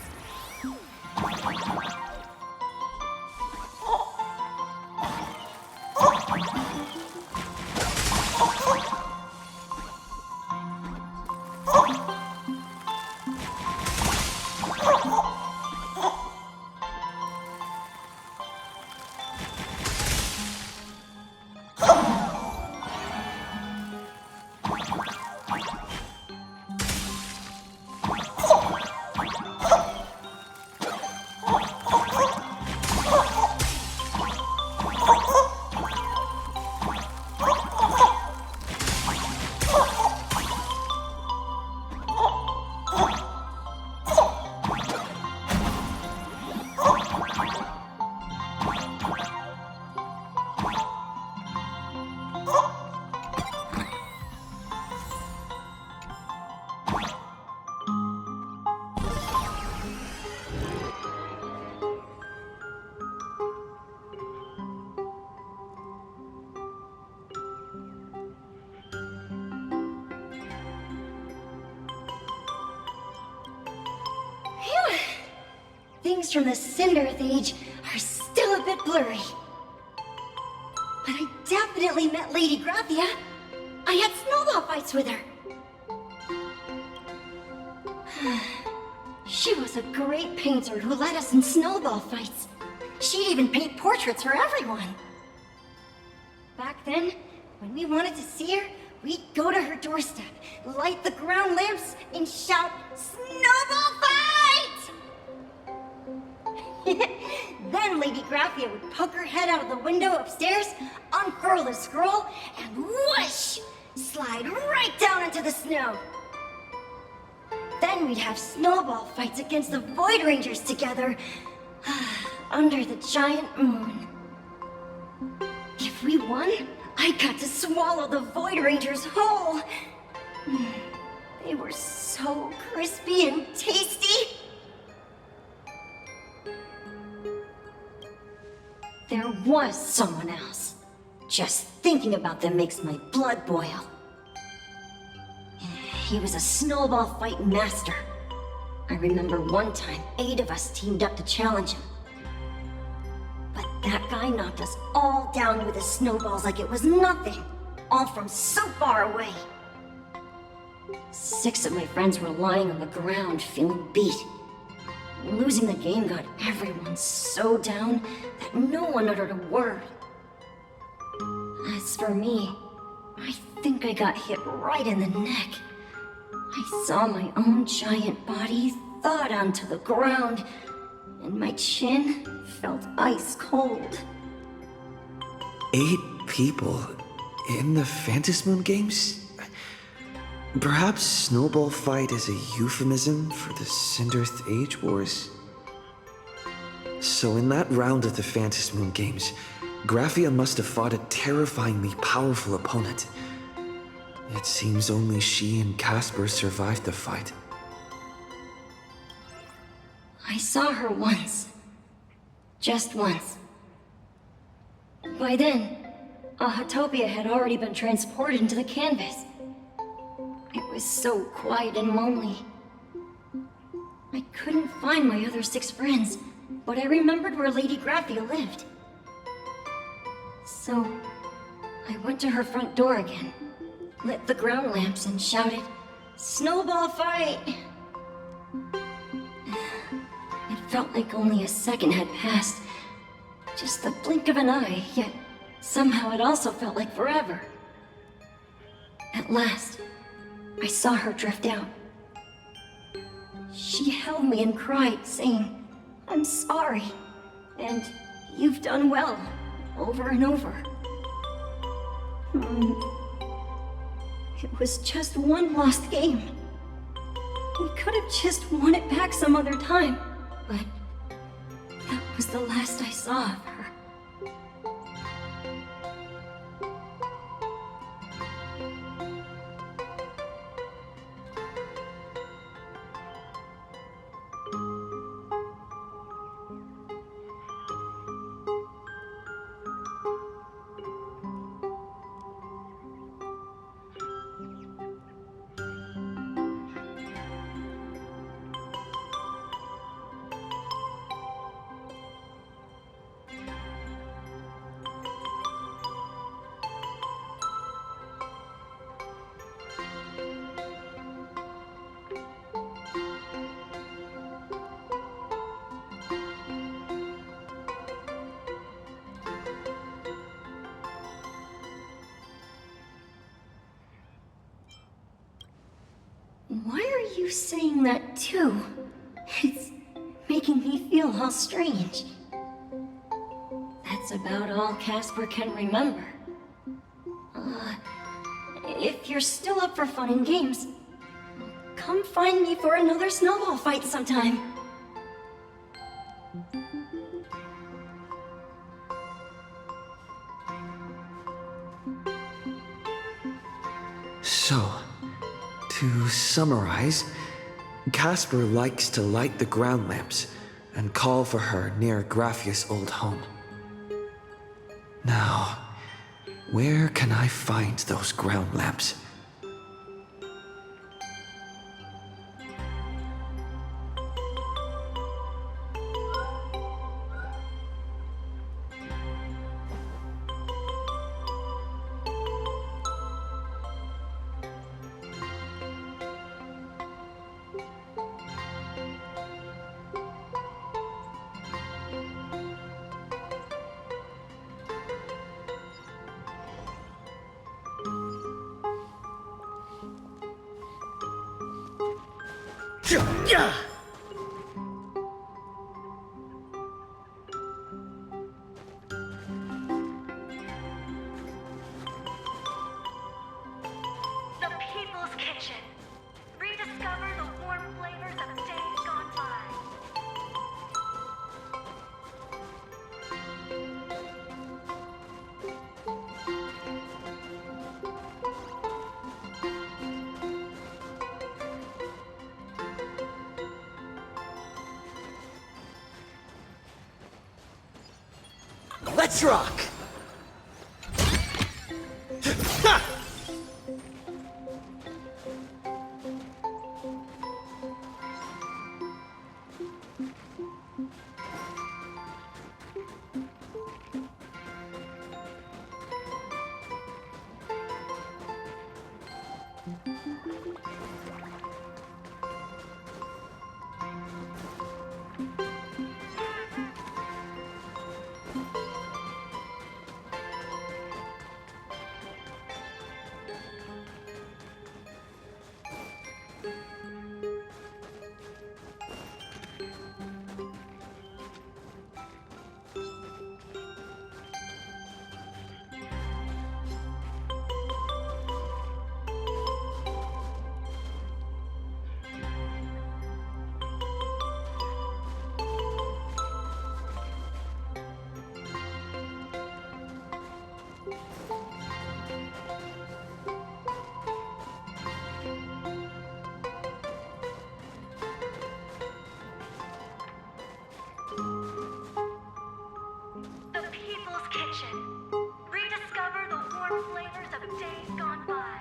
Phew. Things from the Cinderth Age are still a bit blurry. But I definitely met Lady Graphia. I had snowball fights with her. She was a great painter who led us in snowball fights. She'd even paint portraits for everyone. Back then, when we wanted to see her, we'd go to her doorstep, light the ground lamps, and shout, "Snowball fight!" Then Lady Graphia would poke her head out of the window upstairs, unfurl the scroll, and whoosh! Slide right down into the snow. Then we'd have snowball fights against the Void Rangers together, under the giant moon. If we won, I got to swallow the Void Rangers whole. They were so crispy and tasty. There was someone else. Just thinking about them makes my blood boil. He was a snowball fight master. I remember one time, 8 of us teamed up to challenge him. But that guy knocked us all down with his snowballs like it was nothing, all from so far away. 6 of my friends were lying on the ground, feeling beat. Losing the game got everyone so down that no one uttered a word. As for me, I think I got hit right in the neck. I saw my own giant body thawed onto the ground, and my chin felt ice cold. 8 people in the Phantasmoon games? Perhaps Snowball Fight is a euphemism for the Cinderth Age Wars? So in that round of the Phantasmoon games, Graphia must have fought a terrifyingly powerful opponent. It seems only she and Casper survived the fight. I saw her once. Just once. By then, Ahatopia had already been transported into the canvas. It was so quiet and lonely. I couldn't find my other 6 friends, but I remembered where Lady Graphia lived. So, I went to her front door again, lit the ground lamps, and shouted, "Snowball fight!" It felt like only a second had passed. Just the blink of an eye, yet somehow it also felt like forever. At last, I saw her drift out. She held me and cried, saying, "I'm sorry, and you've done well," over and over. It was just one lost game. We could have just won it back some other time, but that was the last I saw of her. you saying that too. It's making me feel all strange. That's about all Casper can remember. If you're still up for fun and games, come find me for another snowball fight sometime. So, to summarize, Casper likes to light the ground lamps and call for her near Graphia's old home. Now, where can I find those ground lamps? Yeah! The People's Kitchen. Rediscover the warm flavors of days gone by. Let's rock! Ha! The People's Kitchen. Rediscover the warm flavors of days gone by.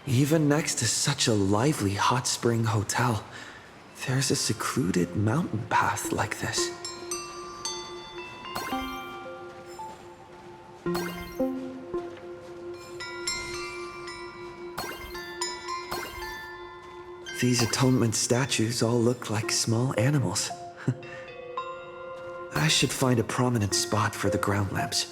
Even next to such a lively hot spring hotel, there's a secluded mountain path like this. These atonement statues all look like small animals. I should find a prominent spot for the ground lamps.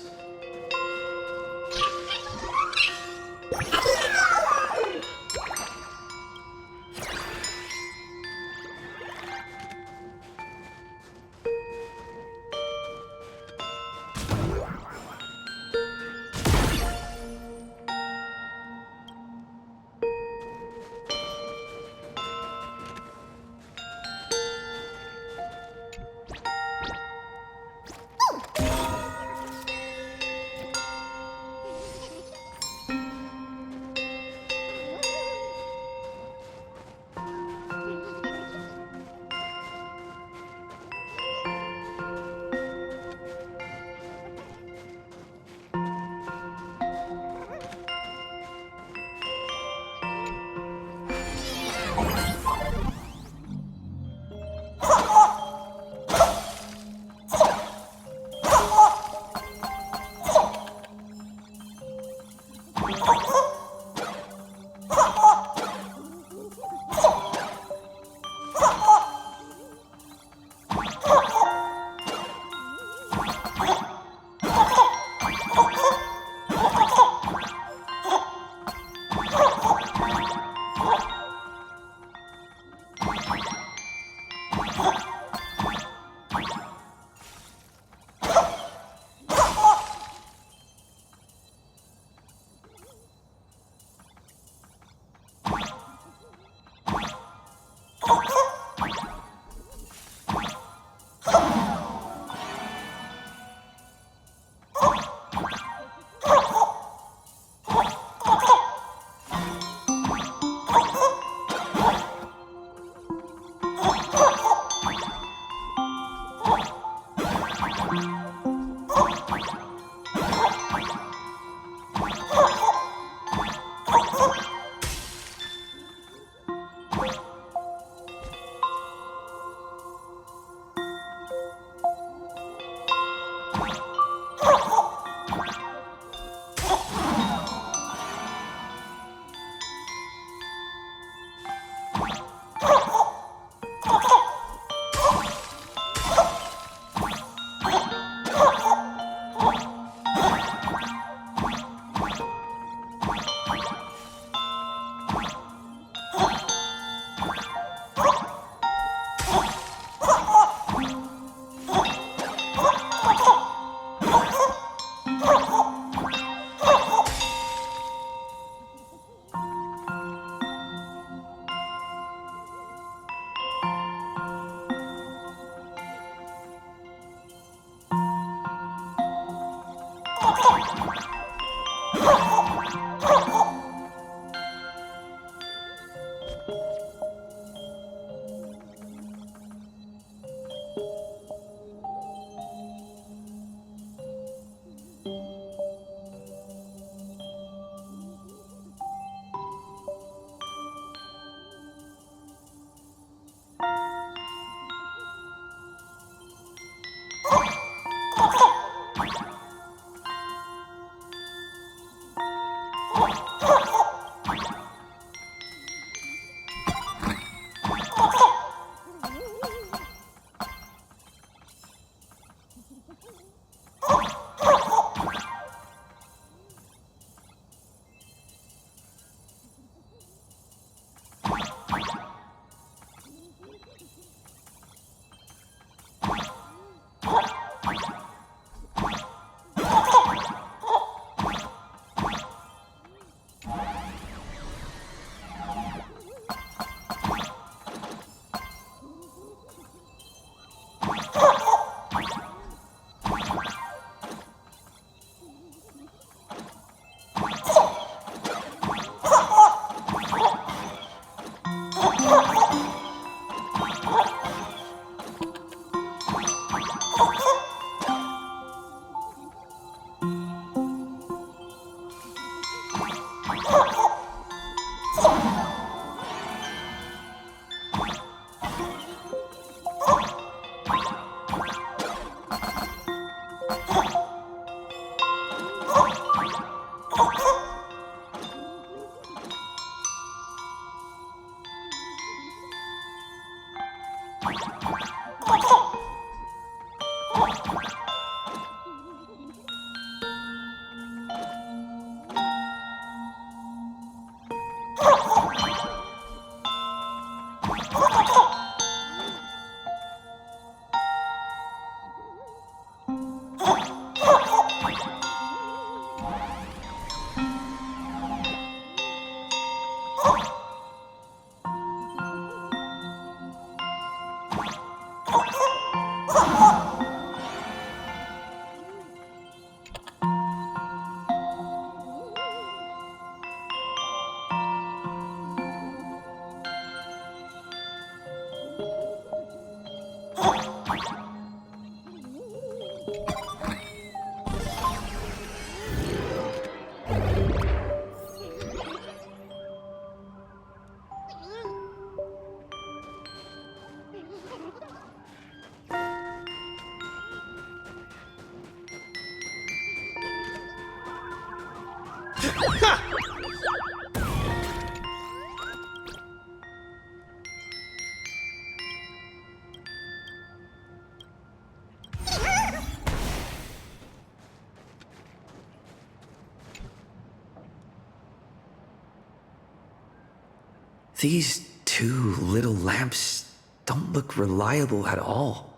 These two little lamps don't look reliable at all.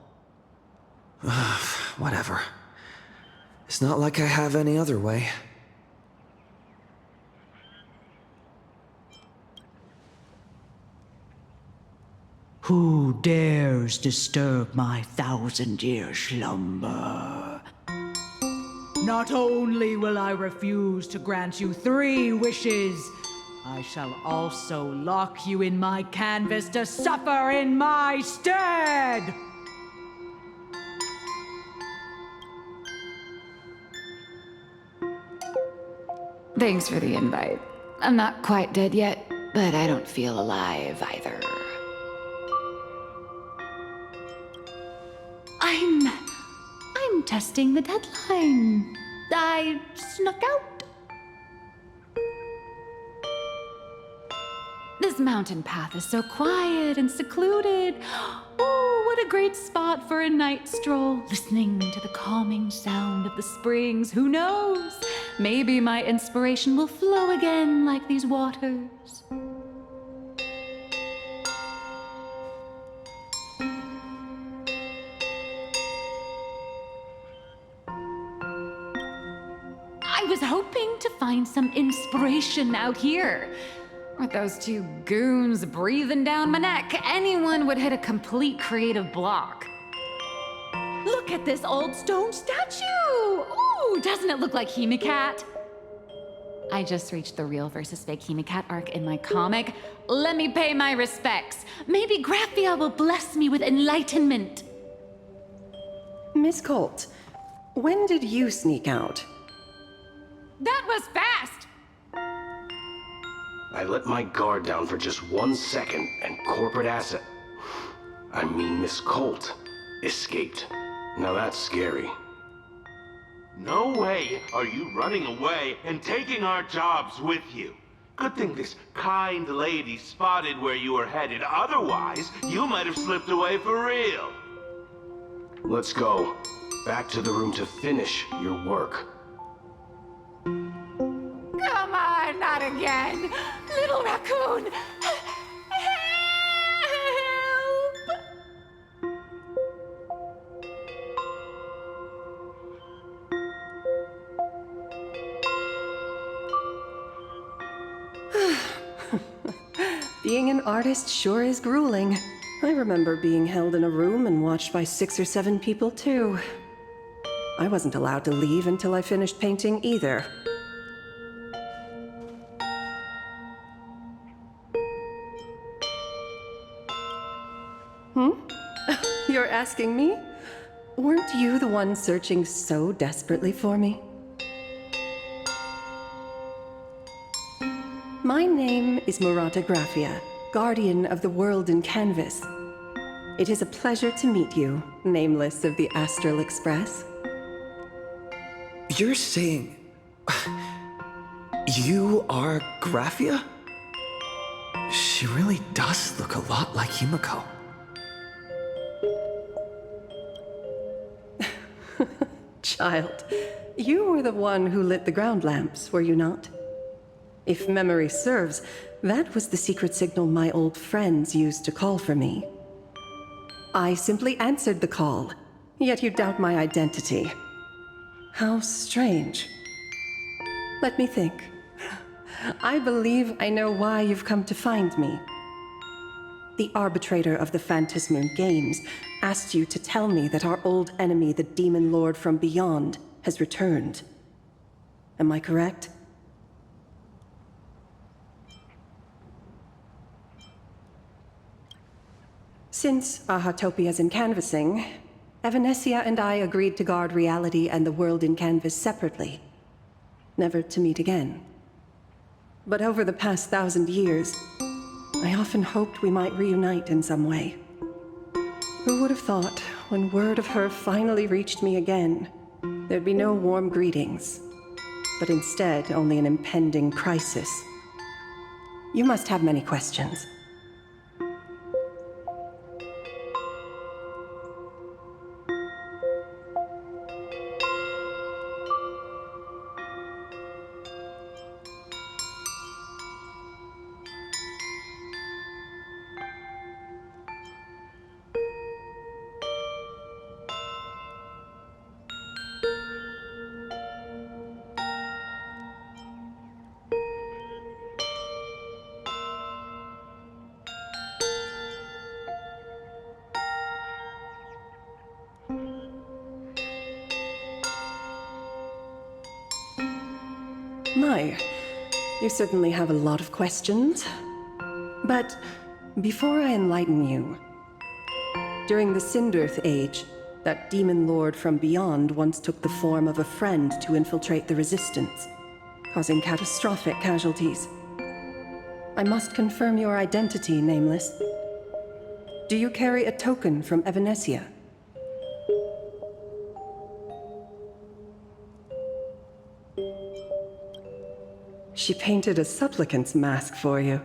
Ugh, whatever. It's not like I have any other way. Who dares disturb my 1,000-year slumber? Not only will I refuse to grant you 3 wishes, I shall also lock you in my canvas to suffer in my stead! Thanks for the invite. I'm not quite dead yet, but I don't feel alive either. I'm testing the deadline. I snuck out. This mountain path is so quiet and secluded. Oh, what a great spot for a night stroll, listening to the calming sound of the springs. Who knows? Maybe my inspiration will flow again like these waters. I was hoping to find some inspiration out here. With those 2 goons breathing down my neck, anyone would hit a complete creative block. Look at this old stone statue! Ooh, doesn't it look like Hemicat? I just reached the real versus fake Hemicat arc in my comic. Let me pay my respects. Maybe Graphia will bless me with enlightenment. Miss Colt, when did you sneak out? That was fast! I let my guard down for just 1 second, and corporate asset, I mean Miss Colt, escaped. Now that's scary. No way are you running away and taking our jobs with you. Good thing this kind lady spotted where you were headed. Otherwise, you might have slipped away for real. Let's go. Back to the room to finish your work. Come on, not again! Little raccoon! Being an artist sure is grueling. I remember being held in a room and watched by 6 or 7 people, too. I wasn't allowed to leave until I finished painting either. You're asking me? Weren't you the one searching so desperately for me? My name is Murata Graphia, guardian of the world in canvas. It is a pleasure to meet you, nameless of the Astral Express. You're saying... you are Graphia? She really does look a lot like Himiko. Child, you were the one who lit the ground lamps, were you not? If memory serves, that was the secret signal my old friends used to call for me. I simply answered the call, yet you doubt my identity. How strange. Let me think. I believe I know why you've come to find me. The arbitrator of the Phantasmoon Games asked you to tell me that our old enemy, the Demon Lord from Beyond, has returned. Am I correct? Since Ahatopia's in canvassing, Evanescia and I agreed to guard reality and the world in canvas separately, never to meet again. But over the past 1,000 years, I often hoped we might reunite in some way. Who would have thought, when word of her finally reached me again, there'd be no warm greetings, but instead only an impending crisis? You must have many questions. My, you certainly have a lot of questions. But before I enlighten you, during the Sindirth Age, that demon lord from beyond once took the form of a friend to infiltrate the Resistance, causing catastrophic casualties. I must confirm your identity, Nameless. Do you carry a token from Evanescia? She painted a supplicant's mask for you.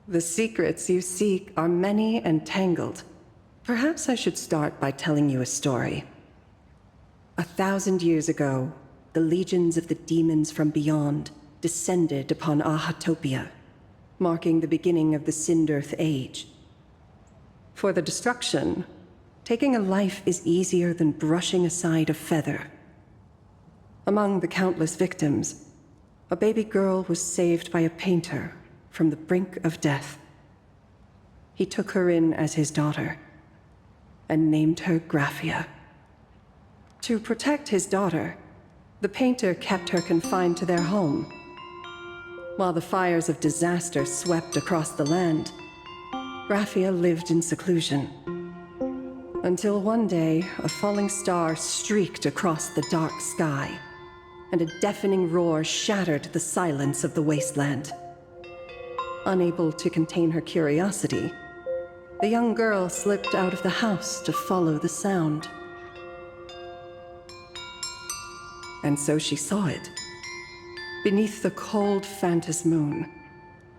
The secrets you seek are many and tangled. Perhaps I should start by telling you a story. 1,000 years ago, the legions of the demons from beyond descended upon Ahatopia, marking the beginning of the Sindirth Age. For the destruction, taking a life is easier than brushing aside a feather. Among the countless victims, a baby girl was saved by a painter from the brink of death. He took her in as his daughter and named her Graphia. To protect his daughter, the painter kept her confined to their home. While the fires of disaster swept across the land, Graphia lived in seclusion. Until one day, a falling star streaked across the dark sky, and a deafening roar shattered the silence of the wasteland. Unable to contain her curiosity, the young girl slipped out of the house to follow the sound. And so she saw it. Beneath the cold Phantasmoon,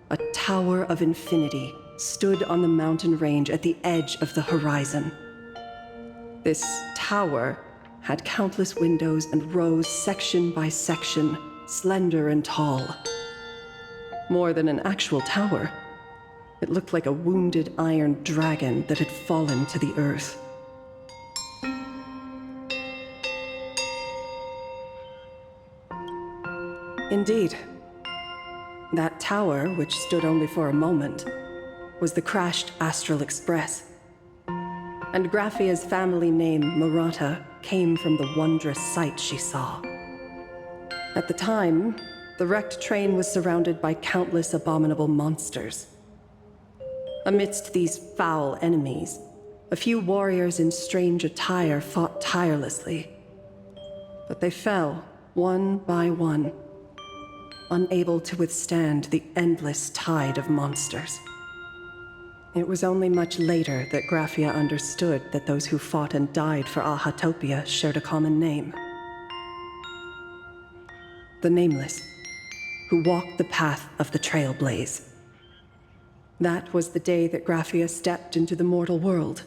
a tower of infinity stood on the mountain range at the edge of the horizon. This tower had countless windows and rose section by section, slender and tall. More than an actual tower, it looked like a wounded iron dragon that had fallen to the earth. Indeed, that tower, which stood only for a moment, was the crashed Astral Express. And Graphia's family name, Murata, came from the wondrous sight she saw. At the time, the wrecked train was surrounded by countless abominable monsters. Amidst these foul enemies, a few warriors in strange attire fought tirelessly. But they fell, one by one, unable to withstand the endless tide of monsters. It was only much later that Graphia understood that those who fought and died for Ahatopia shared a common name. The Nameless, who walked the path of the Trailblaze. That was the day that Graphia stepped into the mortal world.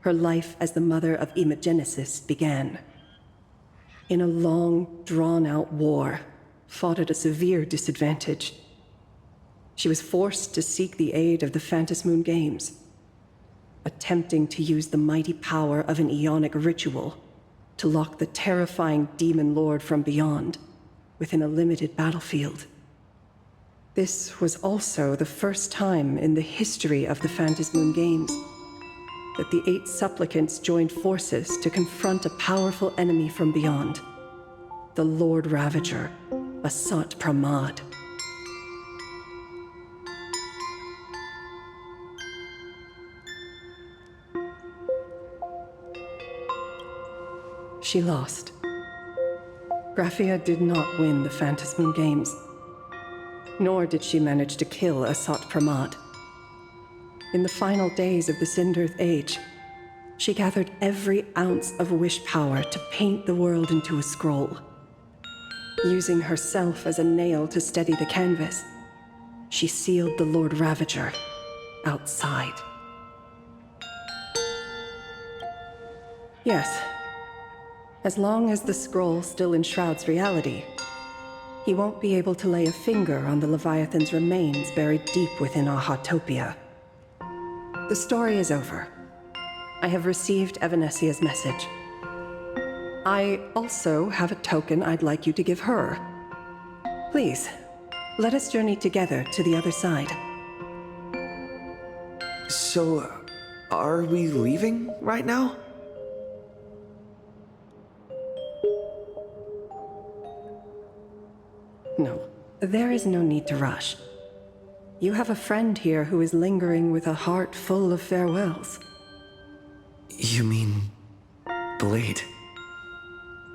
Her life as the mother of Imogenesis began. In a long, drawn-out war, fought at a severe disadvantage. She was forced to seek the aid of the Phantasmoon Games, attempting to use the mighty power of an Aeonic ritual to lock the terrifying demon lord from beyond within a limited battlefield. This was also the first time in the history of the Phantasmoon Games that the 8 supplicants joined forces to confront a powerful enemy from beyond, the Lord Ravager, Asat Pramad. She lost. Graphia did not win the Phantasmoon Games, nor did she manage to kill Asat Pramad. In the final days of the Sindirth Age, she gathered every ounce of wish power to paint the world into a scroll. Using herself as a nail to steady the canvas, she sealed the Lord Ravager outside. Yes. As long as the scroll still enshrouds reality, he won't be able to lay a finger on the Leviathan's remains buried deep within Ahatopia. The story is over. I have received Evanesia's message. I also have a token I'd like you to give her. Please, let us journey together to the other side. So, are we leaving right now? No, there is no need to rush. You have a friend here who is lingering with a heart full of farewells. You mean... Blade?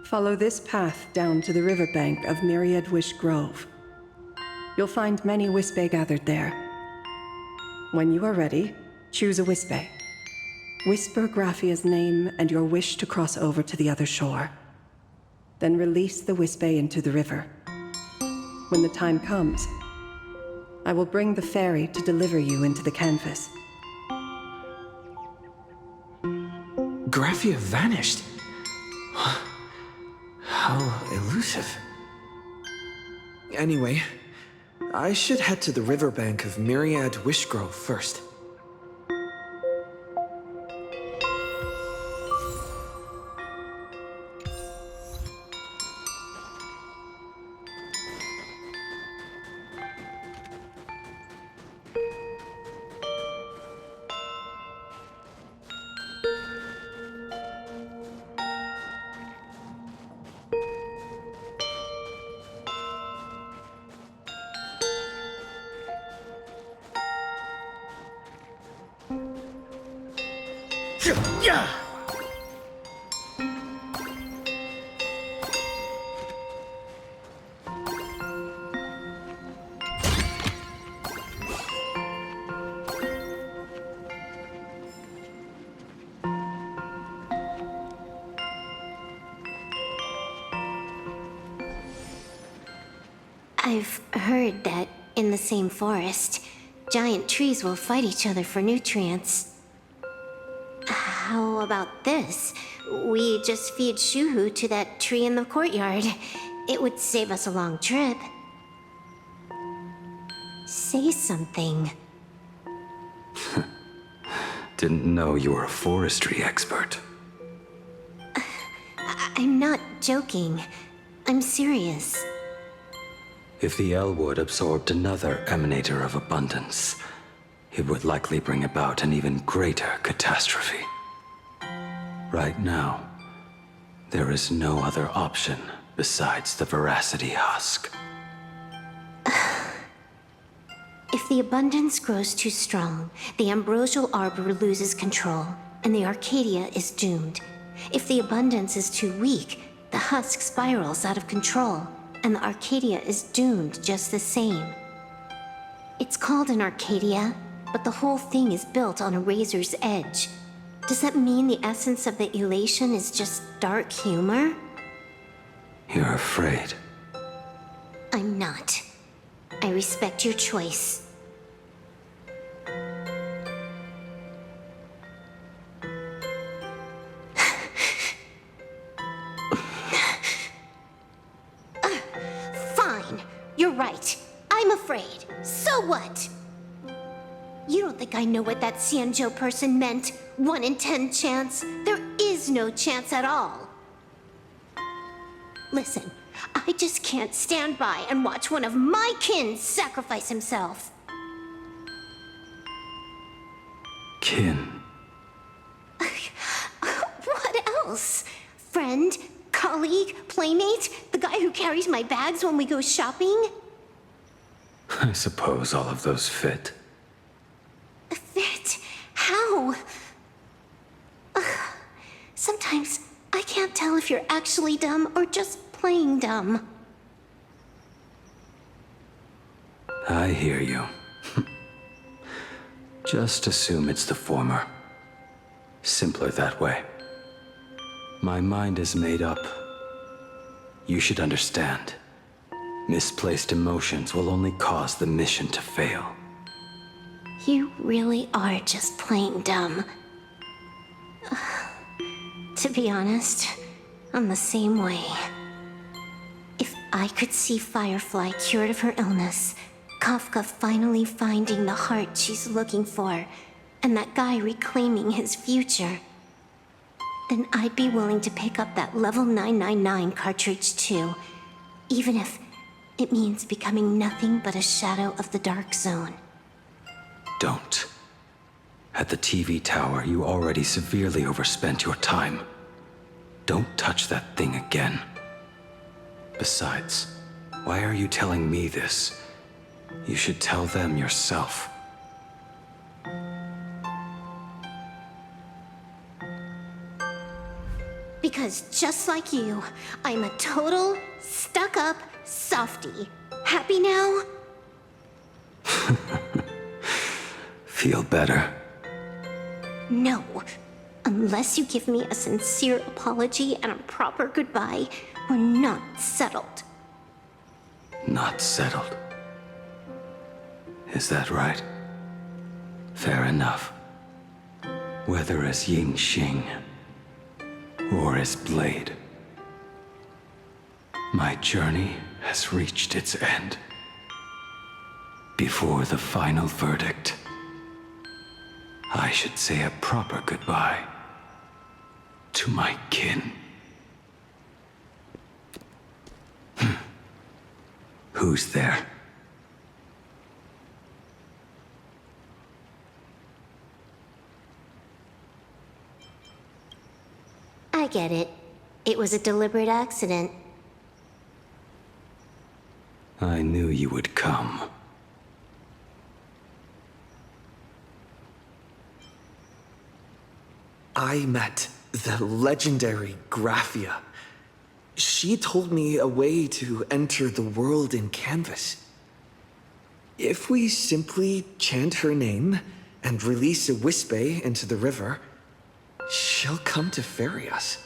Follow this path down to the riverbank of Myriad Wish Grove. You'll find many Wispe gathered there. When you are ready, choose a Wispe. Whisper Graphia's name and your wish to cross over to the other shore. Then release the Wispe into the river. When the time comes, I will bring the ferry to deliver you into the canvas. Graphia vanished. How elusive. Anyway, I should head to the riverbank of Myriad Wishgrove first. Yeah! I've heard that in the same forest, giant trees will fight each other for nutrients. How about this? We just feed Shuhu to that tree in the courtyard. It would save us a long trip. Say something. Didn't know you were a forestry expert. I'm not joking. I'm serious. If the Elwood absorbed another emanator of abundance, it would likely bring about an even greater catastrophe. Right now, there is no other option besides the Veracity Husk. If the abundance grows too strong, the Ambrosial Arbor loses control, and the Arcadia is doomed. If the abundance is too weak, the husk spirals out of control, and the Arcadia is doomed just the same. It's called an Arcadia, but the whole thing is built on a razor's edge. Does that mean the essence of the elation is just dark humor? You're afraid. I'm not. I respect your choice. Fine. You're right. I'm afraid. So what? You don't think I know what that Xianzhou person meant? 1 in 10 chance? There is no chance at all. Listen, I just can't stand by and watch one of my kin sacrifice himself. Kin. What else? Friend? Colleague? Playmate? The guy who carries my bags when we go shopping? I suppose all of those fit. Fit? How? Sometimes I can't tell if you're actually dumb or just playing dumb. I hear you. Just assume it's the former. Simpler that way. My mind is made up. You should understand. Misplaced emotions will only cause the mission to fail. You really are just playing dumb. To be honest, I'm the same way. If I could see Firefly cured of her illness, Kafka finally finding the heart she's looking for, and that guy reclaiming his future, then I'd be willing to pick up that level 999 cartridge too, even if it means becoming nothing but a shadow of the Dark Zone. Don't. At the TV tower, you already severely overspent your time. Don't touch that thing again. Besides, why are you telling me this? You should tell them yourself. Because just like you, I'm a total, stuck-up softie. Happy now? Feel better? No. Unless you give me a sincere apology and a proper goodbye, we're not settled. Not settled. Is that right? Fair enough. Whether as Ying Xing or as Blade, my journey has reached its end. Before the final verdict, I should say a proper goodbye to my kin. Who's there? I get it. It was a deliberate accident. I knew you would come. I met the legendary Graphia. She told me a way to enter the world in canvas. If we simply chant her name and release a Wispe into the river, she'll come to ferry us.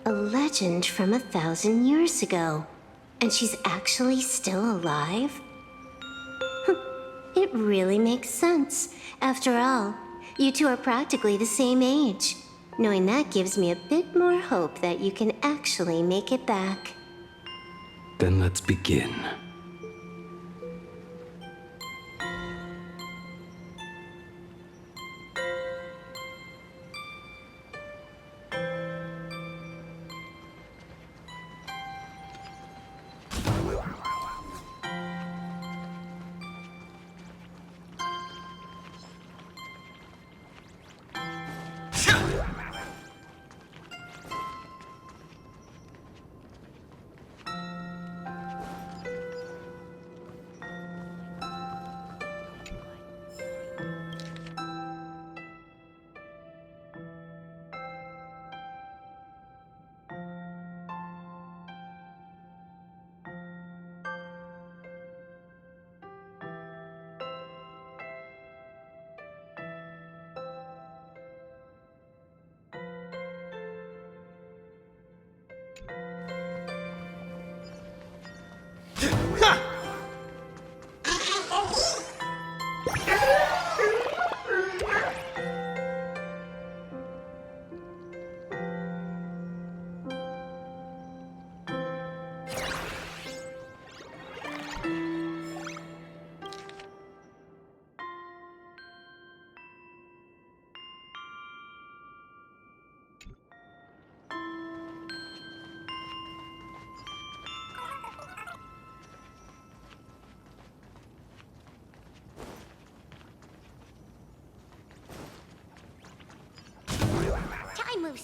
A legend from 1,000 years ago. And she's actually still alive? It really makes sense. After all, you two are practically the same age. Knowing that gives me a bit more hope that you can actually make it back. Then let's begin.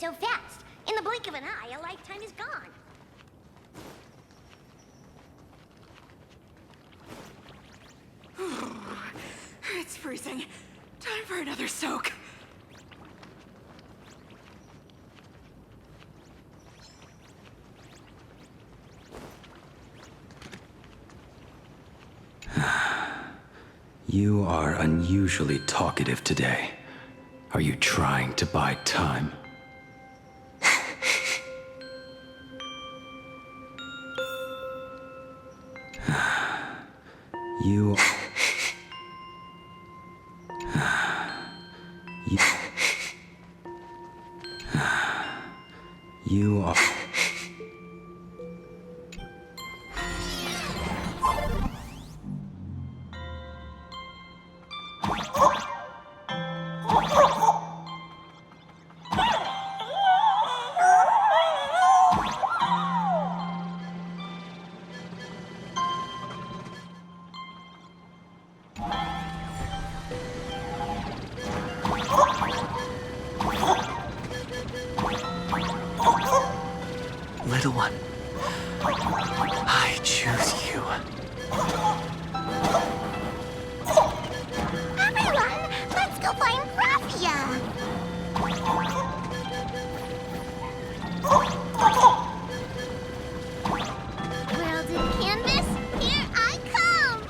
so fast. In the blink of an eye, a lifetime is gone. It's freezing. Time for another soak. You are unusually talkative today. Are you trying to buy time? You... You are... Little one, I choose you. Everyone, let's go find Graphia! World in canvas, here I come!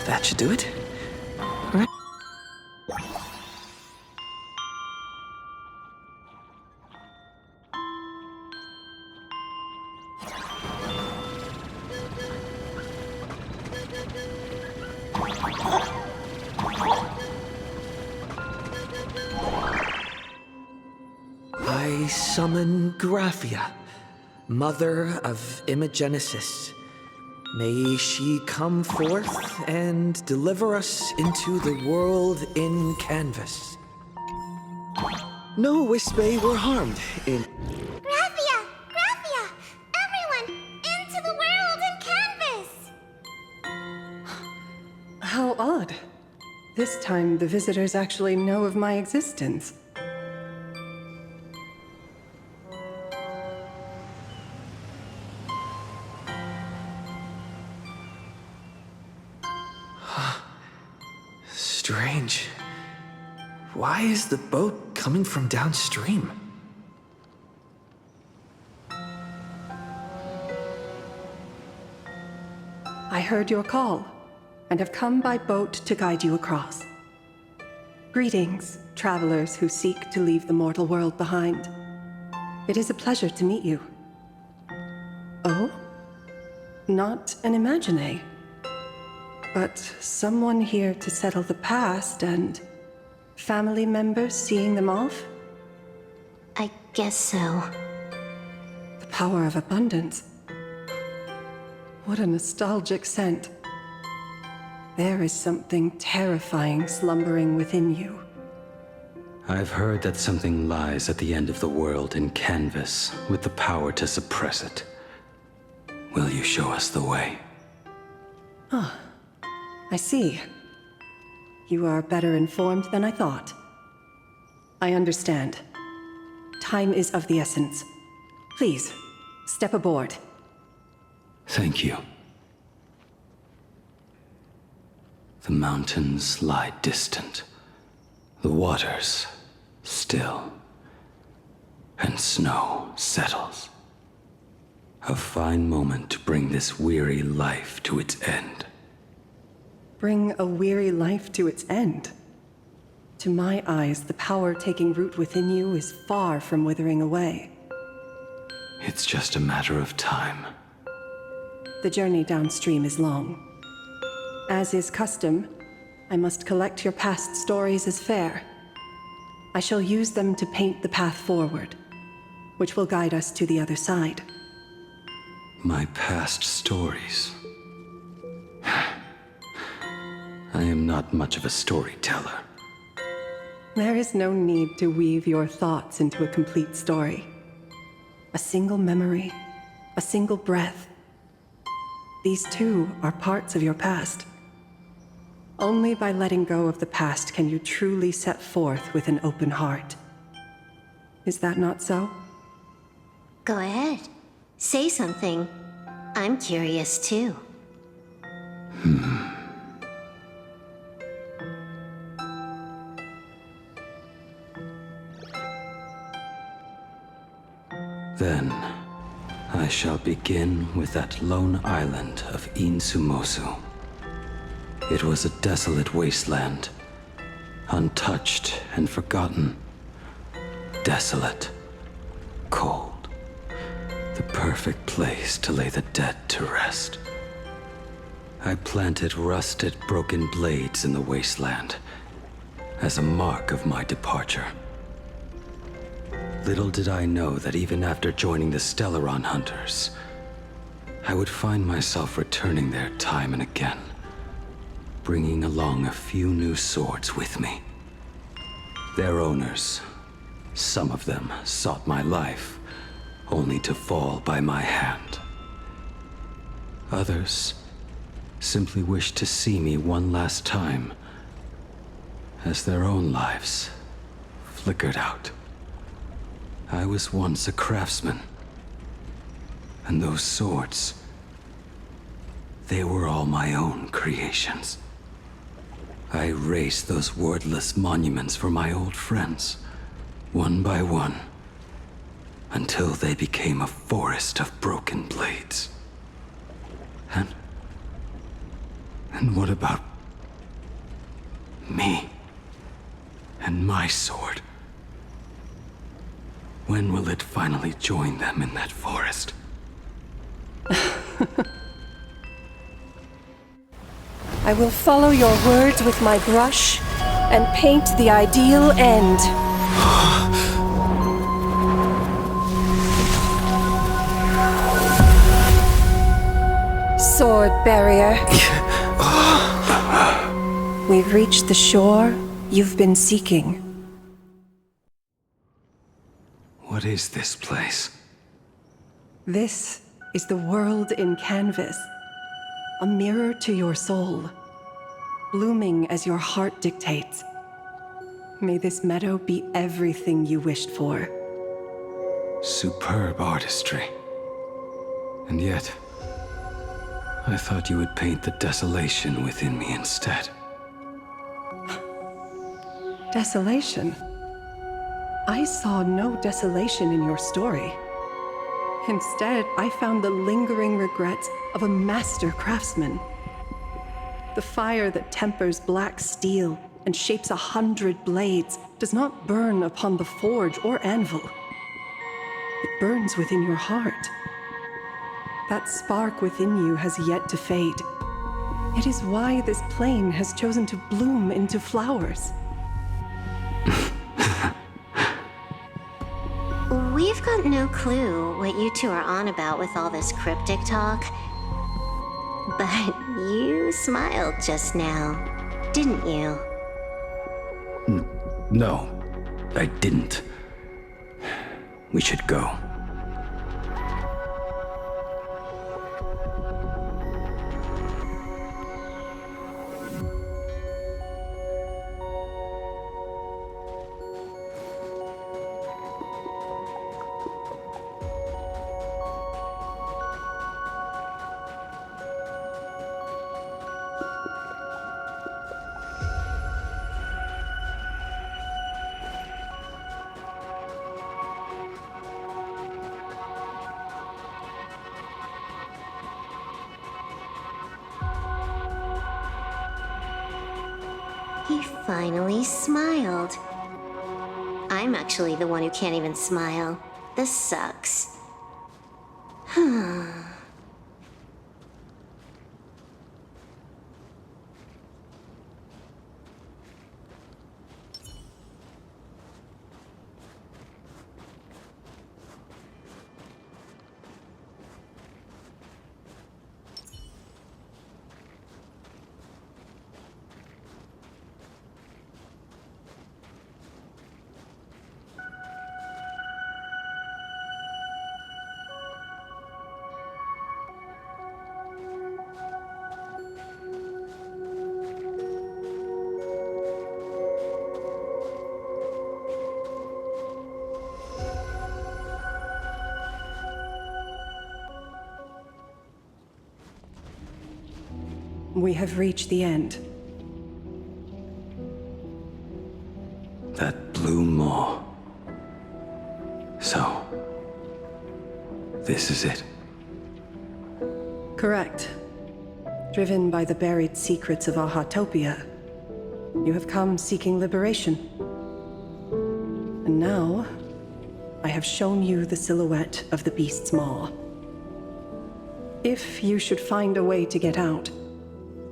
That should do it. Right? I summon Graphia, mother of Imogenesis. May she come forth and deliver us into the world in canvas. No Wispe were harmed in... Graphia! Graphia! Everyone, into the world in canvas! How odd. This time, the visitors actually know of my existence. Strange. Why is the boat coming from downstream? I heard your call, and have come by boat to guide you across. Greetings, travelers who seek to leave the mortal world behind. It is a pleasure to meet you. Oh? Not an Imagine, but someone here to settle the past and family members seeing them off? I guess so. The power of abundance. What a nostalgic scent. There is something terrifying slumbering within you. I've heard that something lies at the end of the world in canvas with the power to suppress it. Will you show us the way? Ah, I see. You are better informed than I thought. I understand. Time is of the essence. Please, step aboard. Thank you. The mountains lie distant, the waters still, and snow settles. A fine moment to bring this weary life to its end. Bring a weary life to its end? To my eyes, the power taking root within you is far from withering away. It's just a matter of time. The journey downstream is long. As is custom, I must collect your past stories as fair. I shall use them to paint the path forward, which will guide us to the other side. My past stories. I am not much of a storyteller. There is no need to weave your thoughts into a complete story. A single memory, a single breath. These too are parts of your past. Only by letting go of the past can you truly set forth with an open heart. Is that not so? Go ahead. Say something. I'm curious too. Then, I shall begin with that lone island of Insumosu. It was a desolate wasteland, untouched and forgotten. Desolate, cold, the perfect place to lay the dead to rest. I planted rusted, broken blades in the wasteland as a mark of my departure. Little did I know that even after joining the Stellaron Hunters, I would find myself returning there time and again, bringing along a few new swords with me. Their owners, some of them sought my life, only to fall by my hand. Others simply wished to see me one last time, as their own lives flickered out. I was once a craftsman, and those swords, they were all my own creations. I raised those wordless monuments for my old friends, one by one, until they became a forest of broken blades. And what about me and my sword? When will it finally join them in that forest? I will follow your words with my brush and paint the ideal end. Sword barrier. We've reached the shore you've been seeking. What is this place? This is the world in canvas. A mirror to your soul, blooming as your heart dictates. May this meadow be everything you wished for. Superb artistry. And yet, I thought you would paint the desolation within me instead. Desolation? I saw no desolation in your story. Instead, I found the lingering regrets of a master craftsman. The fire that tempers black steel and shapes 100 blades does not burn upon the forge or anvil. It burns within your heart. That spark within you has yet to fade. It is why this plane has chosen to bloom into flowers. We've got no clue what you two are on about with all this cryptic talk. But you smiled just now, didn't you? No, I didn't. We should go. He finally smiled. I'm actually the one who can't even smile. This sucks. We have reached the end. That blue maw. So, this is it. Correct. Driven by the buried secrets of Ahatopia, you have come seeking liberation. And now, I have shown you the silhouette of the beast's maw. If you should find a way to get out,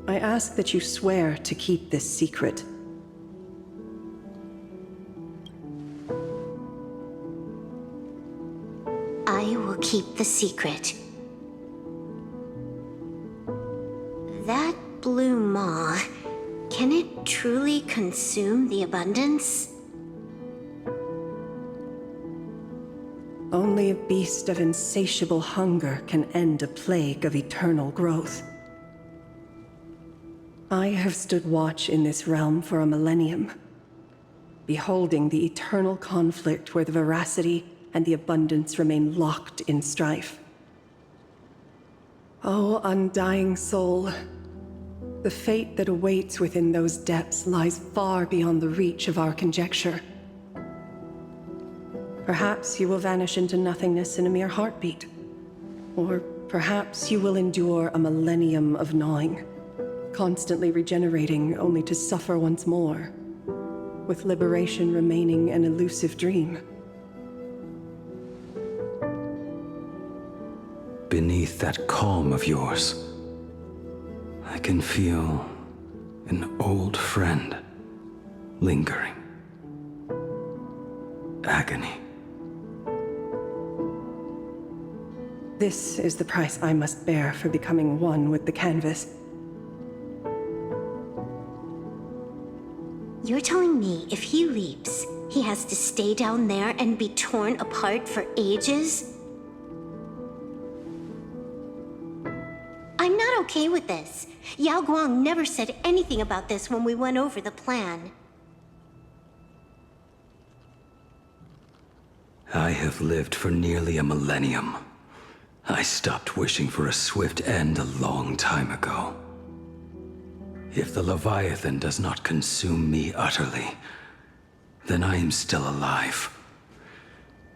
I ask that you swear to keep this secret. I will keep the secret. That blue maw, can it truly consume the abundance? Only a beast of insatiable hunger can end a plague of eternal growth. I have stood watch in this realm for a millennium, beholding the eternal conflict where the veracity and the abundance remain locked in strife. Oh, undying soul, the fate that awaits within those depths lies far beyond the reach of our conjecture. Perhaps you will vanish into nothingness in a mere heartbeat. Or perhaps you will endure a millennium of gnawing, constantly regenerating only to suffer once more, with liberation remaining an elusive dream. Beneath that calm of yours, I can feel an old friend lingering. Agony. This is the price I must bear for becoming one with the canvas. You're telling me if he leaps, he has to stay down there and be torn apart for ages? I'm not okay with this. Yao Guang never said anything about this when we went over the plan. I have lived for nearly a millennium. I stopped wishing for a swift end a long time ago. If the Leviathan does not consume me utterly, then I am still alive.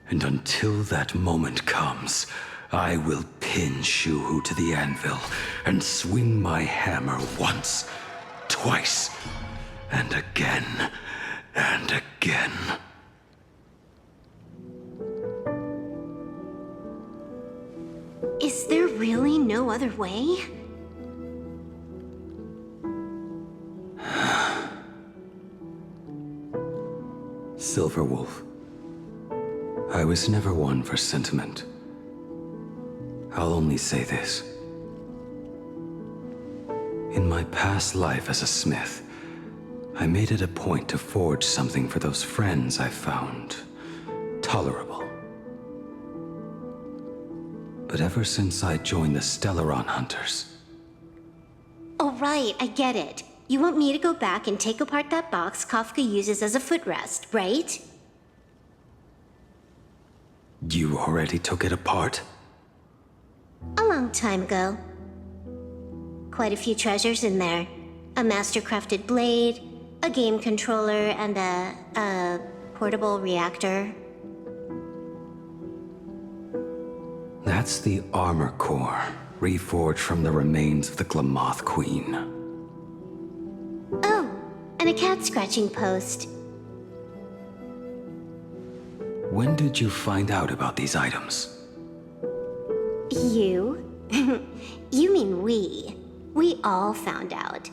And until that moment comes, I will pin Shuhu to the anvil and swing my hammer once, twice, and again, and again. Is there really no other way? Silverwolf, I was never one for sentiment. I'll only say this. In my past life as a smith, I made it a point to forge something for those friends I found tolerable. But ever since I joined the Stellaron Hunters... Oh right, I get it. You want me to go back and take apart that box Kafka uses as a footrest, right? You already took it apart? A long time ago. Quite a few treasures in there. A master-crafted blade, a game controller, and a portable reactor. That's the armor core, reforged from the remains of the Glamoth Queen. Oh, and a cat-scratching post. When did you find out about these items? You? You mean we. We all found out.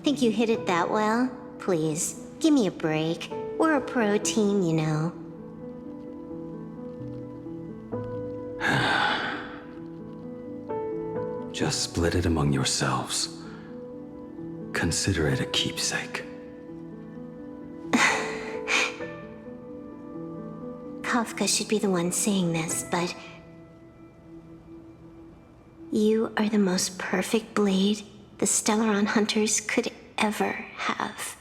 Think you hid it that well? Please, give me a break. We're a pro team, you know. Just split it among yourselves. Consider it a keepsake. Kafka should be the one saying this, but... You are the most perfect blade the Stellaron Hunters could ever have.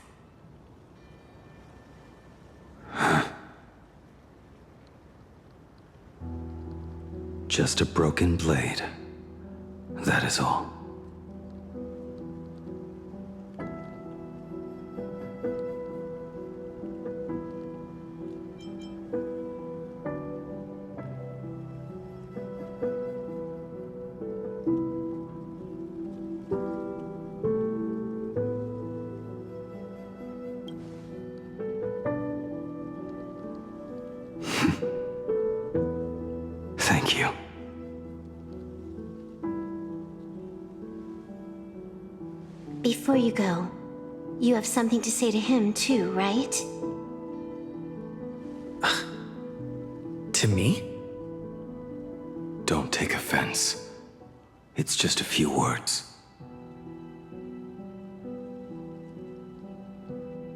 Just a broken blade. That is all. Thank you. Before you go, you have something to say to him too, right? To me? Don't take offense. It's just a few words.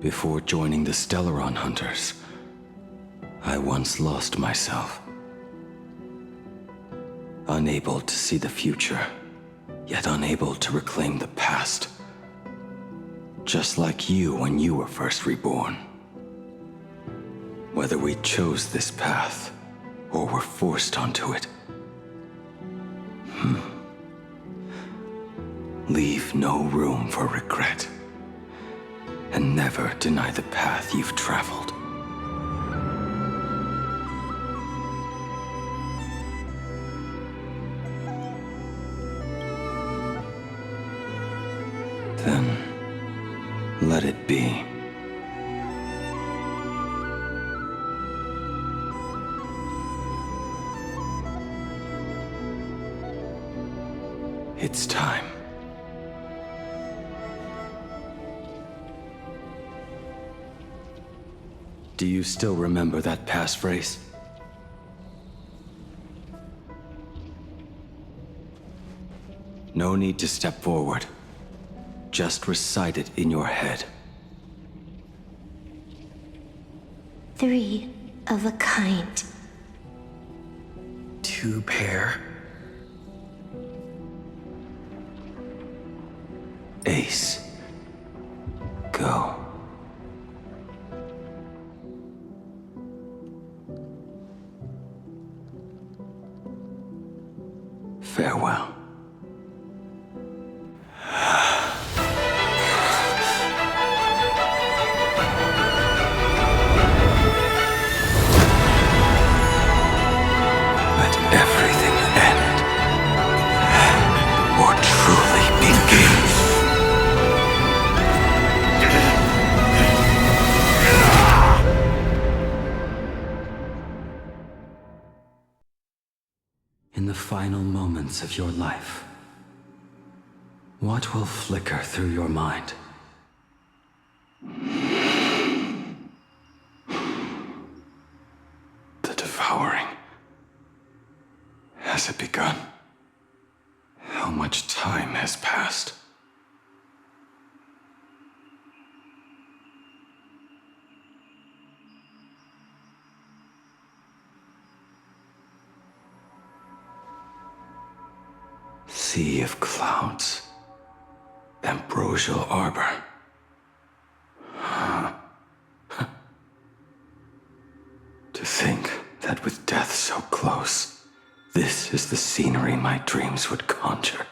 Before joining the Stellaron Hunters, I once lost myself. Unable to see the future, yet unable to reclaim the past. Just like you when you were first reborn. Whether we chose this path, or were forced onto it. Leave no room for regret. And never deny the path you've traveled. Then, let it be. It's time. Do you still remember that passphrase? No need to step forward. Just recite it in your head. 3 of a kind. 2 pair. Ace. Go. Farewell. Let everything end, or truly begin. In the final moments of your life, what will flicker through your mind? The devouring. Has it begun? How much time has passed? Sea of clouds. Ambrosial arbor. To think that with death so close, this is the scenery my dreams would conjure.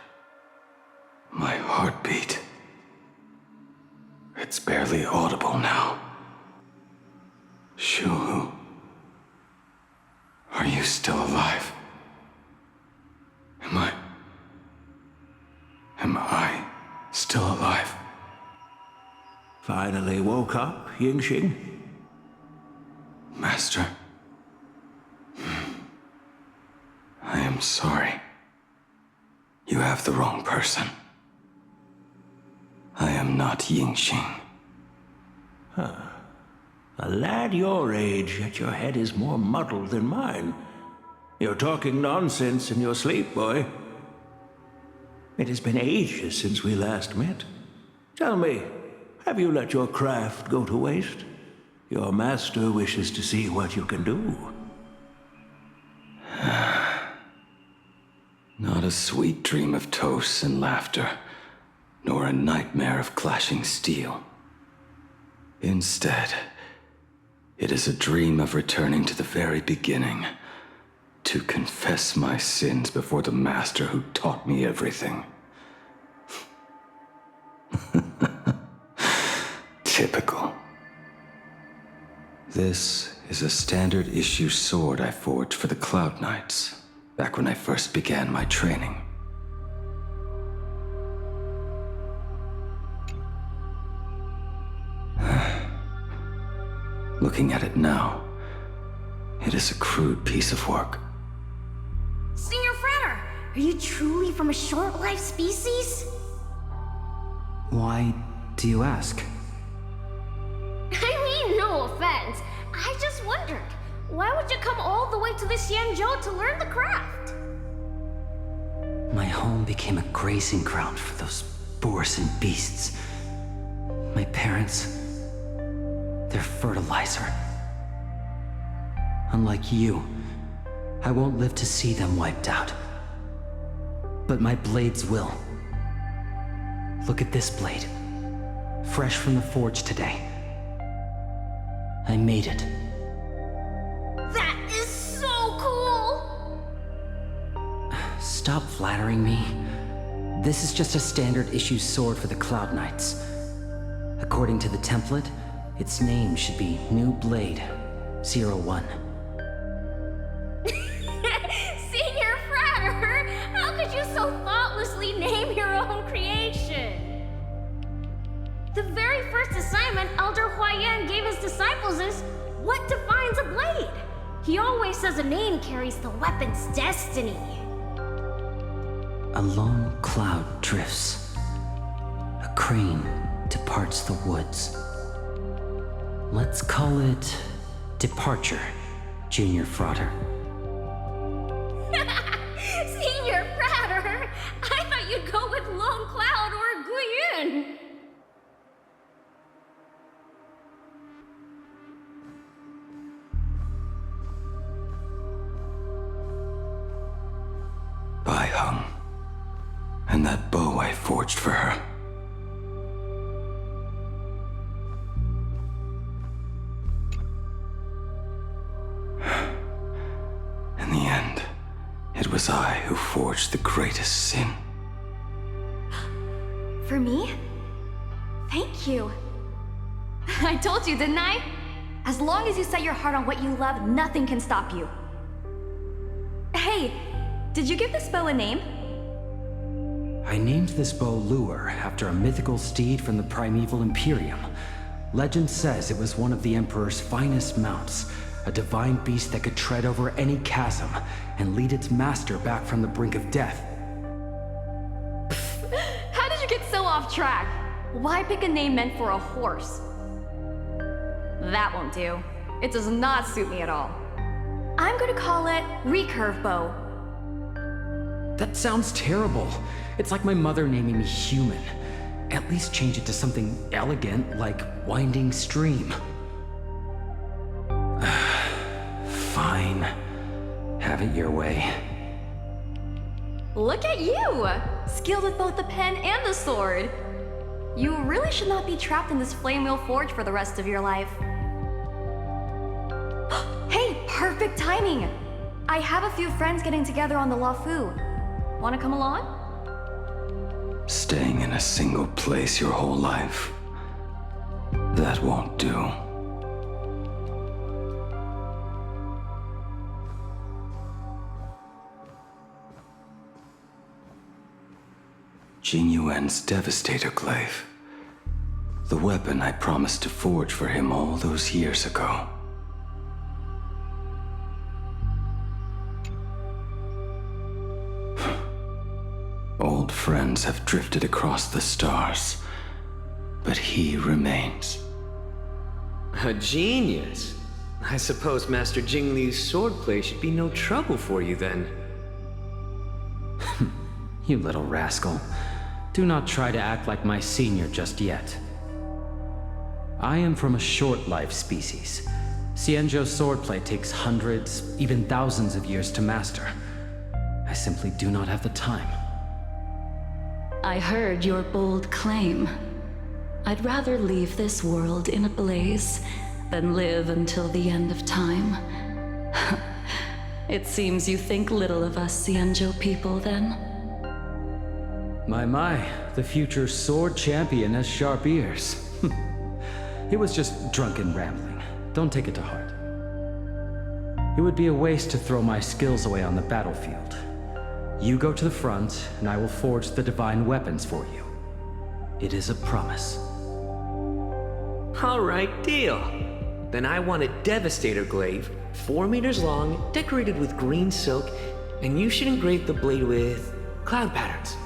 My heartbeat. It's barely audible now. Shuhu. Are you still alive? Am I still alive? Finally woke up, Yingxing? Master. I am sorry. You have the wrong person. I am not Yingxing. Huh. A lad your age, yet your head is more muddled than mine. You're talking nonsense in your sleep, boy. It has been ages since we last met. Tell me, have you let your craft go to waste? Your master wishes to see what you can do. Not a sweet dream of toasts and laughter, nor a nightmare of clashing steel. Instead, it is a dream of returning to the very beginning, to confess my sins before the master who taught me everything. Typical. This is a standard issue sword I forged for the Cloud Knights, back when I first began my training. Looking at it now, it is a crude piece of work. Are you truly from a short-lived species? Why do you ask? I mean, no offense. I just wondered, why would you come all the way to the Xianzhou to learn the craft? My home became a grazing ground for those boars and beasts. My parents, they're fertilizer. Unlike you, I won't live to see them wiped out. But my blades will. Look at this blade. Fresh from the forge today. I made it. That is so cool! Stop flattering me. This is just a standard issue sword for the Cloud Knights. According to the template, its name should be New Blade 01. Senior Frater, how could you so thoughtlessly name your own creation? The very first assignment Elder Huayan gave his disciples is, what defines a blade? He always says a name carries the weapon's destiny. A lone cloud drifts. A crane departs the woods. Let's call it Departure, Junior Frater. Senior Frater, I thought you'd go with Lone Cloud or Guyun. Bai Hung. And that bow I forged for her. In the end, it was I who forged the greatest sin. For me? Thank you. I told you, didn't I? As long as you set your heart on what you love, nothing can stop you. Hey, did you give this bow a name? I named this bow Lure after a mythical steed from the primeval Imperium. Legend says it was one of the Emperor's finest mounts, a divine beast that could tread over any chasm and lead its master back from the brink of death. How did you get so off track? Why pick a name meant for a horse? That won't do. It does not suit me at all. I'm gonna call it Recurve Bow. That sounds terrible. It's like my mother naming me Human. At least change it to something elegant like Winding Stream. Fine. Have it your way. Look at you! Skilled with both the pen and the sword. You really should not be trapped in this flame wheel forge for the rest of your life. Hey, perfect timing! I have a few friends getting together on the Luofu. Wanna come along? Staying in a single place your whole life. That won't do. Jing Yuan's Devastator Glaive. The weapon I promised to forge for him all those years ago. Old friends have drifted across the stars, but he remains. A genius. I suppose Master Jing Li's swordplay should be no trouble for you then. You little rascal. Do not try to act like my senior just yet. I am from a short-life species. Xianzhou swordplay takes hundreds, even thousands of years to master. I simply do not have the time. I heard your bold claim. I'd rather leave this world in a blaze than live until the end of time. It seems you think little of us Xianzhou people, then? My, the future sword champion has sharp ears. It was just drunken rambling. Don't take it to heart. It would be a waste to throw my skills away on the battlefield. You go to the front, and I will forge the divine weapons for you. It is a promise. All right, deal. Then I want a Devastator Glaive, 4 meters long, decorated with green silk, And you should engrave the blade with cloud patterns.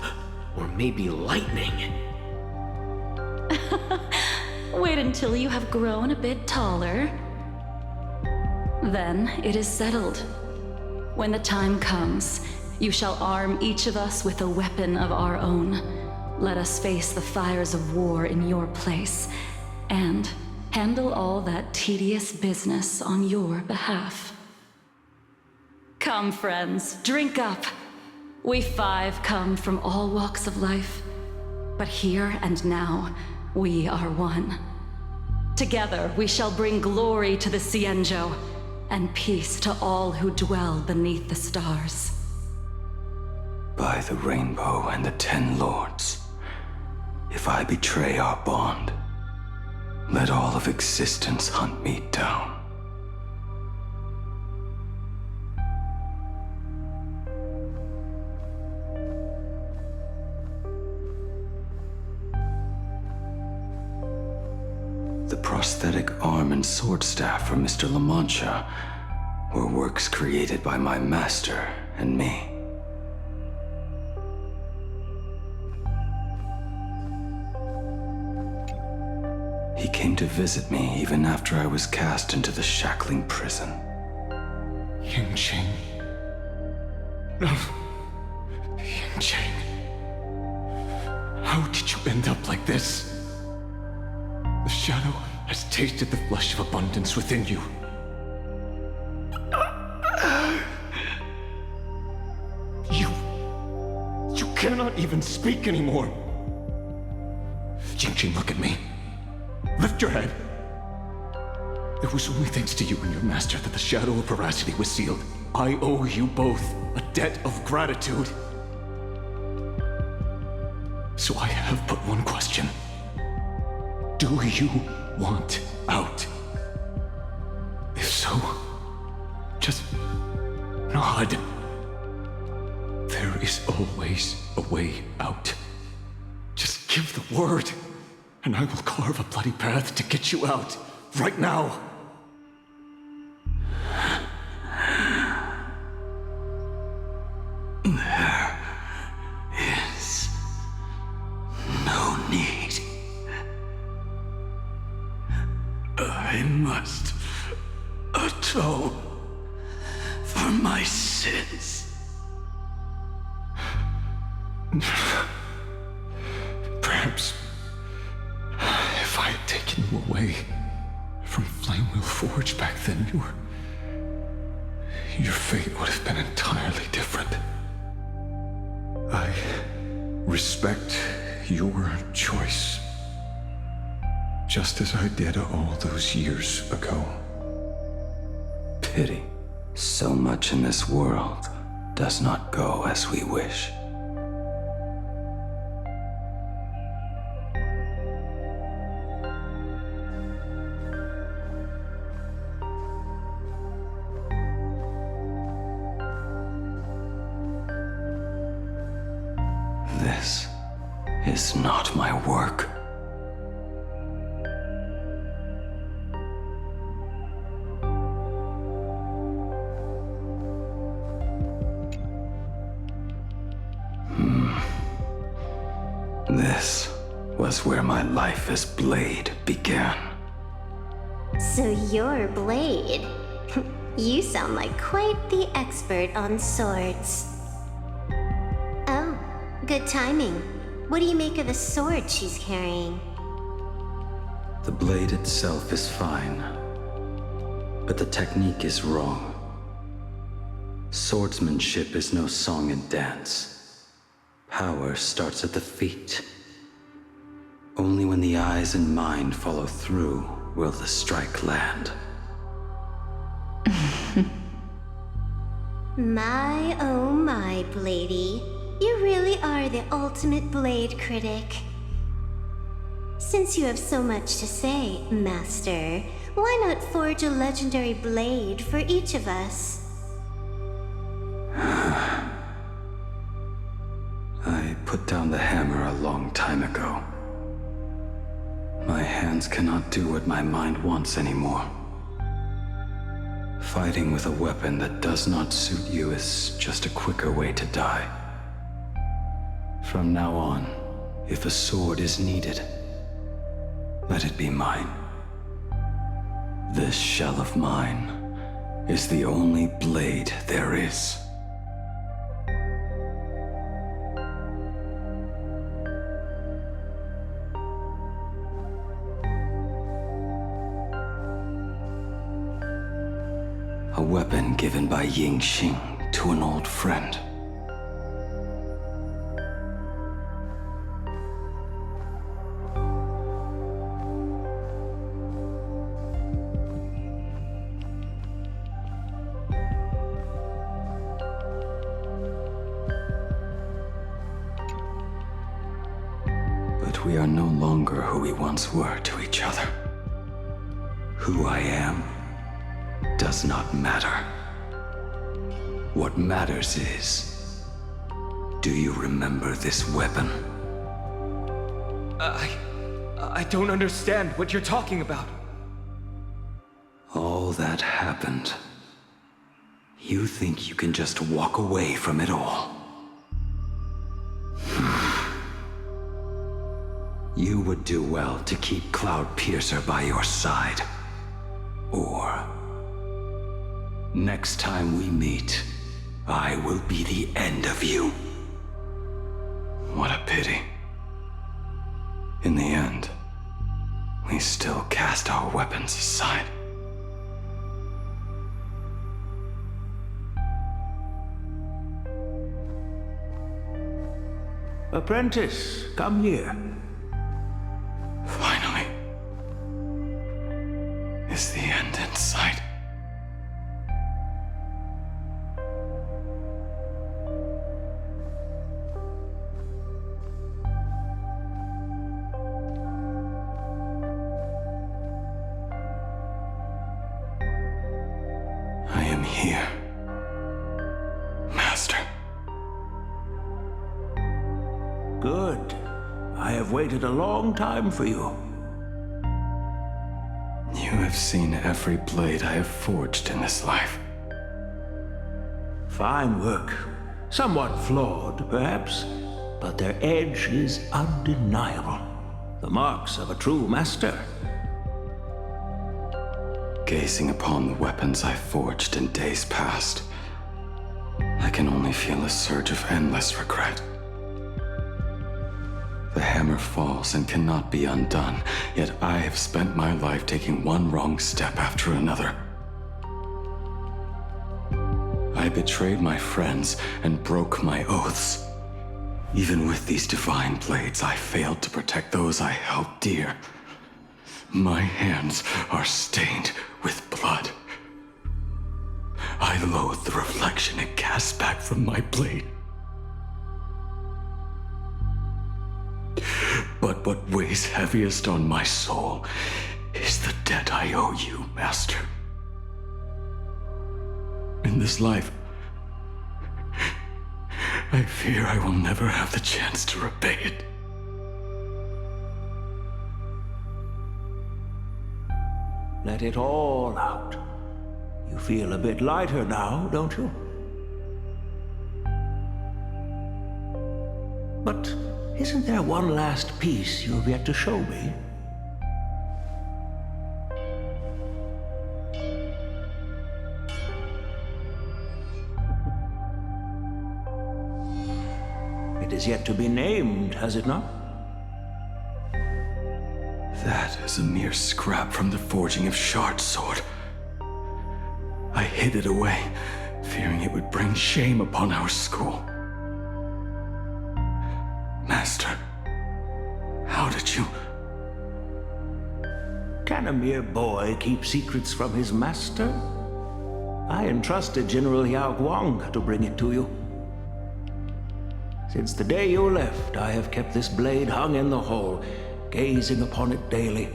Or maybe lightning. Wait until you have grown a bit taller. Then it is settled. When the time comes, you shall arm each of us with a weapon of our own. Let us face the fires of war in your place, and handle all that tedious business on your behalf. Come, friends, drink up. We 5 come from all walks of life, but here and now, we are one. Together, we shall bring glory to the Cienjo, and peace to all who dwell beneath the stars. By the rainbow and the 10 lords, if I betray our bond, let all of existence hunt me down. The prosthetic arm and sword staff for Mr. La Mancha were works created by my master and me. He came to visit me even after I was cast into the shackling prison. Yingqing. No. Yingqing. How did you end up like this? The shadow has tasted the flesh of abundance within you. You cannot even speak anymore. Yingqing, look at me. Lift your head. It was only thanks to you and your master that the shadow of veracity was sealed. I owe you both a debt of gratitude. So I have but one question. Do you want out? If so, just nod. There is always a way out. Just give the word, and I will carve a bloody path to get you out, right now. There is no need. I must atone for my sins. Perhaps if I had taken you away from Flamewheel Forge back then, your fate would have been entirely different. I respect your choice, just as I did all those years ago. Pity. So much in this world does not go as we wish. This is not my work. This was where my life as Blade began. So you're Blade. You sound like quite the expert on swords. Oh, good timing. What do you make of the sword she's carrying? The blade itself is fine, but the technique is wrong. Swordsmanship is no song and dance. Power starts at the feet. Only when the eyes and mind follow through will the strike land. My, oh my, Bladey. You really are the ultimate blade critic. Since you have so much to say, Master, why not forge a legendary blade for each of us? I put down the hammer a long time ago. My hands cannot do what my mind wants anymore. Fighting with a weapon that does not suit you is just a quicker way to die. From now on, if a sword is needed, let it be mine. This shell of mine is the only blade there is. A weapon given by Ying Xing to an old friend. But we are no longer who we once were to each other. Who I am does not matter. What matters is, do you remember this weapon? I don't understand what you're talking about. All that happened. You think you can just walk away from it all? You would do well to keep Cloud Piercer by your side. Or next time we meet, I will be the end of you. What a pity. In the end, we still cast our weapons aside. Apprentice, come here. Finally. Is the end in sight? I am here, Master. Good. I have waited a long time for you. You have seen every blade I have forged in this life. Fine work. Somewhat flawed, perhaps, but their edge is undeniable. The marks of a true master. Gazing upon the weapons I forged in days past, I can only feel a surge of endless regret. The hammer falls and cannot be undone, yet I have spent my life taking one wrong step after another. I betrayed my friends and broke my oaths. Even with these divine blades, I failed to protect those I held dear. My hands are stained with blood. I loathe the reflection it casts back from my blade. But what weighs heaviest on my soul is the debt I owe you, Master. In this life, I fear I will never have the chance to repay it. Let it all out. You feel a bit lighter now, don't you? But isn't there one last piece you have yet to show me? It is yet to be named, has it not? That is a mere scrap from the forging of Shard Sword. I hid it away, fearing it would bring shame upon our school. Master, how did you... Can a mere boy keep secrets from his master? I entrusted General Yao Guang to bring it to you. Since the day you left, I have kept this blade hung in the hall, gazing upon it daily.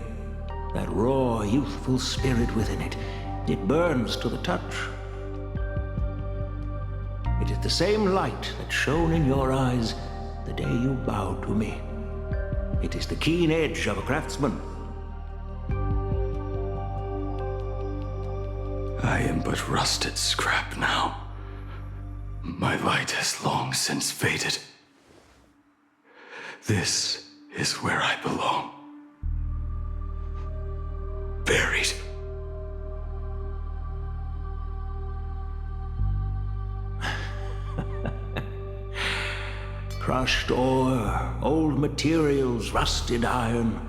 That raw, youthful spirit within it, it burns to the touch. It is the same light that shone in your eyes the day you bowed to me. It is the keen edge of a craftsman. I am but rusted scrap now. My light has long since faded. This is where I belong. Buried. Crushed ore, old materials, rusted iron.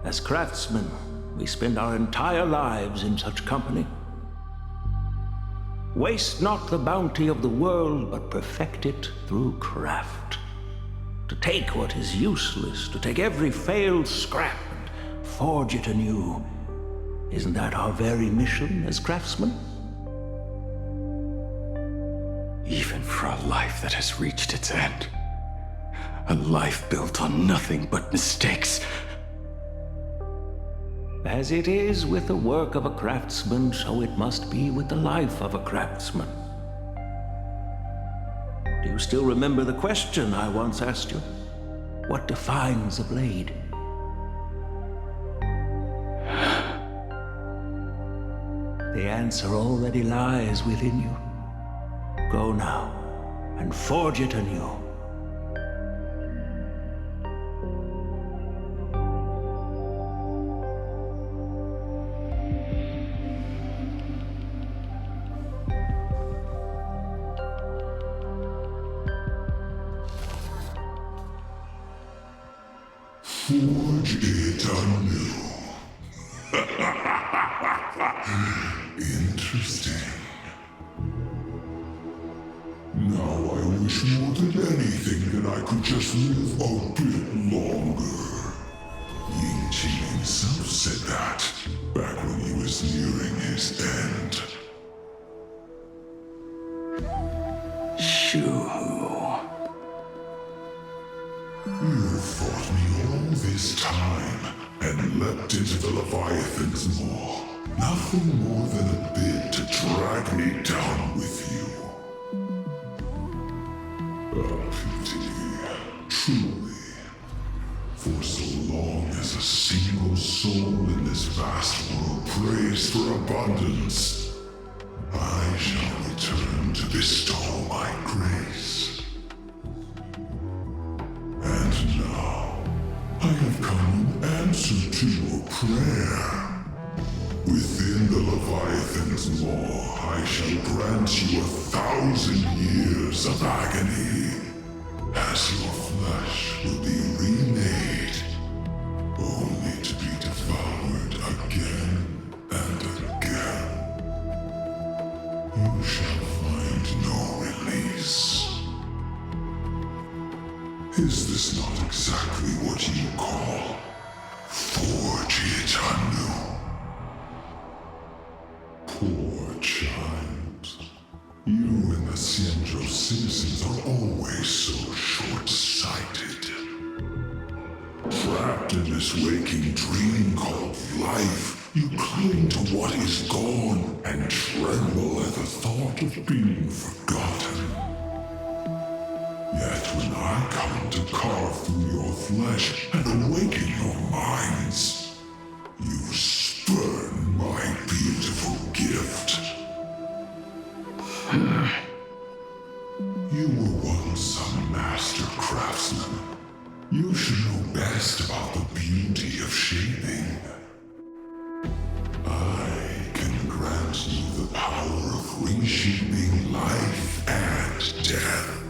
As craftsmen, we spend our entire lives in such company. Waste not the bounty of the world, but perfect it through craft. To take what is useless, to take every failed scrap and forge it anew. Isn't that our very mission as craftsmen? Even for a life that has reached its end. A life built on nothing but mistakes. As it is with the work of a craftsman, so it must be with the life of a craftsman. Do you still remember the question I once asked you? What defines a blade? The answer already lies within you. Go now and forge it anew. Forge it anew. Interesting. Now I wish more than anything that I could just live a bit longer. Ying Qi himself said that back when he was nearing his end. Shoo. You fought me all this time and leapt into the Leviathan's maw. Nothing more than a bid to drag me down with you. A pity, truly. For so long as a single soul in this vast world prays for abundance, I shall return to bestow my grace. And now, I have come in answer to your prayer. Within the Leviathan's maw, I shall grant you 1,000 years of agony, as your flesh will be remade, only to be devoured again and again. You shall find no release. Is this not exactly what you call forge it anew? Poor child. You and the Xianzhou citizens are always so short-sighted. Trapped in this waking dream called life, you cling to what is gone and tremble at the thought of being forgotten. Yet when I come to carve through your flesh and awaken your minds, you spurn my beautiful gift. You were once a master craftsman. You should know best about the beauty of shaping. I can grant you the power of reshaping life and death,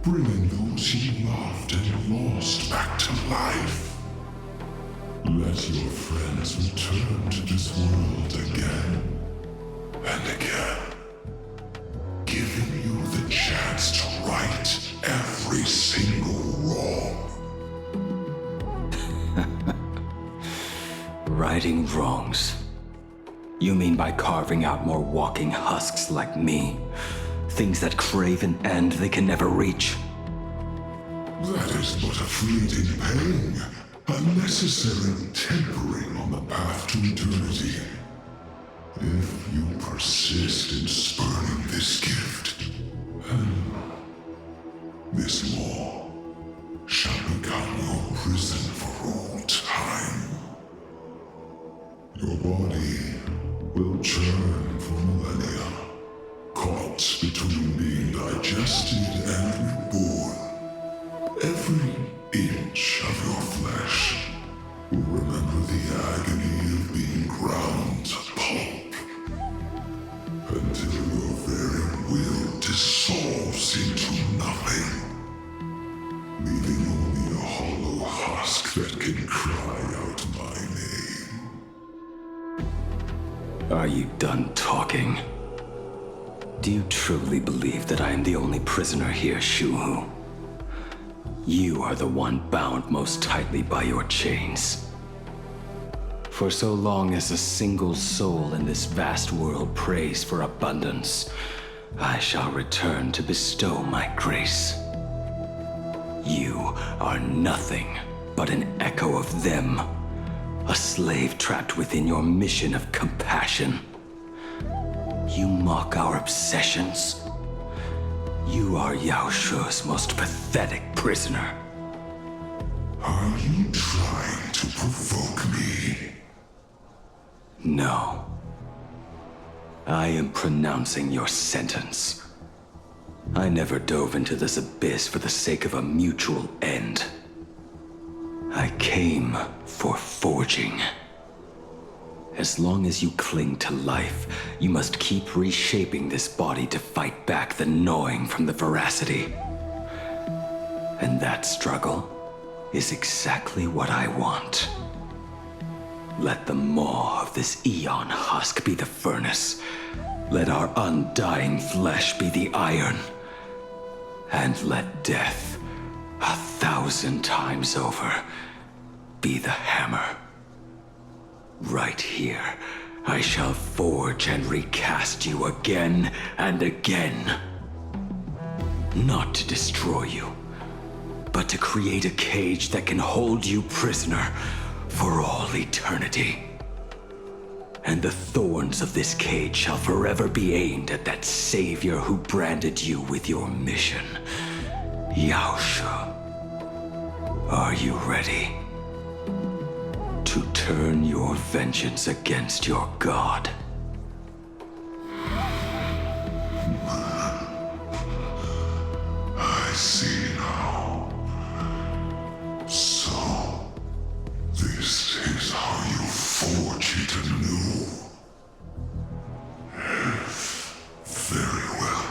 bringing those you loved and lost back to life. Let your friends return to this world again and again, giving you the chance to right every single wrong. Righting wrongs. You mean by carving out more walking husks like me? Things that crave an end they can never reach? That is but a fleeting pang, a necessary tempering on the path to eternity. If you persist in spurning this gift, this law shall become your prison for all time. Your body will churn digested and reborn. Every inch of your flesh will remember the agony of being ground to pulp, until your very will dissolves into nothing, leaving only a hollow husk that can cry out my name. Are you done talking? Do you truly believe that I am the only prisoner here, Shuhu? You are the one bound most tightly by your chains. For so long as a single soul in this vast world prays for abundance, I shall return to bestow my grace. You are nothing but an echo of them, a slave trapped within your mission of compassion. You mock our obsessions. You are Yao Shu's most pathetic prisoner. Are you trying to provoke me? No. I am pronouncing your sentence. I never dove into this abyss for the sake of a mutual end. I came for forging. As long as you cling to life, you must keep reshaping this body to fight back the gnawing from the veracity. And that struggle is exactly what I want. Let the maw of this eon husk be the furnace. Let our undying flesh be the iron. And let death, 1,000 times over, be the hammer. Right here, I shall forge and recast you again and again. Not to destroy you, but to create a cage that can hold you prisoner for all eternity. And the thorns of this cage shall forever be aimed at that savior who branded you with your mission, Yao Shu. Are you ready to turn your vengeance against your god? I see now. So, this is how you forge it anew. Very well.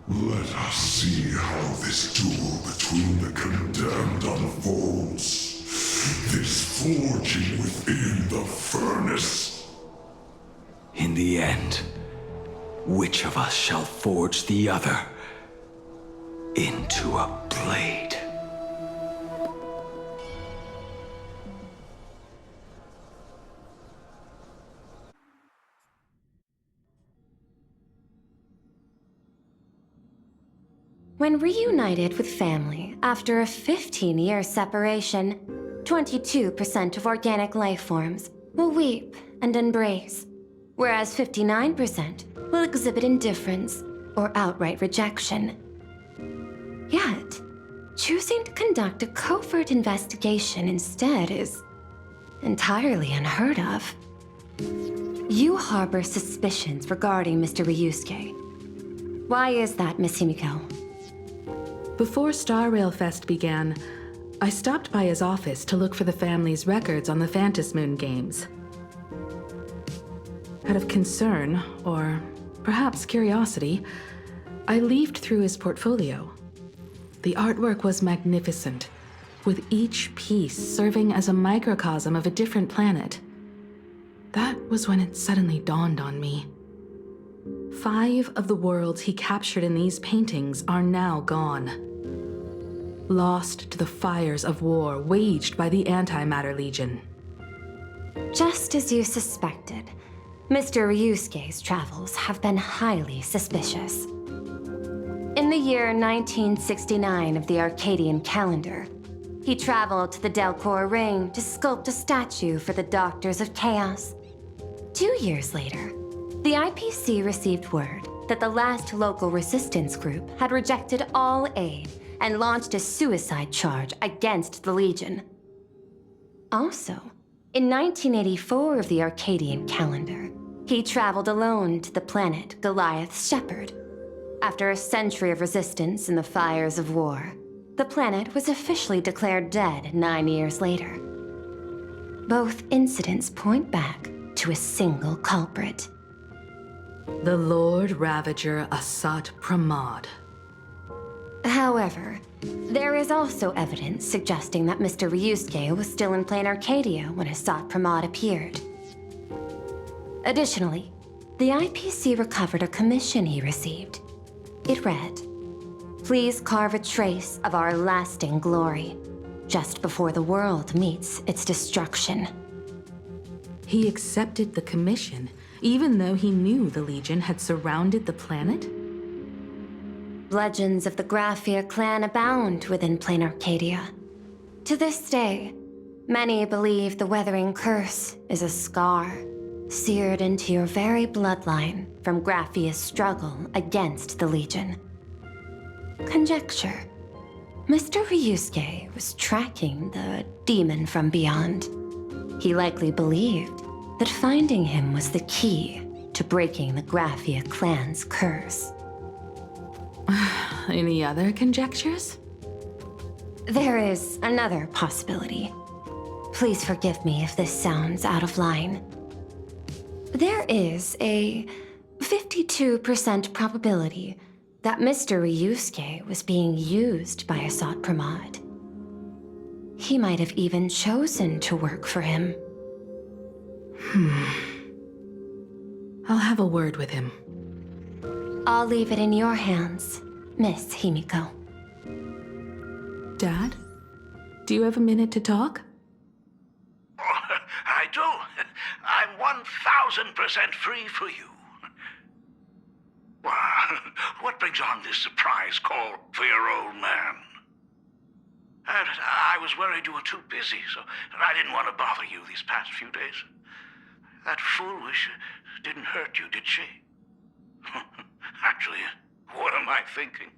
Let us see how this duel between the condemned unfolds. This forging within the furnace. In the end, which of us shall forge the other into a blade? When reunited with family after a 15-year separation, 22% of organic life forms will weep and embrace, whereas 59% will exhibit indifference or outright rejection. Yet, choosing to conduct a covert investigation instead is entirely unheard of. You harbor suspicions regarding Mr. Ryusuke. Why is that, Miss Himiko? Before Star Rail Fest began, I stopped by his office to look for the family's records on the Phantom Moon games. Out of concern, or perhaps curiosity, I leafed through his portfolio. The artwork was magnificent, with each piece serving as a microcosm of a different planet. That was when it suddenly dawned on me. 5 of the worlds he captured in these paintings are now gone. Lost to the fires of war waged by the Antimatter Legion. Just as you suspected, Mr. Ryusuke's travels have been highly suspicious. In the year 1969 of the Arcadian calendar, he traveled to the Delcor Ring to sculpt a statue for the Doctors of Chaos. 2 years later, the IPC received word that the last local resistance group had rejected all aid and launched a suicide charge against the Legion. Also, in 1984 of the Arcadian calendar, he traveled alone to the planet Goliath's Shepherd. After a century of resistance in the fires of war, the planet was officially declared dead 9 years later. Both incidents point back to a single culprit. The Lord Ravager Asat Pramod. However, there is also evidence suggesting that Mr. Ryusuke was still in plain Arcadia when Asat Pramod appeared. Additionally, the IPC recovered a commission he received. It read, "Please carve a trace of our lasting glory, just before the world meets its destruction." He accepted the commission, even though he knew the Legion had surrounded the planet? Legends of the Graphia clan abound within plain Arcadia. To this day, many believe the Weathering Curse is a scar seared into your very bloodline from Graphia's struggle against the Legion. Conjecture. Mr. Ryusuke was tracking the demon from beyond. He likely believed that finding him was the key to breaking the Graphia clan's curse. Any other conjectures? There is another possibility. Please forgive me if this sounds out of line. There is a 52% probability that Mr. Ryusuke was being used by Asat Pramod. He might have even chosen to work for him. I'll have a word with him. I'll leave it in your hands, Miss Himiko. Dad? Do you have a minute to talk? I do. I'm 1000% free for you. What brings on this surprise call for your old man? I was worried you were too busy, so I didn't want to bother you these past few days. That foolish didn't hurt you, did she? Actually, what am I thinking?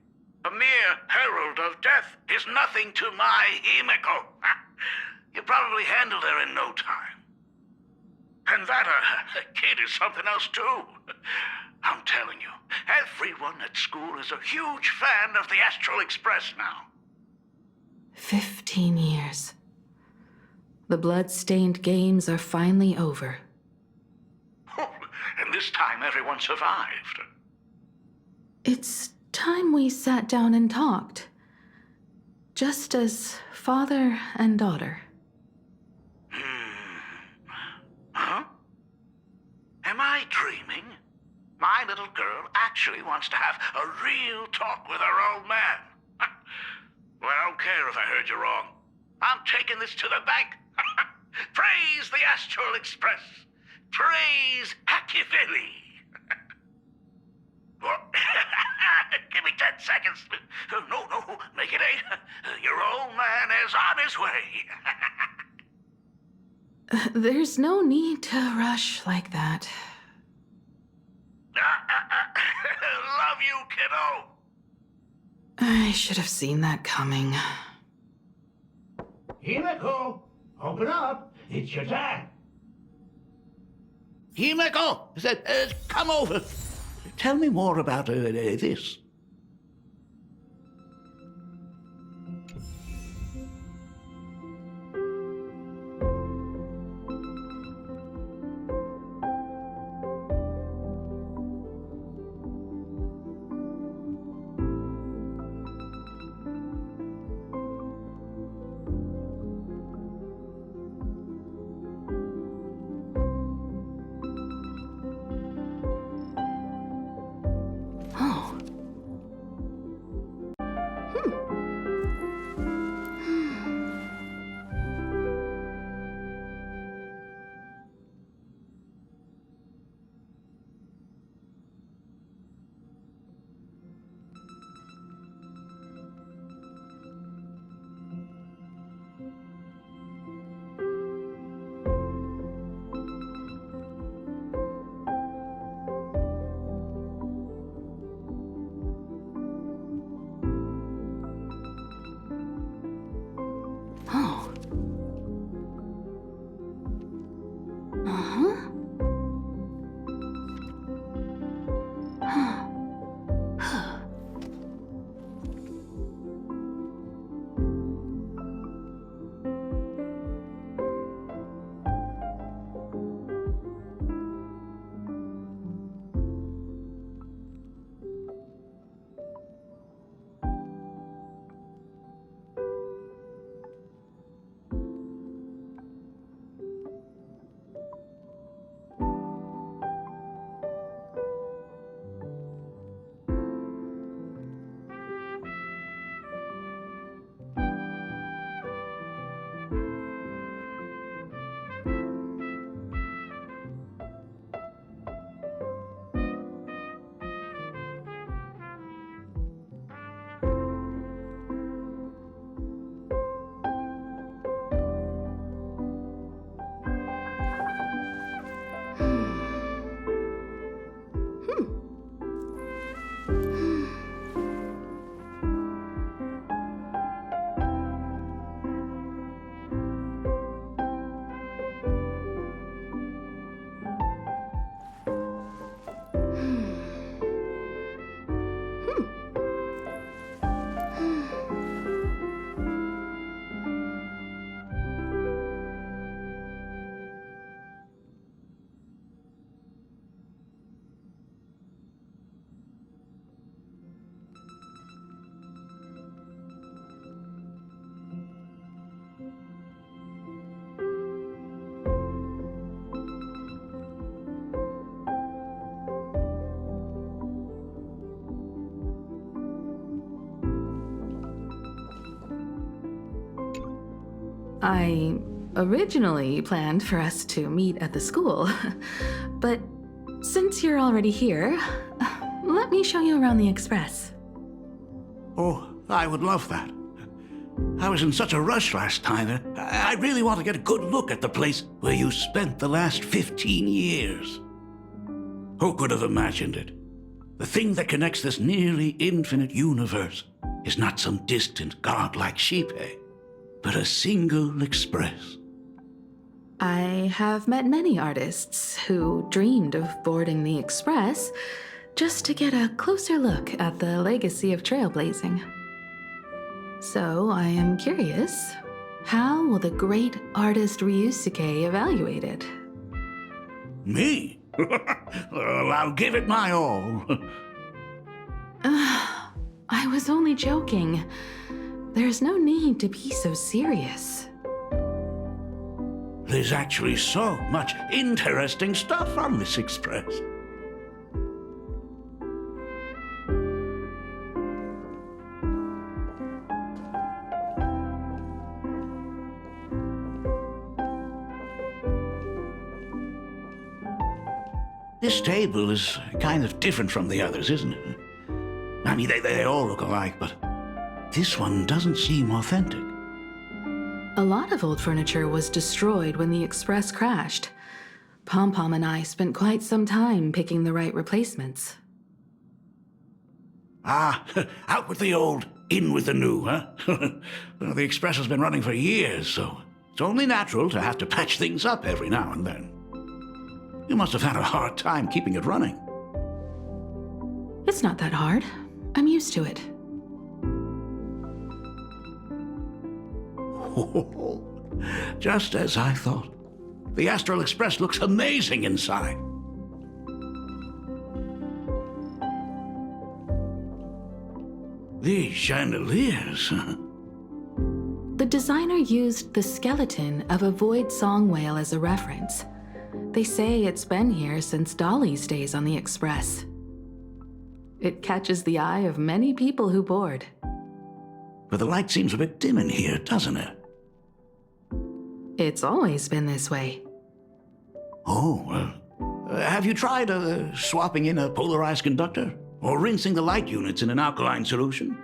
A mere herald of death is nothing to my Himiko. You probably handled her in no time. And that kid is something else too. I'm telling you, everyone at school is a huge fan of the Astral Express now. 15 years. The blood-stained games are finally over. And this time everyone survived. It's time we sat down and talked. Just as father and daughter. Huh? Am I dreaming? My little girl actually wants to have a real talk with her old man. Well, I don't care if I heard you wrong. I'm taking this to the bank. Praise the Astral Express. Praise Hakivelli. Give me 10 seconds. No, make it 8. Your old man is on his way. There's no need to rush like that. Love you, kiddo. I should have seen that coming. Himiko, open up. It's your time. Himiko, come over. Tell me more about this. I originally planned for us to meet at the school, but since you're already here, let me show you around the Express. Oh, I would love that. I was in such a rush last time. I really want to get a good look at the place where you spent the last 15 years. Who could have imagined it? The thing that connects this nearly infinite universe is not some distant godlike sheephead, but a single express. I have met many artists who dreamed of boarding the Express just to get a closer look at the legacy of trailblazing. So I am curious, how will the great artist Ryusuke evaluate it? Me? Well, I'll give it my all. I was only joking. There's no need to be so serious. There's actually so much interesting stuff on this express. This table is kind of different from the others, isn't it? I mean, they all look alike, but this one doesn't seem authentic. A lot of old furniture was destroyed when the Express crashed. Pom-Pom and I spent quite some time picking the right replacements. Ah, out with the old, in with the new, huh? Well, the Express has been running for years, so it's only natural to have to patch things up every now and then. You must have had a hard time keeping it running. It's not that hard. I'm used to it. Just as I thought. The Astral Express looks amazing inside. These chandeliers, huh? The designer used the skeleton of a void song whale as a reference. They say it's been here since Dolly's days on the Express. It catches the eye of many people who board. But the light seems a bit dim in here, doesn't it? It's always been this way. Oh, have you tried swapping in a polarized conductor? Or rinsing the light units in an alkaline solution?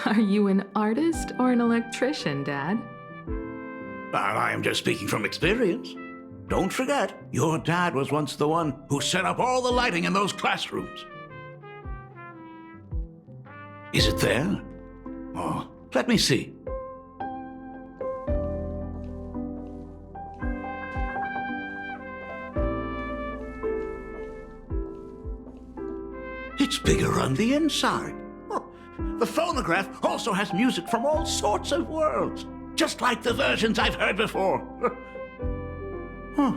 Are you an artist or an electrician, Dad? I am just speaking from experience. Don't forget, your dad was once the one who set up all the lighting in those classrooms. Is it there? Oh, let me see. It's bigger on the inside. Oh, the phonograph also has music from all sorts of worlds, just like the versions I've heard before. Huh.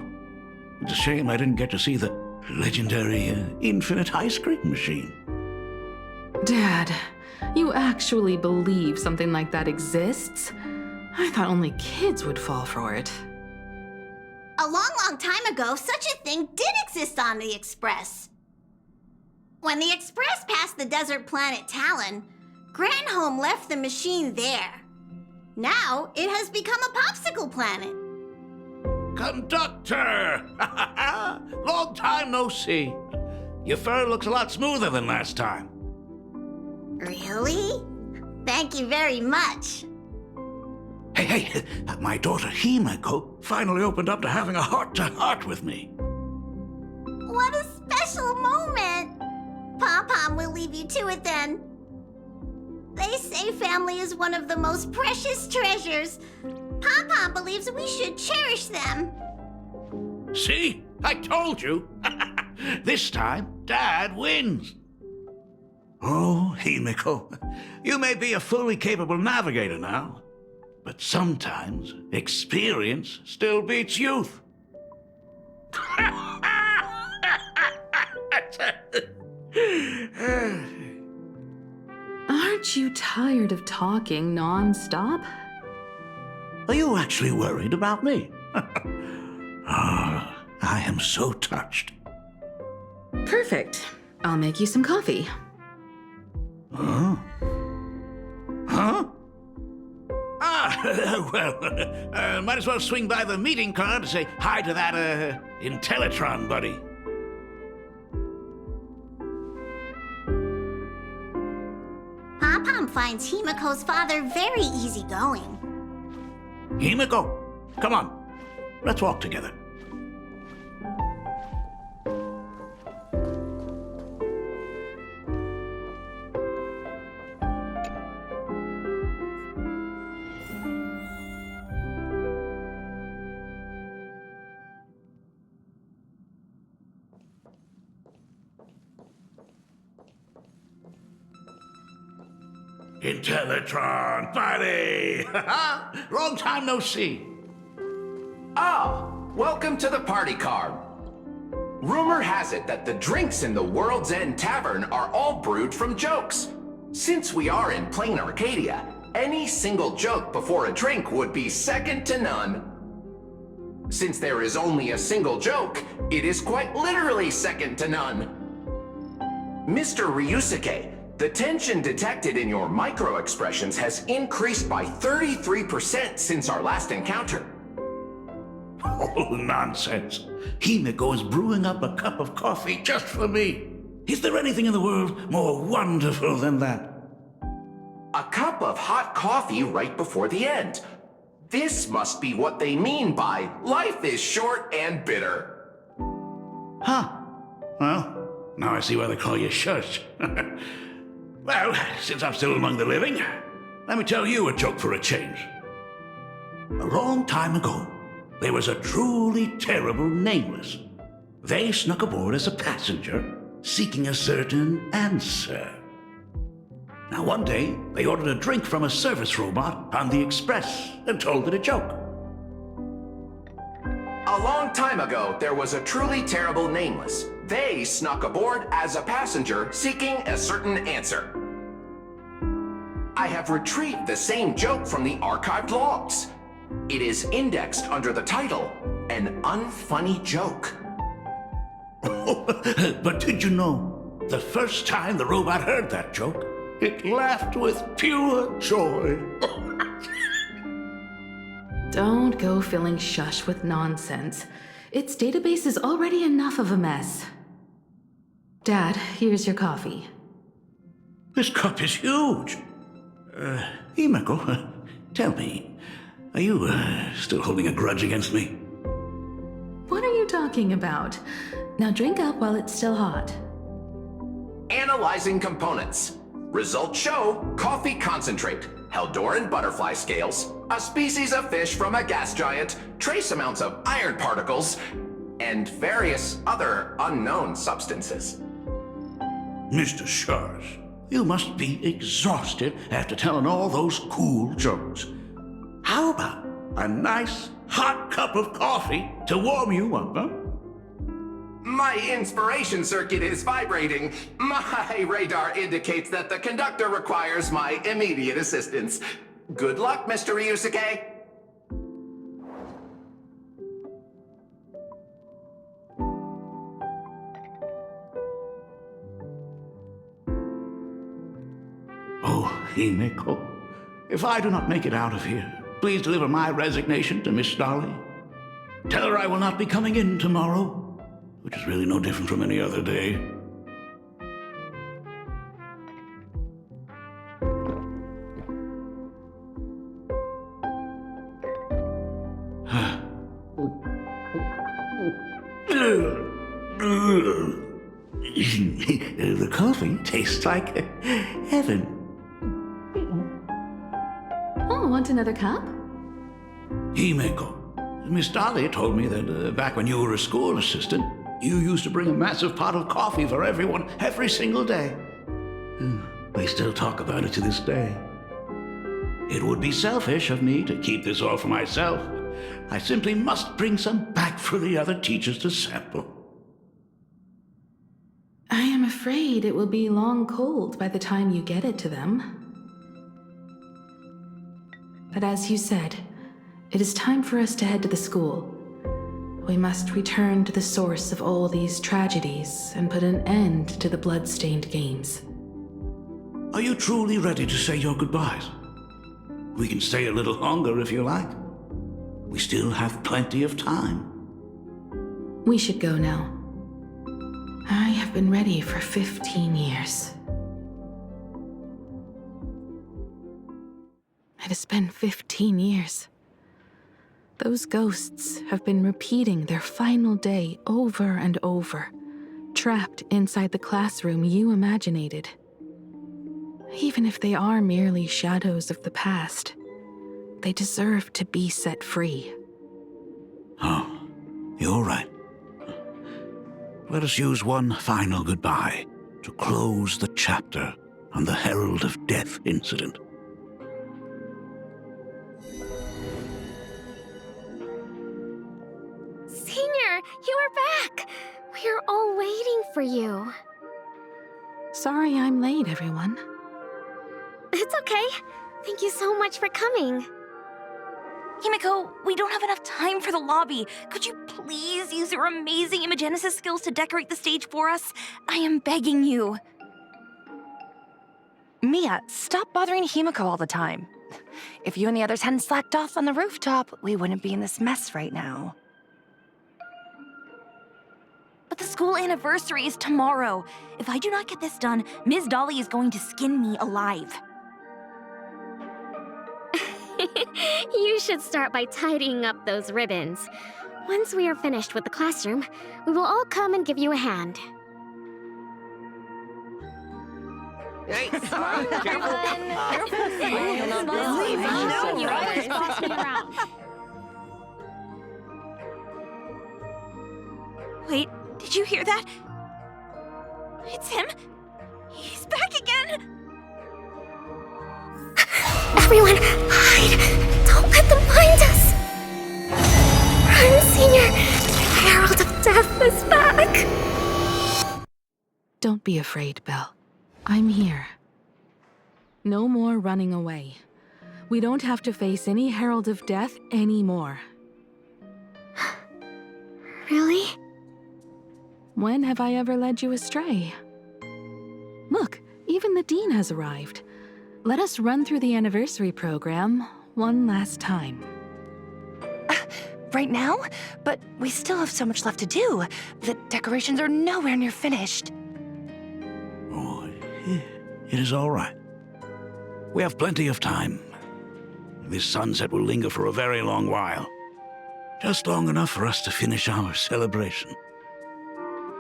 It's a shame I didn't get to see the legendary infinite ice cream machine. Dad, you actually believe something like that exists? I thought only kids would fall for it. A long, long time ago, such a thing did exist on the Express. When the Express passed the desert planet Talon, Granholm left the machine there. Now, it has become a popsicle planet. Conductor! Long time no see. Your fur looks a lot smoother than last time. Really? Thank you very much. Hey, my daughter Himeko finally opened up to having a heart-to-heart with me. What a special moment! Pom-Pom will leave you to it then. They say family is one of the most precious treasures. Pom-Pom believes we should cherish them. See? I told you. This time, Dad wins. Oh, Himeko, you may be a fully capable navigator now, but sometimes experience still beats youth. Aren't you tired of talking non-stop? Are you actually worried about me? Ah, I am so touched. Perfect. I'll make you some coffee. Huh? Huh? Ah, Well, might as well swing by the meeting card to say hi to that, Intellitron buddy. Pom-Pom finds Himiko's father very easygoing. Himiko, come on. Let's walk together. Intellitron, buddy! Long time no see. Ah, welcome to the party card. Rumor has it that the drinks in the World's End Tavern are all brewed from jokes. Since we are in plain Arcadia, any single joke before a drink would be second to none. Since there is only a single joke, it is quite literally second to none. Mr. Ryusuke, the tension detected in your micro-expressions has increased by 33% since our last encounter. Oh, nonsense. Himiko is brewing up a cup of coffee just for me. Is there anything in the world more wonderful than that? A cup of hot coffee right before the end. This must be what they mean by life is short and bitter. Huh. Well, now I see why they call you Shush. Well, since I'm still among the living, let me tell you a joke for a change. A long time ago, there was a truly terrible nameless. They snuck aboard as a passenger, seeking a certain answer. Now one day, they ordered a drink from a service robot on the express and told it a joke. A long time ago, there was a truly terrible nameless. They snuck aboard as a passenger seeking a certain answer. I have retrieved the same joke from the archived logs. It is indexed under the title, An Unfunny Joke. But did you know, the first time the robot heard that joke, it laughed with pure joy. Don't go filling Shush with nonsense. Its database is already enough of a mess. Dad, here's your coffee. This cup is huge. Himiko, tell me, are you still holding a grudge against me? What are you talking about? Now drink up while it's still hot. Analyzing components. Results show coffee concentrate, Heldoran butterfly scales, a species of fish from a gas giant, trace amounts of iron particles, and various other unknown substances. Mr. Shush, you must be exhausted after telling all those cool jokes. How about a nice hot cup of coffee to warm you up, huh? My inspiration circuit is vibrating. My radar indicates that the conductor requires my immediate assistance. Good luck, Mr. Ryusuke. Oh, Himiko, if I do not make it out of here, please deliver my resignation to Miss Dolly. Tell her I will not be coming in tomorrow, which is really no different from any other day. The coffee tastes like heaven. Oh, want another cup? Himiko, Miss Dolly told me that back when you were a school assistant, you used to bring a massive pot of coffee for everyone every single day. They still talk about it to this day. It would be selfish of me to keep this all for myself. I simply must bring some back for the other teachers to sample. I am afraid it will be long cold by the time you get it to them. But as you said, it is time for us to head to the school. We must return to the source of all these tragedies and put an end to the blood-stained games. Are you truly ready to say your goodbyes? We can stay a little longer if you like. We still have plenty of time. We should go now. I have been ready for 15 years. It has been 15 years. Those ghosts have been repeating their final day over and over, trapped inside the classroom you imaginated. Even if they are merely shadows of the past, they deserve to be set free. Oh, you're right. Let us use one final goodbye to close the chapter on the Herald of Death incident. Senior, you are back! We are all waiting for you. Sorry I'm late, everyone. It's okay. Thank you so much for coming. Himiko, we don't have enough time for the lobby. Could you please use your amazing Imagenesis skills to decorate the stage for us? I am begging you. Mia, stop bothering Himiko all the time. If you and the others hadn't slacked off on the rooftop, we wouldn't be in this mess right now. But the school anniversary is tomorrow. If I do not get this done, Ms. Dolly is going to skin me alive. You should start by tidying up those ribbons. Once we are finished with the classroom, we will all come and give you a hand. Hey, Smile, everyone. Smile. You always boss me around. Wait, did you hear that? It's him. He's back again. Everyone, hide! Don't let them find us! Run, Senior! The Herald of Death is back! Don't be afraid, Belle. I'm here. No more running away. We don't have to face any Herald of Death anymore. Really? When have I ever led you astray? Look, even the Dean has arrived. Let us run through the anniversary program one last time. Right now? But we still have so much left to do. The decorations are nowhere near finished. Oh, it is all right. We have plenty of time. This sunset will linger for a very long while. Just long enough for us to finish our celebration.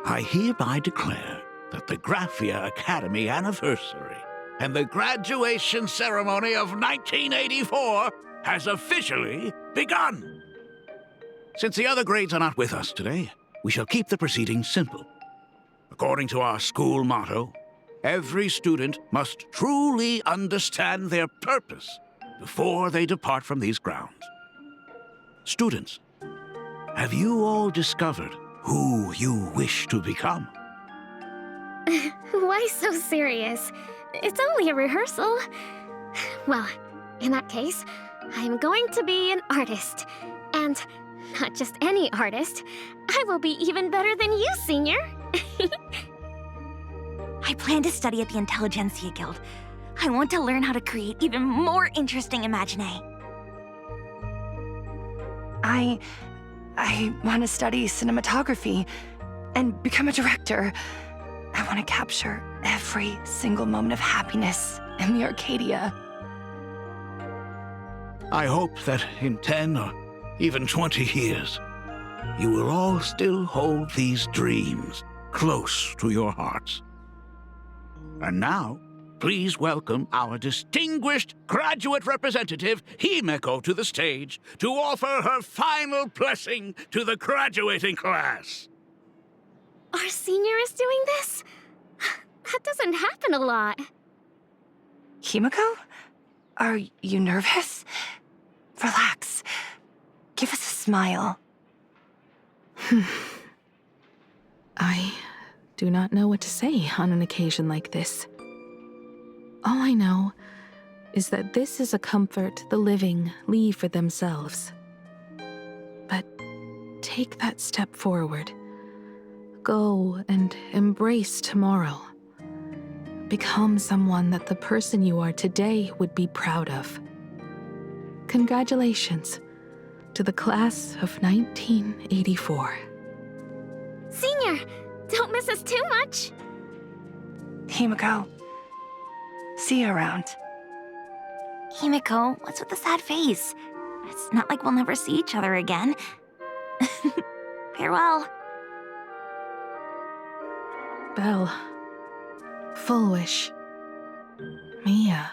I hereby declare that the Graphia Academy anniversary and the graduation ceremony of 1984 has officially begun. Since the other grades are not with us today, we shall keep the proceedings simple. According to our school motto, every student must truly understand their purpose before they depart from these grounds. Students, have you all discovered who you wish to become? Why so serious? It's only a rehearsal. Well, in that case, I'm going to be an artist. And not just any artist. I will be even better than you, Senior. I plan to study at the Intelligentsia Guild. I want to learn how to create even more interesting Imaginae. I want to study cinematography and become a director. I want to capture every single moment of happiness in the Arcadia. I hope that in 10 or even 20 years, you will all still hold these dreams close to your hearts. And now, please welcome our distinguished graduate representative, Himiko, to the stage to offer her final blessing to the graduating class. Our senior is doing this? That doesn't happen a lot. Himiko? Are you nervous? Relax. Give us a smile. I do not know what to say on an occasion like this. All I know is that this is a comfort the living leave for themselves. But take that step forward. Go and embrace tomorrow. Become someone that the person you are today would be proud of. congratulations to the class of 1984. Senior, don't miss us too much. Himiko, see you around. Himiko, what's with the sad face? It's not like we'll never see each other again. Farewell. Belle, Full Wish, Mia.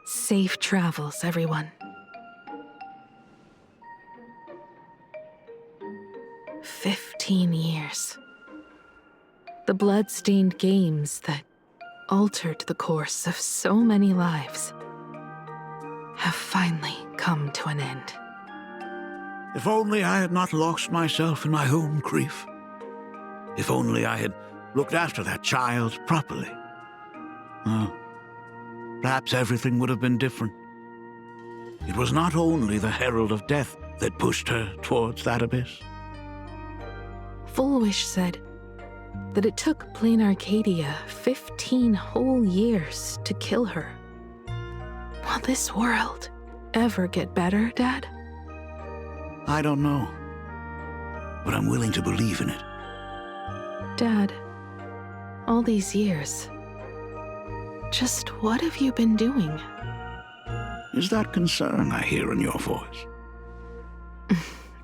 Safe travels, everyone. 15 years. The blood-stained games that altered the course of so many lives have finally come to an end. If only I had not lost myself in my own grief. If only I had looked after that child properly. Perhaps everything would have been different. It was not only the herald of death that pushed her towards that abyss. Full Wish said that it took Plain Arcadia 15 whole years to kill her. Will this world ever get better, Dad? I don't know, but I'm willing to believe in it. Dad, all these years, just what have you been doing? Is that concern I hear in your voice?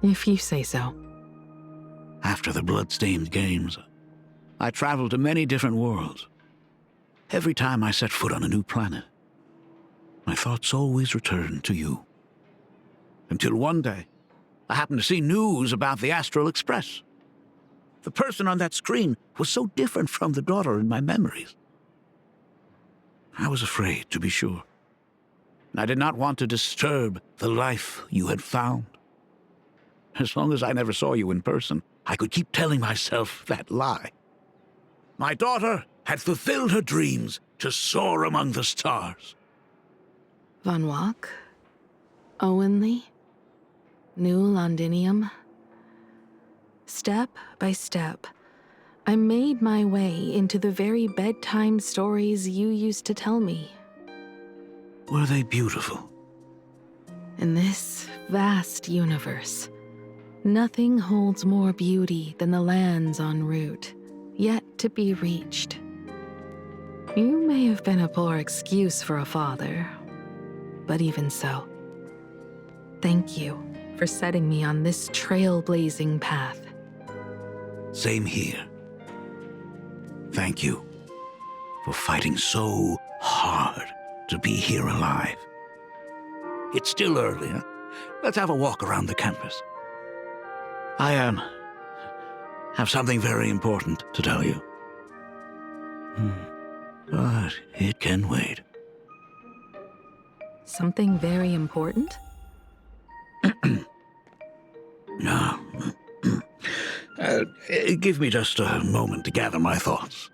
If you say so. After the blood-stained games, I traveled to many different worlds. Every time I set foot on a new planet, my thoughts always returned to you. Until one day, I happened to see news about the Astral Express. The person on that screen was so different from the daughter in my memories. I was afraid, to be sure. And I did not want to disturb the life you had found. As long as I never saw you in person, I could keep telling myself that lie. My daughter had fulfilled her dreams to soar among the stars. Von Walk, Owenly, New Londinium. Step by step, I made my way into the very bedtime stories you used to tell me. Were they beautiful? In this vast universe, nothing holds more beauty than the lands en route, yet to be reached. You may have been a poor excuse for a father, but even so, thank you for setting me on this trailblazing path. Same here. Thank you for fighting so hard to be here alive. It's still early, huh? Let's have a walk around the campus. I have something very important to tell you. But it can wait. Something very important? No. Give me just a moment to gather my thoughts.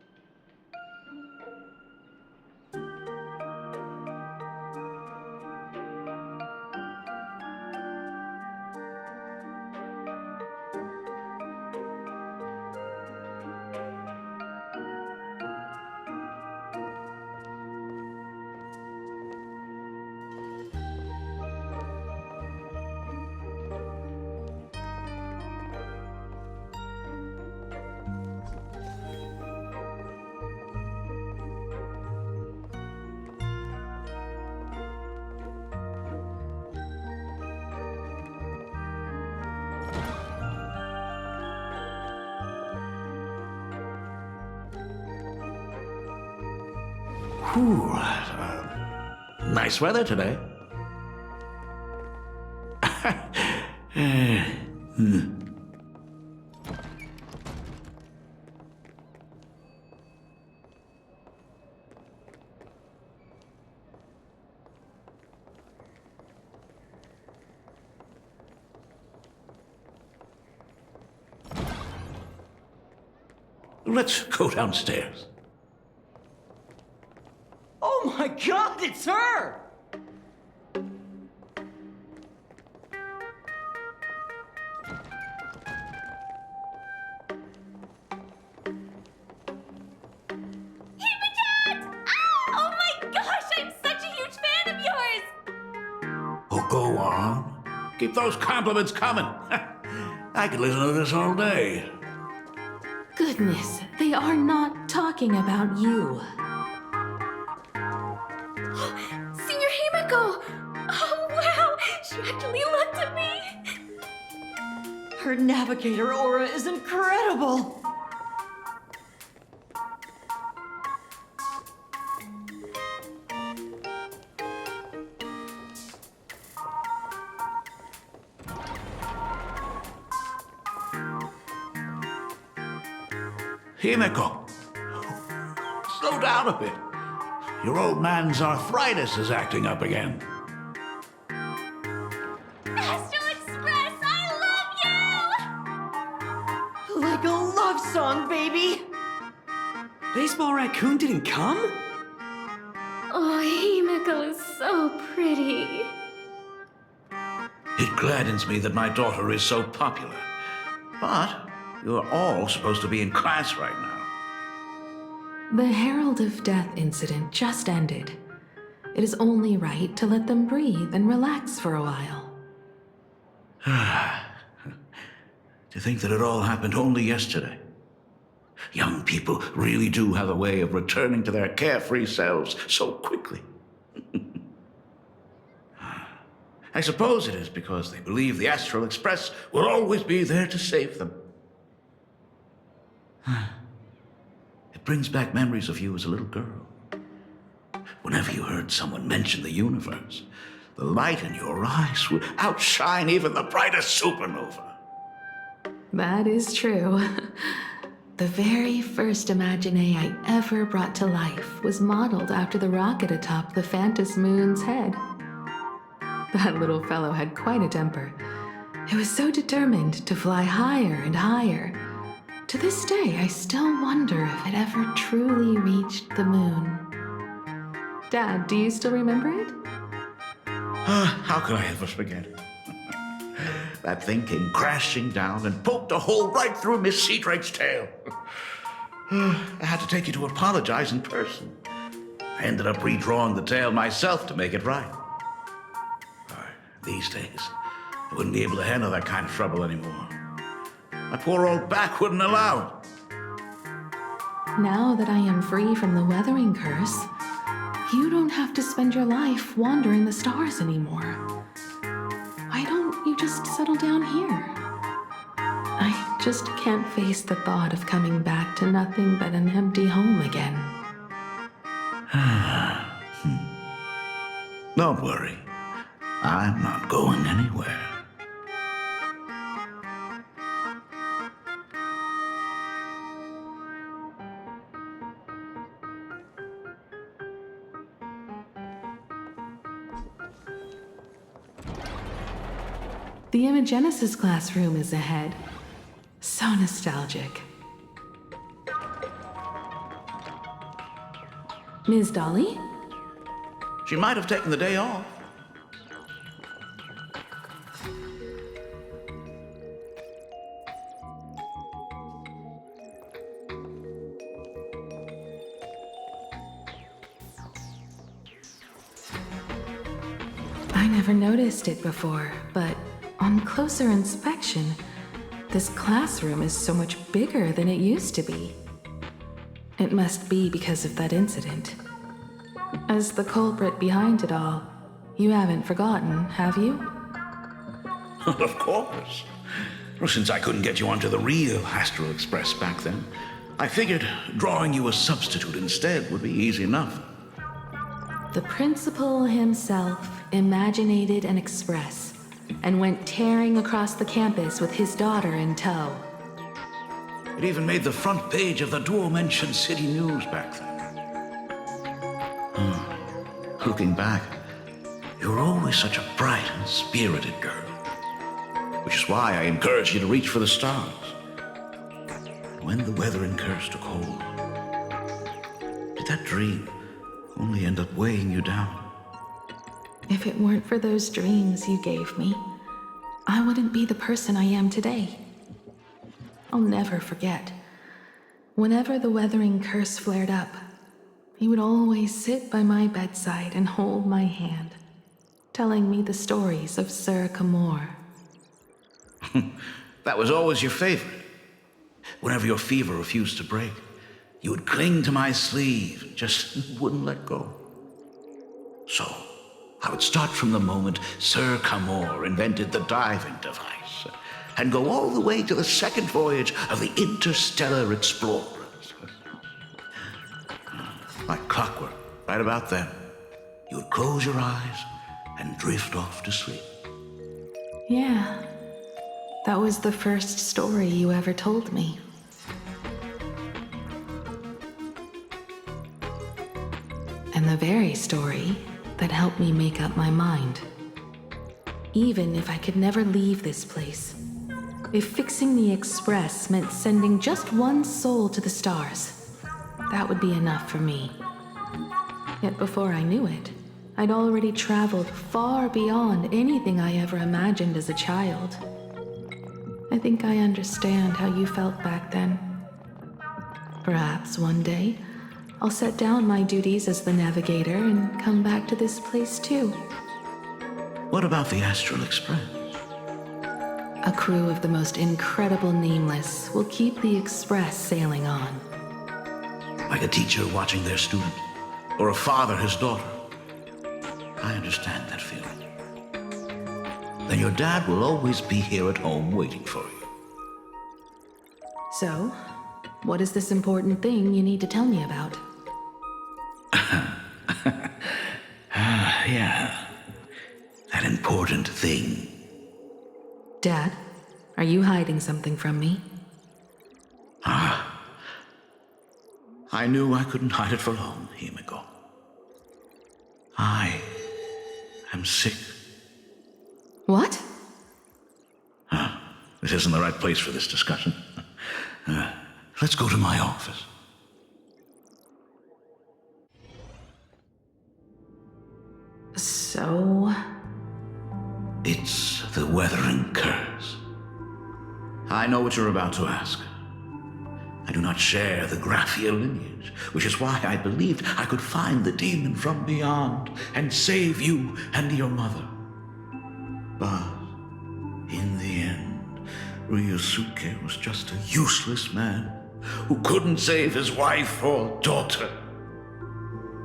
Nice weather today. Let's go downstairs. Oh my God, it's her! Keep those compliments coming. I could listen to this all day. Goodness, they are not talking about you. Senior Himiko! Oh, wow! She actually looked at me! Her navigator aura is incredible! Himiko, slow down a bit. Your old man's arthritis is acting up again. Astral Express, I love you! Like a love song, baby! Baseball Raccoon didn't come? Oh, Himiko is so pretty. It gladdens me that my daughter is so popular. But you're all supposed to be in class right now. The Herald of Death incident just ended. It is only right to let them breathe and relax for a while. To think that it all happened only yesterday. Young people really do have a way of returning to their carefree selves so quickly. I suppose it is because they believe the Astral Express will always be there to save them. It brings back memories of you as a little girl. Whenever you heard someone mention the universe, the light in your eyes would outshine even the brightest supernova. That is true. The very first Imagine I ever brought to life was modeled after the rocket atop the Phantom Moon's head. That little fellow had quite a temper. It was so determined to fly higher and higher. To this day, I still wonder if it ever truly reached the moon. Dad, do you still remember it? How could I ever forget it? That thing came crashing down and poked a hole right through Miss Seadrake's tail. I had to take you to apologize in person. I ended up redrawing the tail myself to make it right. These days, I wouldn't be able to handle that kind of trouble anymore. My poor old back wouldn't allow it. Now that I am free from the weathering curse, you don't have to spend your life wandering the stars anymore. Why don't you just settle down here? I just can't face the thought of coming back to nothing but an empty home again. Don't worry. I'm not going anywhere. The Imagenesis classroom is ahead. So nostalgic. Ms. Dolly? She might have taken the day off. I never noticed it before, but on closer inspection, this classroom is so much bigger than it used to be. It must be because of that incident. As the culprit behind it all, you haven't forgotten, have you? Of course. Well, since I couldn't get you onto the real Astral Express back then, I figured drawing you a substitute instead would be easy enough. The principal himself imaginated an express and went tearing across the campus with his daughter in tow. It even made the front page of the dual-mentioned city news back then. Looking back, you were always such a bright and spirited girl. Which is why I encouraged you to reach for the stars. When the weathering curse took hold, did that dream only end up weighing you down? If it weren't for those dreams you gave me, I wouldn't be the person I am today. I'll never forget. Whenever the weathering curse flared up, he would always sit by my bedside and hold my hand. telling me the stories of Sir Camor. That was always your favorite. Whenever your fever refused to break, you would cling to my sleeve, just wouldn't let go. So, I would start from the moment Sir Camor invented the diving device, and go all the way to the second voyage of the interstellar explorers. Like clockwork, right about then, you would close your eyes and drift off to sleep. Yeah, that was the first story you ever told me. And the very story that helped me make up my mind. Even if I could never leave this place, if fixing the Express meant sending just one soul to the stars, that would be enough for me. Yet before I knew it, I'd already traveled far beyond anything I ever imagined as a child. I think I understand how you felt back then. Perhaps one day, I'll set down my duties as the navigator and come back to this place too. What about the Astral Express? A crew of the most incredible nameless will keep the Express sailing on. Like a teacher watching their student, or a father his daughter. I understand that feeling. Then your dad will always be here at home waiting for you. So, what is this important thing you need to tell me about? Yeah. That important thing. Dad, are you hiding something from me? I knew I couldn't hide it for long, Himiko. I am sick. What? This isn't the right place for this discussion. Let's go to my office. So? It's the Weathering Curse. I know what you're about to ask. I do not share the Graphia lineage, which is why I believed I could find the demon from beyond and save you and your mother. But in the end, Ryosuke was just a useless man who couldn't save his wife or daughter,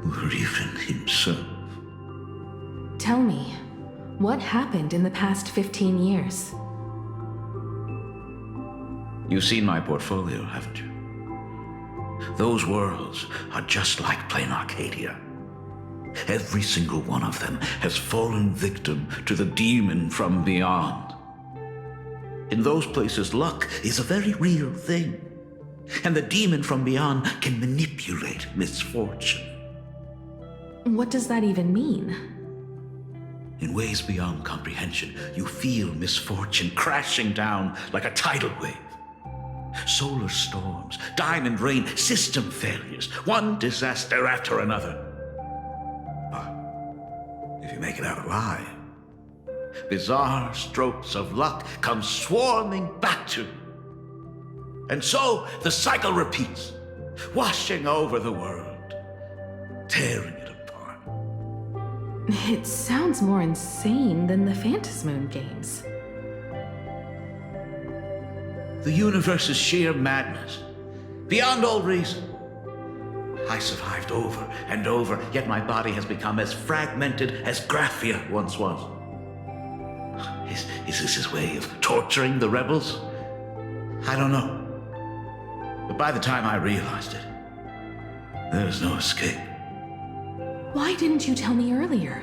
or even himself. Tell me, what happened in the past 15 years? You've seen my portfolio, haven't you? Those worlds are just like plain Arcadia. Every single one of them has fallen victim to the demon from beyond. In those places, luck is a very real thing, and the demon from beyond can manipulate misfortune. What does that even mean? In ways beyond comprehension, you feel misfortune crashing down like a tidal wave. Solar storms, diamond rain, system failures, one disaster after another. But if you make it out alive, bizarre strokes of luck come swarming back to you. And so the cycle repeats, washing over the world, tearing it apart. It sounds more insane than the Phantasmoon games. The universe is sheer madness, beyond all reason. I survived over and over, yet my body has become as fragmented as Graphia once was. Is this his way of torturing the rebels? I don't know. But by the time I realized it, there was no escape. Why didn't you tell me earlier?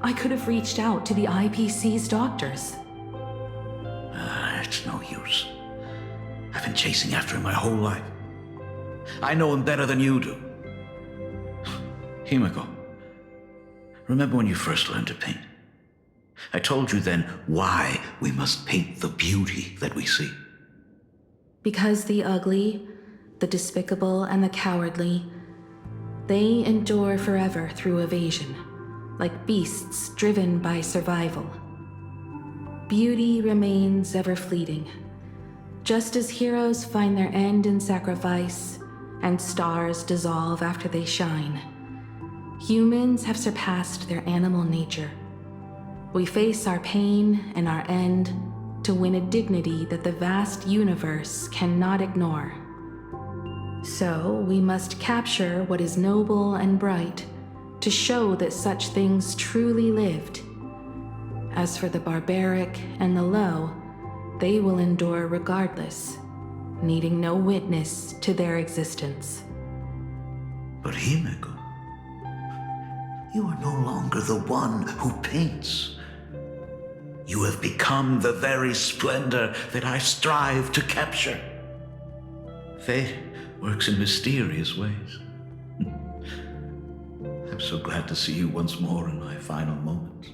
I could have reached out to the IPC's doctors. It's no use. I've been chasing after him my whole life. I know him better than you do. Himiko, remember when you first learned to paint? I told you then why we must paint the beauty that we see. Because the ugly, the despicable, and the cowardly, they endure forever through evasion, like beasts driven by survival. Beauty remains ever fleeting. Just as heroes find their end in sacrifice, and stars dissolve after they shine, humans have surpassed their animal nature. We face our pain and our end to win a dignity that the vast universe cannot ignore. So we must capture what is noble and bright to show that such things truly lived. As for the barbaric and the low, they will endure regardless, needing no witness to their existence. But Himeko, you are no longer the one who paints. You have become the very splendor that I strive to capture. Fate works in mysterious ways. I'm so glad to see you once more in my final moments,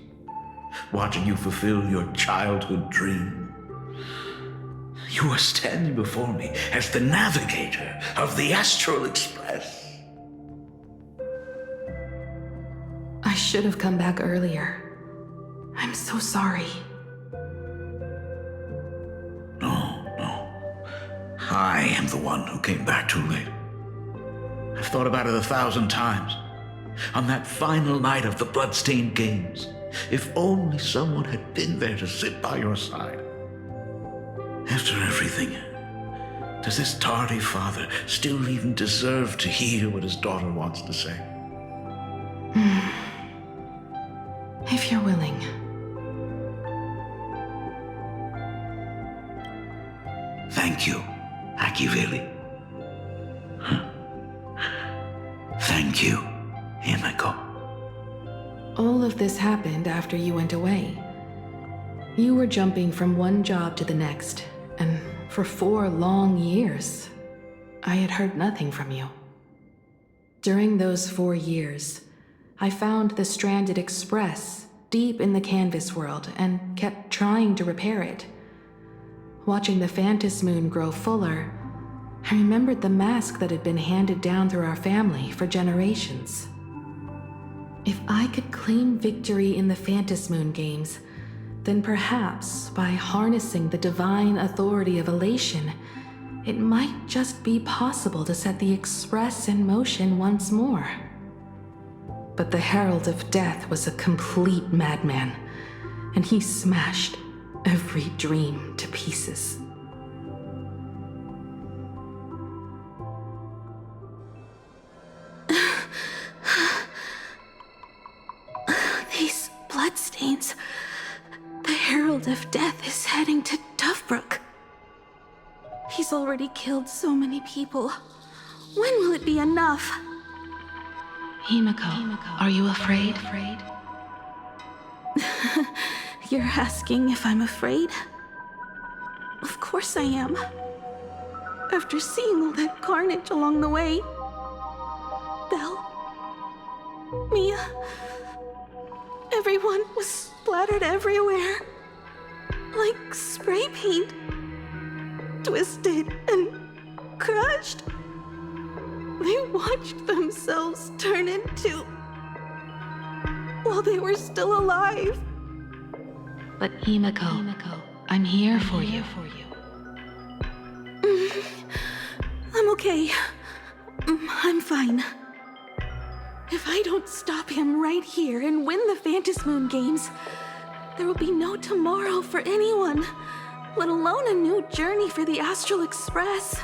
watching you fulfill your childhood dream. You are standing before me as the navigator of the Astral Express. I should have come back earlier. I'm so sorry. No. I am the one who came back too late. I've thought about it 1,000 times. On that final night of the Bloodstained Games, if only someone had been there to sit by your side. After everything, does this tardy father still even deserve to hear what his daughter wants to say? If you're willing. Thank you, Akiveli. Thank you, Himeko. All of this happened after you went away. You were jumping from one job to the next, and for 4 long years, I had heard nothing from you. During those 4 years, I found the stranded Express deep in the canvas world and kept trying to repair it. Watching the Phantom Moon grow fuller, I remembered the mask that had been handed down through our family for generations. If I could claim victory in the Phantom Moon games, then perhaps by harnessing the divine authority of elation, it might just be possible to set the Express in motion once more. But the Herald of Death was a complete madman, and he smashed every dream to pieces. These bloodstains. The Herald of Death is heading to Dovebrook. He's already killed so many people. When will it be enough? Himeko, are you afraid? You're asking if I'm afraid? Of course I am. After seeing all that carnage along the way. Belle, Mia, everyone was splattered everywhere. Like spray paint. Twisted and crushed. They watched themselves turn into... while they were still alive. But Himeko, I'm here for you. I'm okay. I'm fine. If I don't stop him right here and win the Phantom Moon games, there will be no tomorrow for anyone, let alone a new journey for the Astral Express.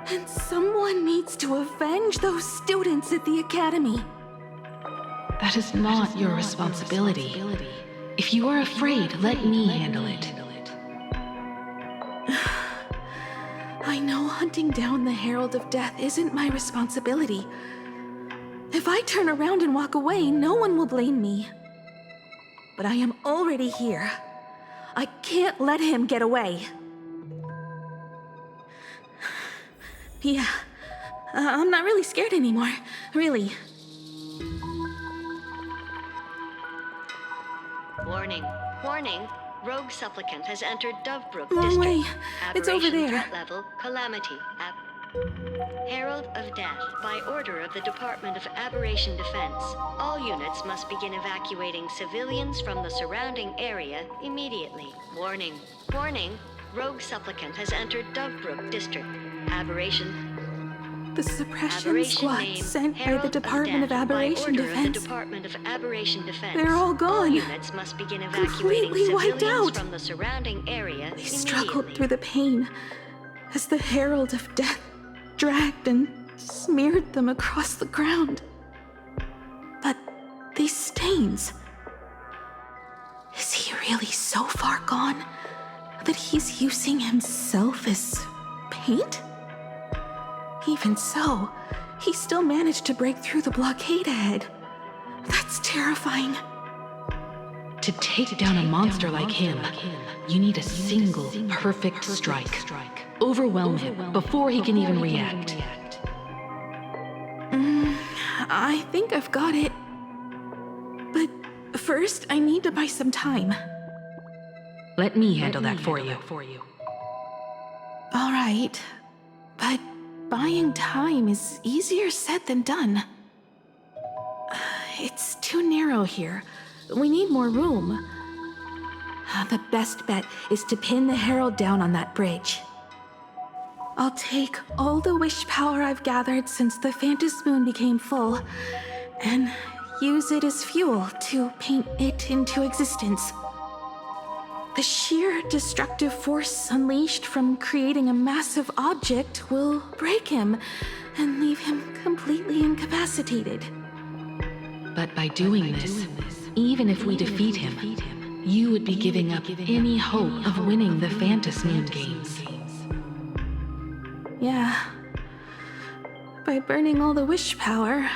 And someone needs to avenge those students at the Academy. That is not your responsibility. If you are afraid, let me handle it. I know hunting down the Herald of Death isn't my responsibility. If I turn around and walk away, no one will blame me. But I am already here. I can't let him get away. Yeah, I'm not really scared anymore, really. Warning. Rogue supplicant has entered Dovebrook Wrong district. way. It's over Aberration there. Threat level, calamity. Herald of Death. By order of the Department of Aberration Defense, all units must begin evacuating civilians from the surrounding area immediately. Warning. Rogue supplicant has entered Dovebrook district. Aberration. The suppression Aberration squad name, sent by Herald the Department of Death, Aberration by order of the Defense. Department of Aberration Defense. They're all gone. Units must begin evacuating Completely wiped civilians out. from the surrounding area. They struggled through the pain as the Herald of Death dragged and smeared them across the ground. But these stains... Is he really so far gone that he's using himself as paint? Even so, he still managed to break through the blockade ahead. That's terrifying. To take down a monster like him, you need a single perfect strike. Overwhelm him before he can even react. I think I've got it. But first, I need to buy some time. Let me handle that for you. All right, but buying time is easier said than done. It's too narrow here. We need more room. The best bet is to pin the Herald down on that bridge. I'll take all the wish power I've gathered since the Phantom Moon became full, and use it as fuel to paint it into existence. The sheer destructive force unleashed from creating a massive object will break him and leave him completely incapacitated. But by doing this, even if we defeat him, you would be giving up any hope of winning the Phantom Moon games. Yeah. By burning all the wish power,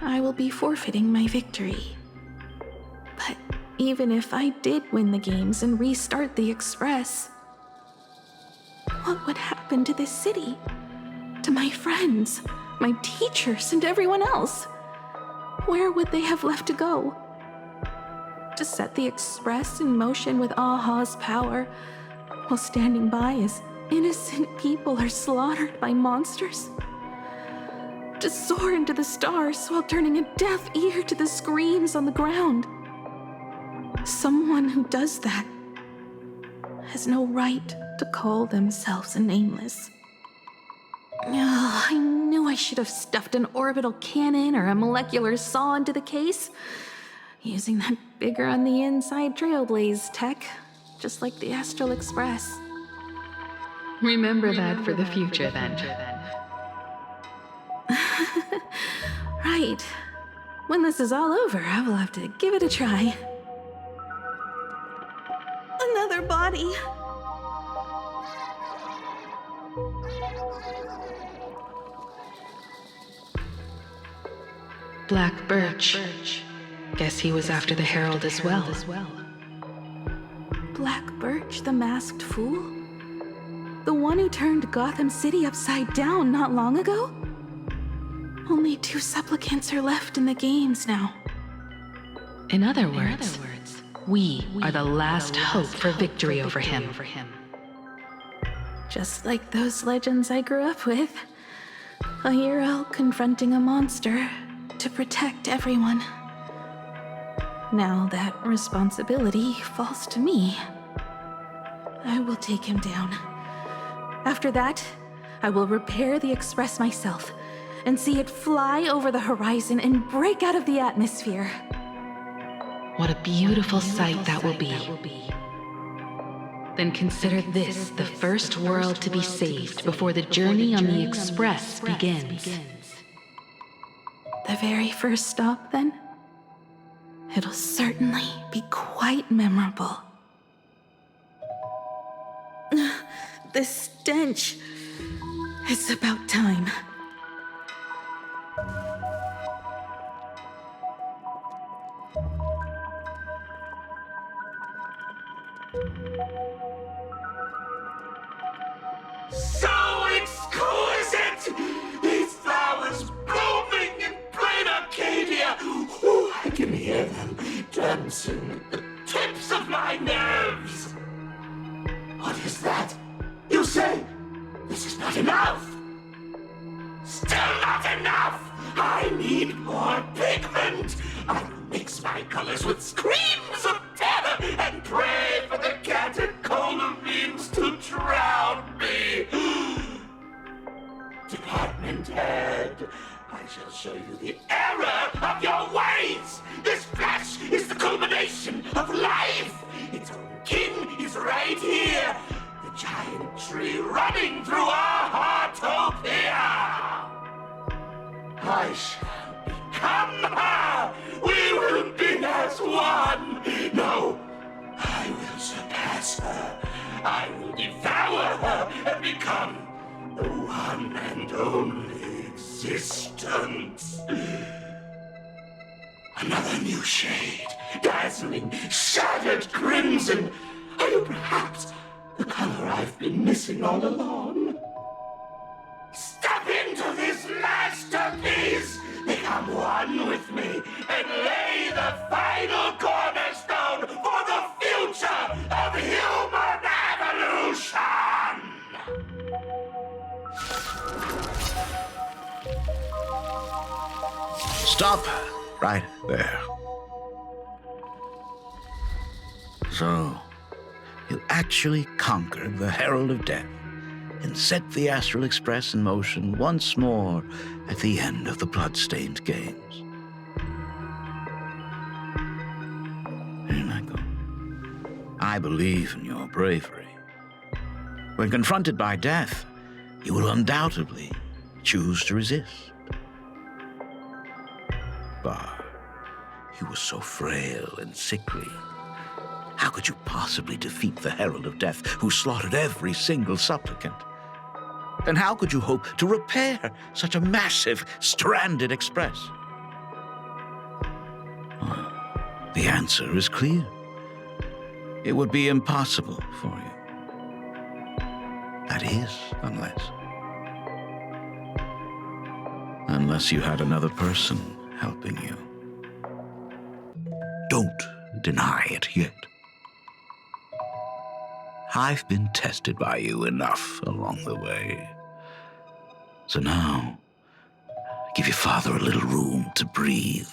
I will be forfeiting my victory. But even if I did win the games and restart the Express, what would happen to this city? To my friends, my teachers, and everyone else? Where would they have left to go? To set the Express in motion with Aha's power, while standing by as innocent people are slaughtered by monsters? To soar into the stars while turning a deaf ear to the screams on the ground? Someone who does that has no right to call themselves a nameless. I knew I should have stuffed an orbital cannon or a molecular saw into the case, using that bigger on the inside Trailblaze tech, just like the Astral Express. Remember that for the future, then. Right. When this is all over, I will have to give it a try. Another body. Black Birch. Guess he was after the Herald as well. Black Birch, the masked fool? The one who turned Gotham City upside down not long ago? Only 2 supplicants are left in the games now. In other words, we are the last hope for victory over him. Just like those legends I grew up with. A hero confronting a monster to protect everyone. Now that responsibility falls to me. I will take him down. After that, I will repair the Express myself and see it fly over the horizon and break out of the atmosphere. What a beautiful sight that will be. Then consider this the first world to be saved before the journey on the Express begins. The very first stop, then? It'll certainly be quite memorable. The stench. It's about time. So exquisite! These flowers blooming in plain Arcadia! Ooh, I can hear them dancing at the tips of my nerves! What is that? You say this is not enough? Still not enough! I need more pigment! I will mix my colors with screams of terror and pray for the catecholamines to drown me! Department head. coming through our Heartopia! I shall become her! We will be as one! No, I will surpass her. I will devour her and become the one and only existence. Another new shade, dazzling, shattered crimson. Are you perhaps the color I've been missing all along? Step into this masterpiece! Become one with me and lay the final cornerstone for the future of human evolution! Stop right there. So, you actually conquered the Herald of Death and set the Astral Express in motion once more at the end of the Bloodstained Games. Here I go. I believe in your bravery. When confronted by death, you will undoubtedly choose to resist. But you were so frail and sickly. How could you possibly defeat the Herald of Death, who slaughtered every single supplicant? And how could you hope to repair such a massive, stranded express? Well, the answer is clear. It would be impossible for you. That is, unless you had another person helping you. Don't deny it yet. I've been tested by you enough along the way. So now, give your father a little room to breathe.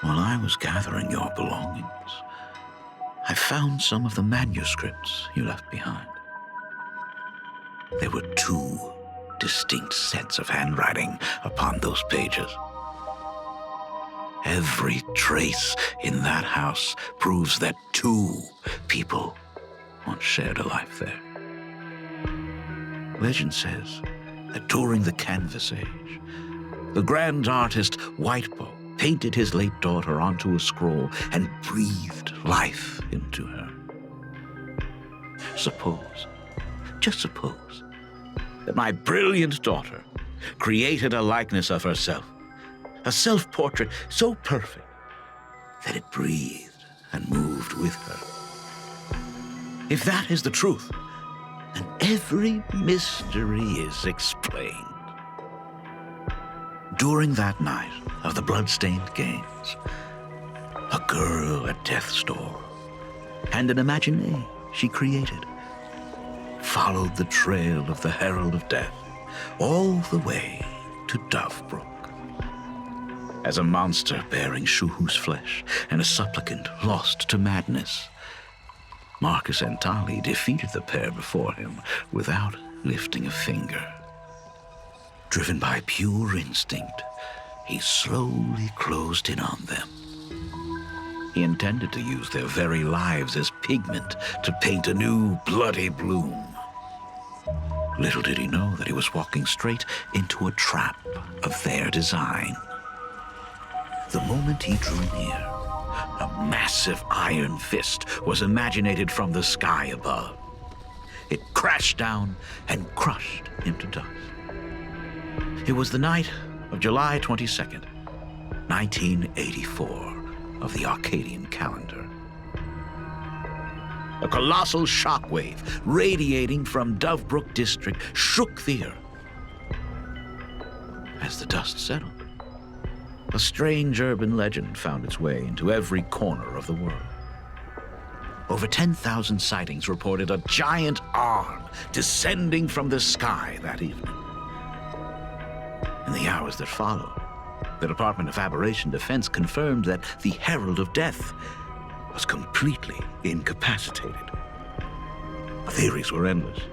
While I was gathering your belongings, I found some of the manuscripts you left behind. There were 2 distinct sets of handwriting upon those pages. Every trace in that house proves that 2 people once shared a life there. Legend says that during the Canvas Age, the grand artist Whitebow painted his late daughter onto a scroll and breathed life into her. Suppose, just suppose, that my brilliant daughter created a likeness of herself, a self-portrait so perfect that it breathed and moved with her. If that is the truth, then every mystery is explained. During that night of the Bloodstained Games, a girl at death's door and an imagination she created followed the trail of the Herald of Death all the way to Dovebrook. As a monster bearing Shuhu's flesh and a supplicant lost to madness, Marcus Antali defeated the pair before him without lifting a finger. Driven by pure instinct, he slowly closed in on them. He intended to use their very lives as pigment to paint a new bloody bloom. Little did he know that he was walking straight into a trap of their design. The moment he drew near, a massive iron fist was imaginated from the sky above. It crashed down and crushed him to dust. It was the night of July 22nd, 1984, of the Arcadian calendar. A colossal shockwave radiating from Dovebrook District shook the earth. As the dust settled, a strange urban legend found its way into every corner of the world. Over 10,000 sightings reported a giant arm descending from the sky that evening. In the hours that followed, the Department of Aberration Defense confirmed that the Herald of Death was completely incapacitated. Theories were endless.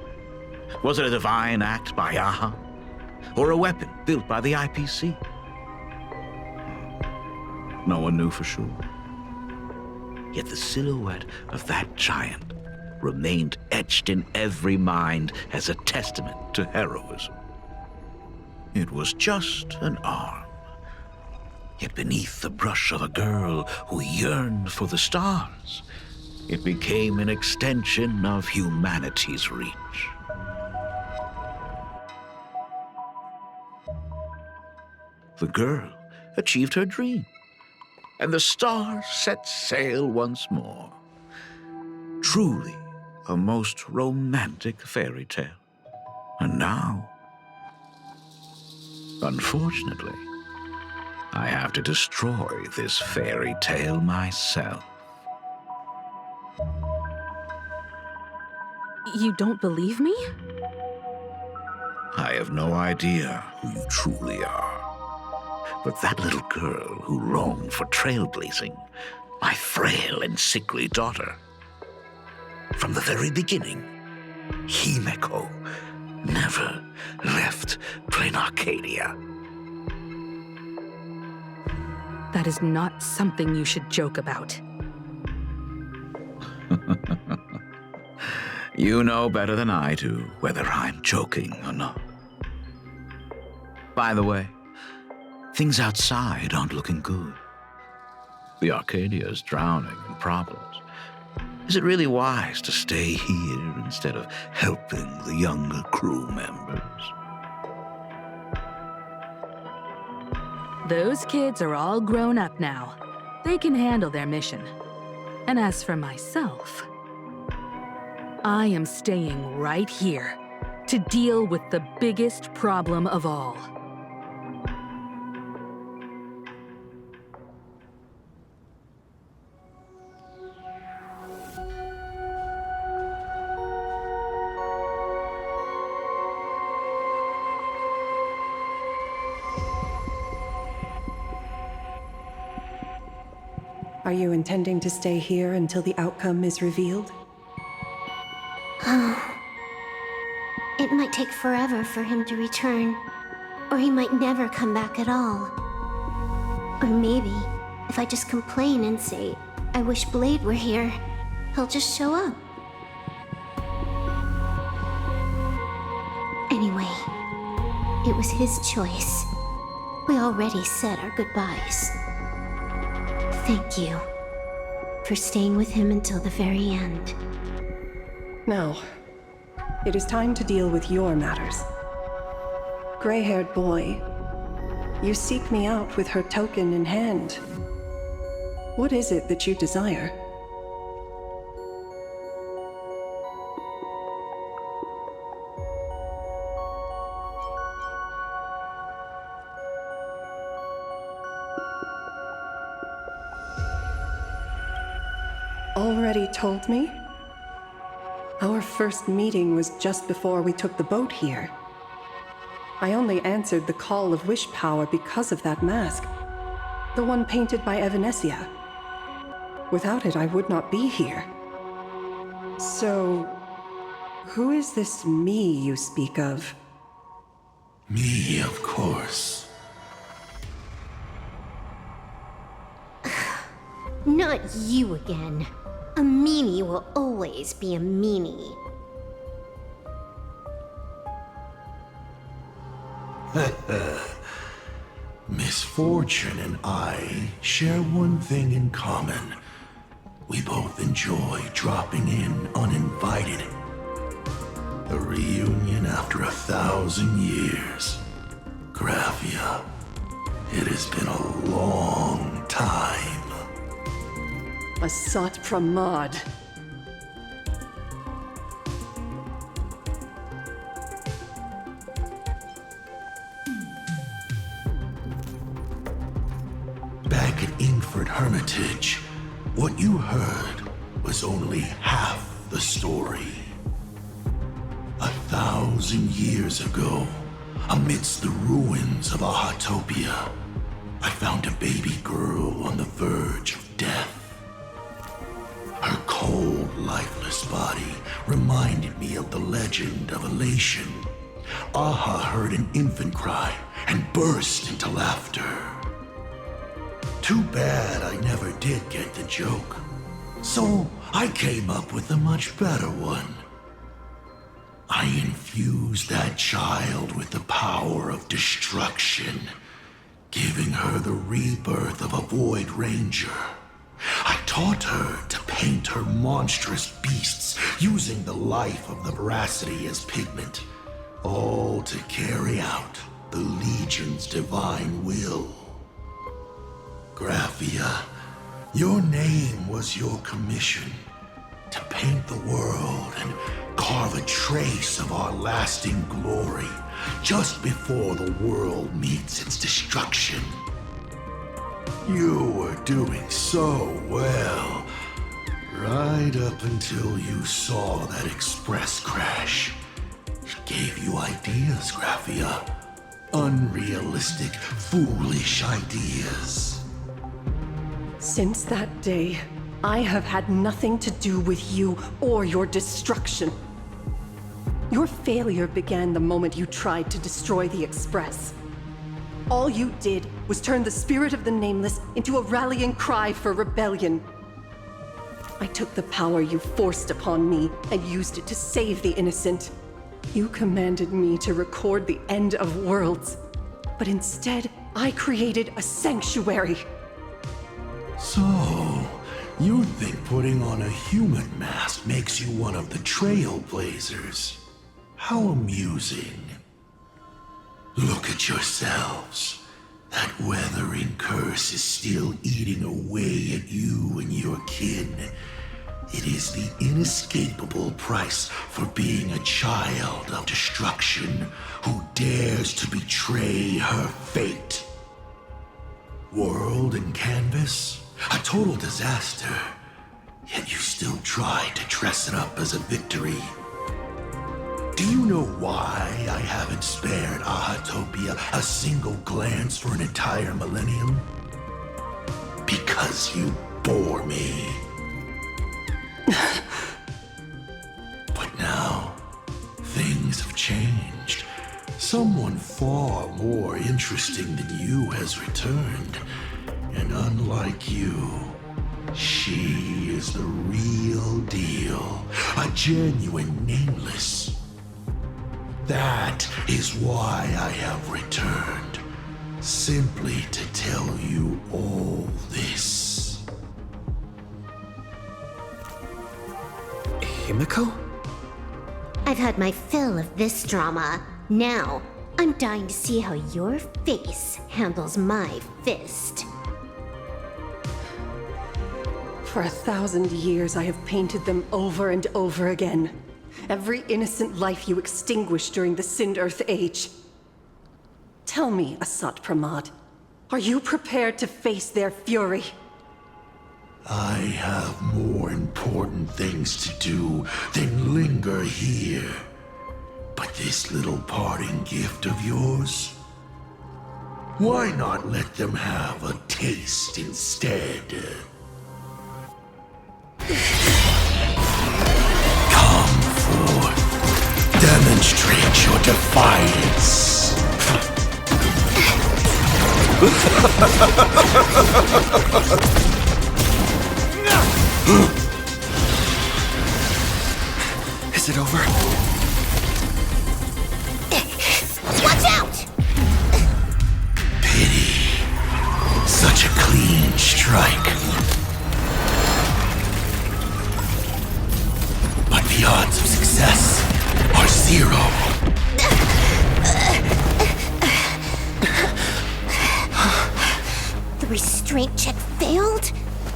Was it a divine act by Yaha? Or a weapon built by the IPC? No one knew for sure. Yet the silhouette of that giant remained etched in every mind as a testament to heroism. It was just an arm. Yet beneath the brush of a girl who yearned for the stars, it became an extension of humanity's reach. The girl achieved her dream, and the stars set sail once more. Truly a most romantic fairy tale. And now, unfortunately, I have to destroy this fairy tale myself. You don't believe me? I have no idea who you truly are. But that little girl who longed for trailblazing, my frail and sickly daughter. From the very beginning, Himeko never left Plain Arcadia. That is not something you should joke about. You know better than I do whether I'm joking or not. By the way, things outside aren't looking good. The Arcadia is drowning in problems. Is it really wise to stay here instead of helping the younger crew members? Those kids are all grown up now. They can handle their mission. And as for myself, I am staying right here to deal with the biggest problem of all. Are you intending to stay here until the outcome is revealed? It might take forever for him to return, or he might never come back at all. Or maybe, if I just complain and say, I wish Blade were here, he'll just show up. Anyway, it was his choice. We already said our goodbyes. Thank you for staying with him until the very end. Now, it is time to deal with your matters. Gray-haired boy, you seek me out with her token in hand. What is it that you desire? Already told me? Our first meeting was just before we took the boat here. I only answered the call of wish power because of that mask. The one painted by Evanesia. Without it, I would not be here. So, who is this me you speak of? Me, of course. Not you again. A meanie will always be a meanie. Misfortune and I share one thing in common. We both enjoy dropping in uninvited. A reunion after 1,000 years. Graphia, it has been a long time. Asat Pramad. Back at Ingford Hermitage, what you heard was only half the story. 1,000 years ago, amidst the ruins of Ahatopia, I found a baby girl on the verge of death. Her cold, lifeless body reminded me of the legend of Elation. Aha heard an infant cry and burst into laughter. Too bad I never did get the joke. So I came up with a much better one. I infused that child with the power of destruction, giving her the rebirth of a Void Ranger. I taught her to paint her monstrous beasts using the life of the veracity as pigment, all to carry out the Legion's divine will. Graphia, your name was your commission, to paint the world and carve a trace of our lasting glory just before the world meets its destruction. You were doing so well, right up until you saw that express crash. It gave you ideas, Graphia. Unrealistic, foolish ideas. Since that day, I have had nothing to do with you or your destruction. Your failure began the moment you tried to destroy the Express. All you did was turn the spirit of the Nameless into a rallying cry for rebellion. I took the power you forced upon me and used it to save the innocent. You commanded me to record the end of worlds, but instead, I created a sanctuary. So, you think putting on a human mask makes you one of the Trailblazers? How amusing. Look at yourselves. That weathering curse is still eating away at you and your kin. It is the inescapable price for being a child of destruction who dares to betray her fate. World and canvas, a total disaster, yet you still try to dress it up as a victory. Do you know why I haven't spared Ahatopia a single glance for an entire millennium? Because you bore me. But now, things have changed. Someone far more interesting than you has returned. And unlike you, she is the real deal. A genuine Nameless. That is why I have returned. Simply to tell you all this. Himiko? I've had my fill of this drama. Now, I'm dying to see how your face handles my fist. For 1,000 years, I have painted them over and over again. Every innocent life you extinguished during the Sind-Earth Age. Tell me, Asat Pramad, are you prepared to face their fury? I have more important things to do than linger here. But this little parting gift of yours? Why not let them have a taste instead? Come forth. Demonstrate your defiance. Is it over? Watch out! Pity. Such a clean strike. But the odds of success are 0. The restraint check failed?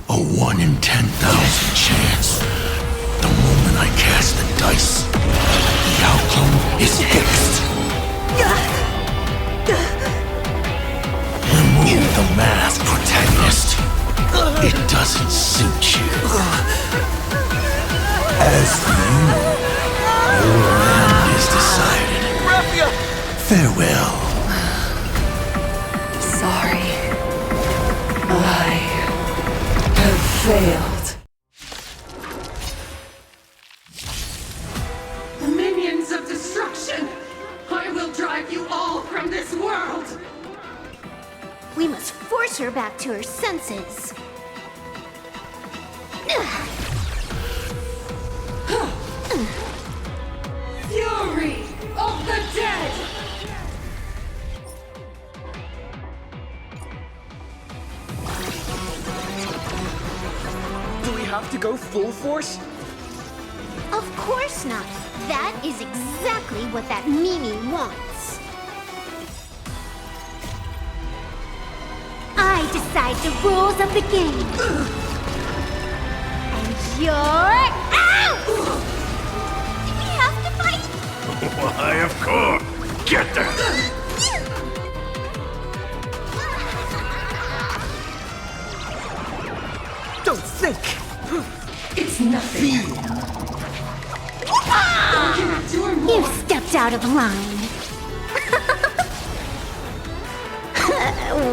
A 1 in 10,000 chance. The moment I cast the dice, the outcome is fixed. Remove the mask, protagonist. It doesn't suit you. As for you, your end is decided. Farewell. Sorry. I have failed. Minions of destruction! I will drive you all from this world! We must force her back to her senses. Ugh. go full force? Of course not. That is exactly what that Mimi wants. I decide the rules of the game. And you're out! Did we have to fight? Why, of course. Get there. Don't think. It's nothing. You stepped out of line.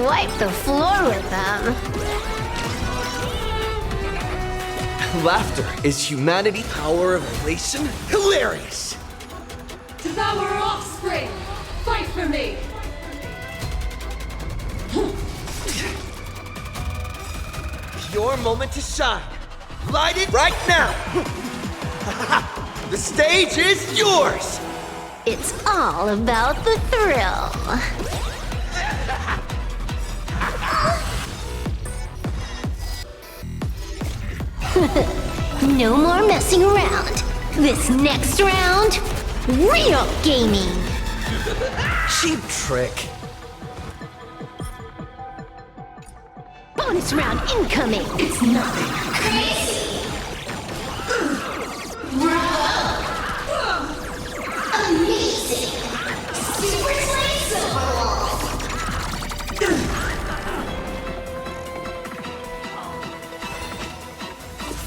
Wipe the floor with them. Laughter is humanity. Power of elation? Hilarious! Devour offspring! Fight for me! Your moment to shine. Light it right now! The stage is yours! It's all about the thrill. No more messing around. This next round, real gaming. Cheap trick. Bonus round incoming. It's nothing. Crazy. Amazing. Super Slice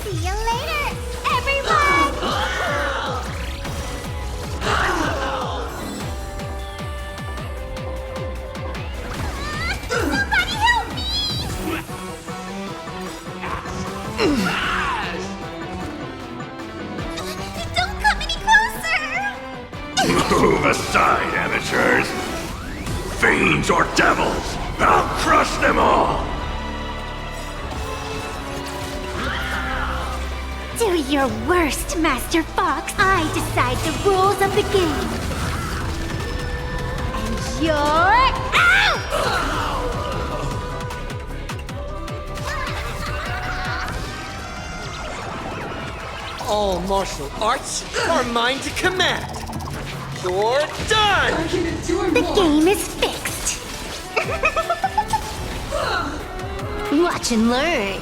See you later, everyone! Somebody help me! Don't come any closer! Move aside, amateurs. Fiends or devils, I'll crush them all. Do your worst, Master Fox. I decide the rules of the game. And you're out! All martial arts are mine to command. You're done! The game is fixed. Watch and learn.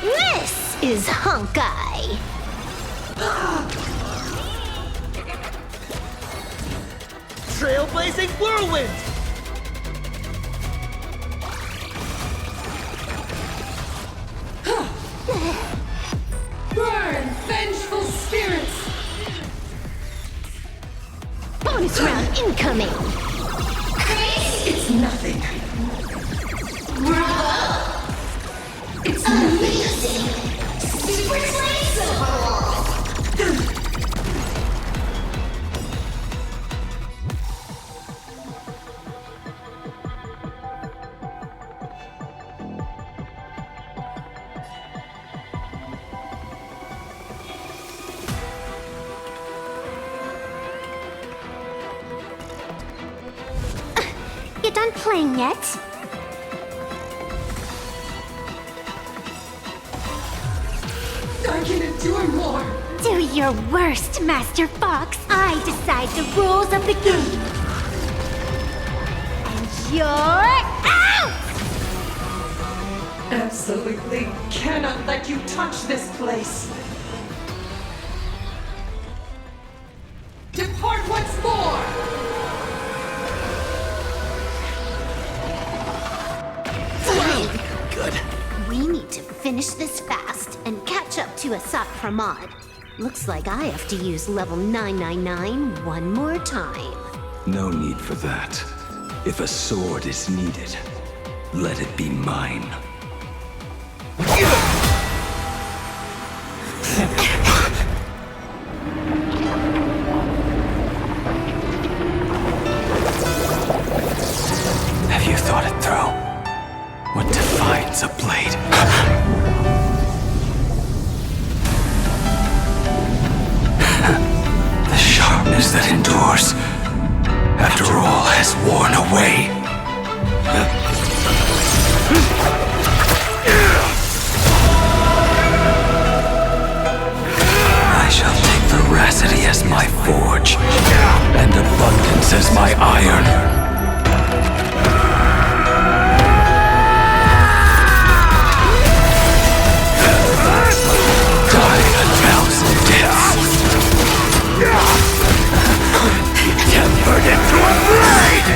This is Honkai. Trailblazing whirlwind! Burn, vengeful spirits! Bonus round incoming. It's nothing. Bravo! It's amazing! Super Slice You done playing yet? I can endure more! Do your worst, Master Fox. I decide the rules of the game. And you're out! Absolutely cannot let you touch this place! Depart once more! Good. We need to finish this fast and catch up to Asat Pramod. Looks like I have to use level 999 one more time. No need for that. If a sword is needed, let it be mine. Have you thought it through? What defines a blade? The sharpness that endures after all has worn away. shall take veracity as my forge, and abundance as my iron. Die a thousand deaths. Tempered into a blade!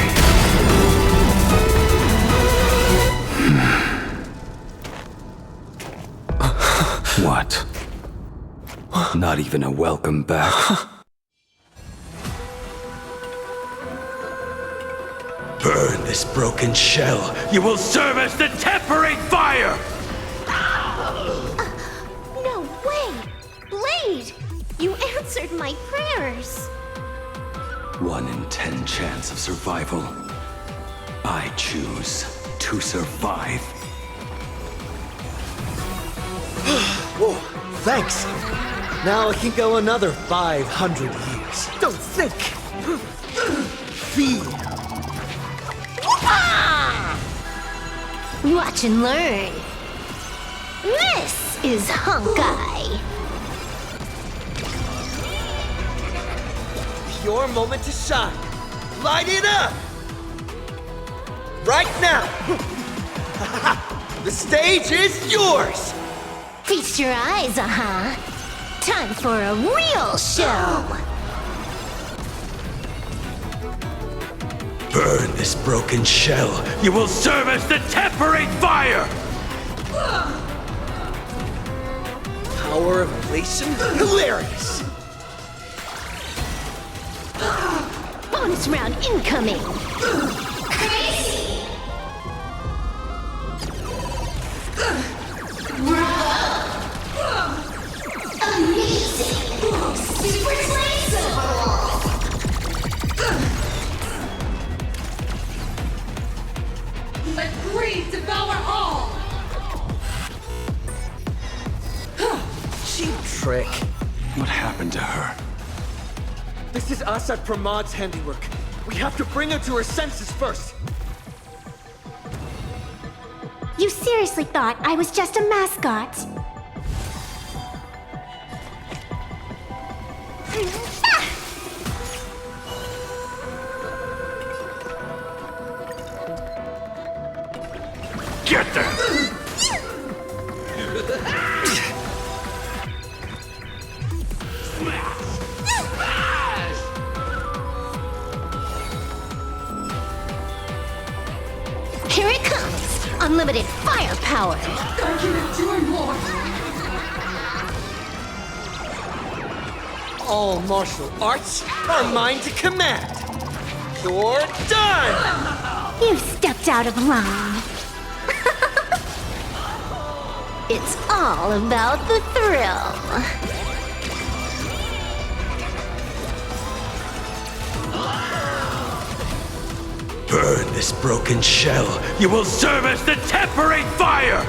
What? Not even a welcome back? Burn this broken shell. You will serve as the tempering fire! No way! Blade! You answered my prayers! 1 in 10 chance of survival. I choose to survive. Whoa, thanks. Now I can go another 500 years. Don't think. Feel. Watch and learn. This is Honkai. Your moment to shine. Light it up! Right now! The stage is yours! Feast your eyes, Time for a real show! Burn this broken shell. You will serve as the tempering fire! Power of elation? Hilarious! Bonus round incoming! Amazing! Super flexible! Let greed devour all! Cheap trick. What happened to her? This is us at Pramod's handiwork. We have to bring her to her senses first. You seriously thought I was just a mascot? Get them! Here it comes! Unlimited firepower! I can endure more! All martial arts are mine to command. You're done! You stepped out of line. It's all about the thrill. Burn this broken shell. You will serve as the tempering fire!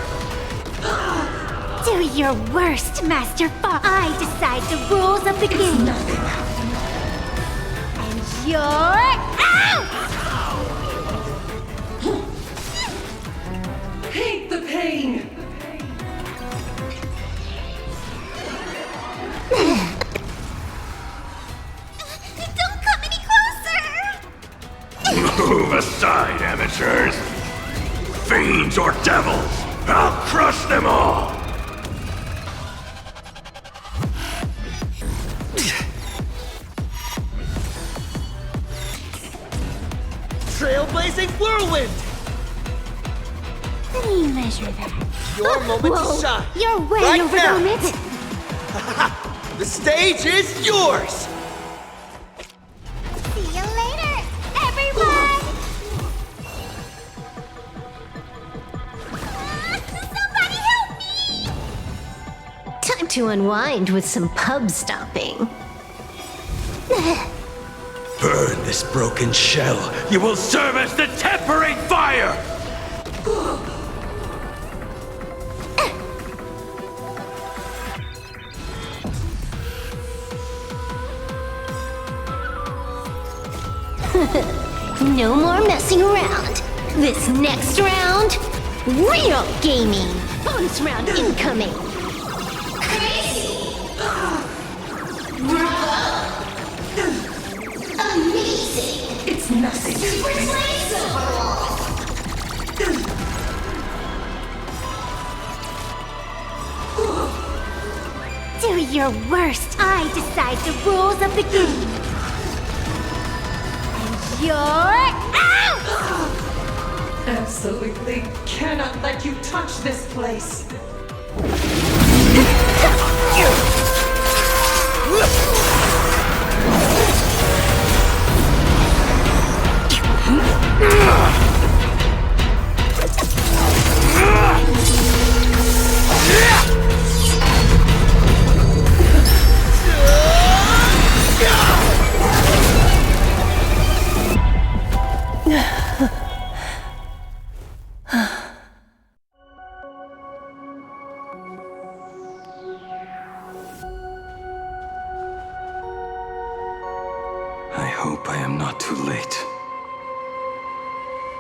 Do your worst, Master Fa. I decide the rules of the game. And you're out! Hate the pain! Don't come any closer! Move aside, amateurs! Fiends or devils! I'll crush them all! Trailblazing whirlwind! Let me measure that. Your moment Whoa, to shine. You're way Right over now. the limit. The stage is yours! See you later, everyone! Somebody help me! Time to unwind with some pub stomping. Burn this broken shell. You will serve as the tempering fire! No more messing around. This next round, real gaming. Bonus round incoming. Amazing! It's nothing. Do your worst. I decide the rules of the game. And you're out! Absolutely cannot let you touch this place. I hope I am not too late.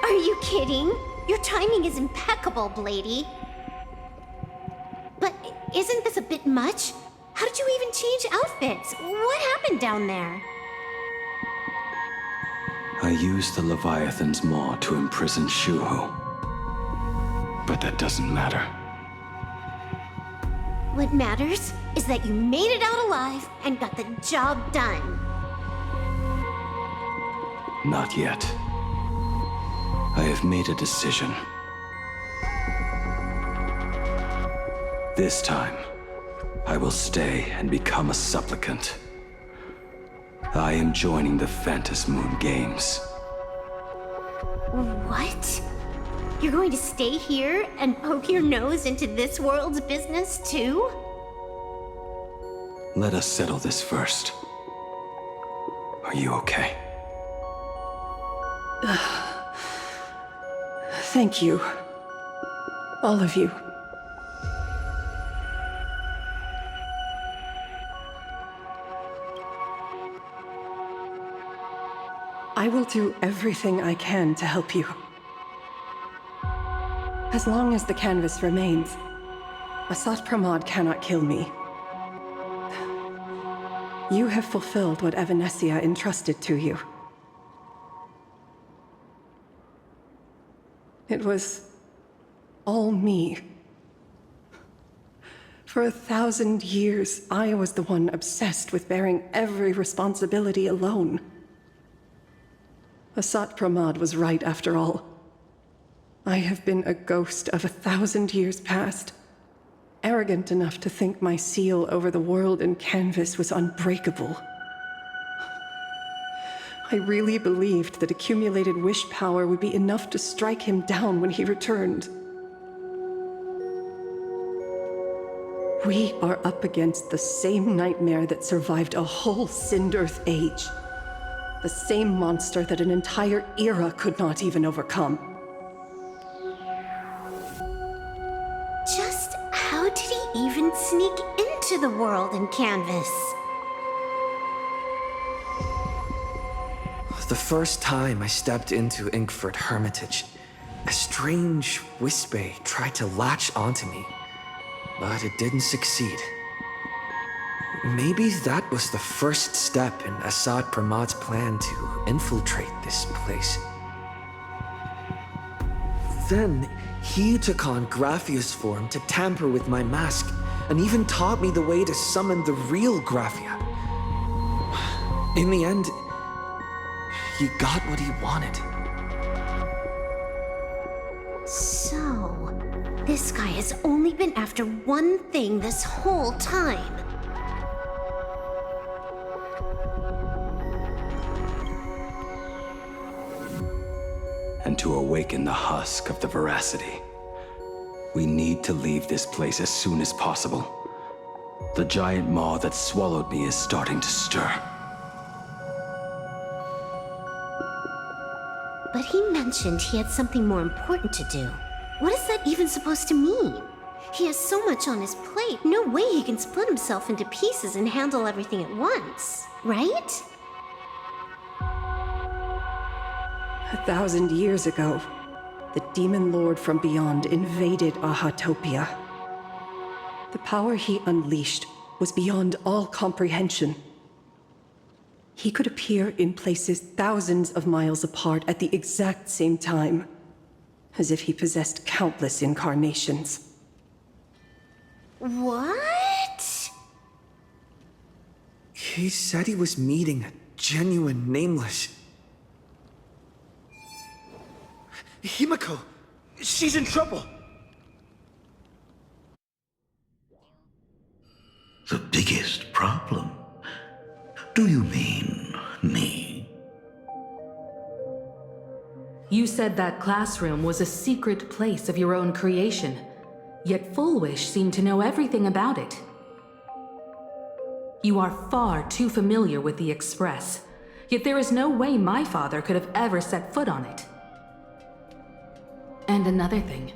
Are you kidding? Your timing is impeccable, Blady. But isn't this a bit much? How did you even change outfits? What happened down there? I used the Leviathan's maw to imprison Shuho. But that doesn't matter. What matters is that you made it out alive and got the job done. Not yet. I have made a decision. This time, I will stay and become a supplicant. I am joining the Phantasm Moon Games. What? You're going to stay here and poke your nose into this world's business too? Let us settle this first. Are you okay? Thank you. All of you. I will do everything I can to help you. As long as the canvas remains, Asat Pramod cannot kill me. You have fulfilled what Evanescia entrusted to you. It was all me. For 1,000 years, I was the one obsessed with bearing every responsibility alone. Asat Pramod was right after all. I have been a ghost of 1,000 years past, arrogant enough to think my seal over the world and canvas was unbreakable. I really believed that accumulated wish power would be enough to strike him down when he returned. We are up against the same nightmare that survived a whole Sindearth age. The same monster that an entire era could not even overcome. Just how did he even sneak into the world and canvas? The first time I stepped into Inkford Hermitage, a strange whisper tried to latch onto me, but it didn't succeed. Maybe that was the first step in Asat Pramod's plan to infiltrate this place. Then, he took on Graphia's form to tamper with my mask, and even taught me the way to summon the real Graphia. In the end, he got what he wanted. So, this guy has only been after one thing this whole time. And to awaken the husk of the veracity, we need to leave this place as soon as possible. The giant maw that swallowed me is starting to stir. But he mentioned he had something more important to do. What is that even supposed to mean? He has so much on his plate, no way he can split himself into pieces and handle everything at once, right? 1,000 years ago, the demon lord from beyond invaded Ahatopia. The power he unleashed was beyond all comprehension. He could appear in places thousands of miles apart at the exact same time, as if he possessed countless incarnations. What? He said he was meeting a genuine nameless... Himiko! She's in trouble! The biggest problem? Do you mean me? You said that classroom was a secret place of your own creation, yet Fullwish seemed to know everything about it. You are far too familiar with the Express, yet there is no way my father could have ever set foot on it. And another thing,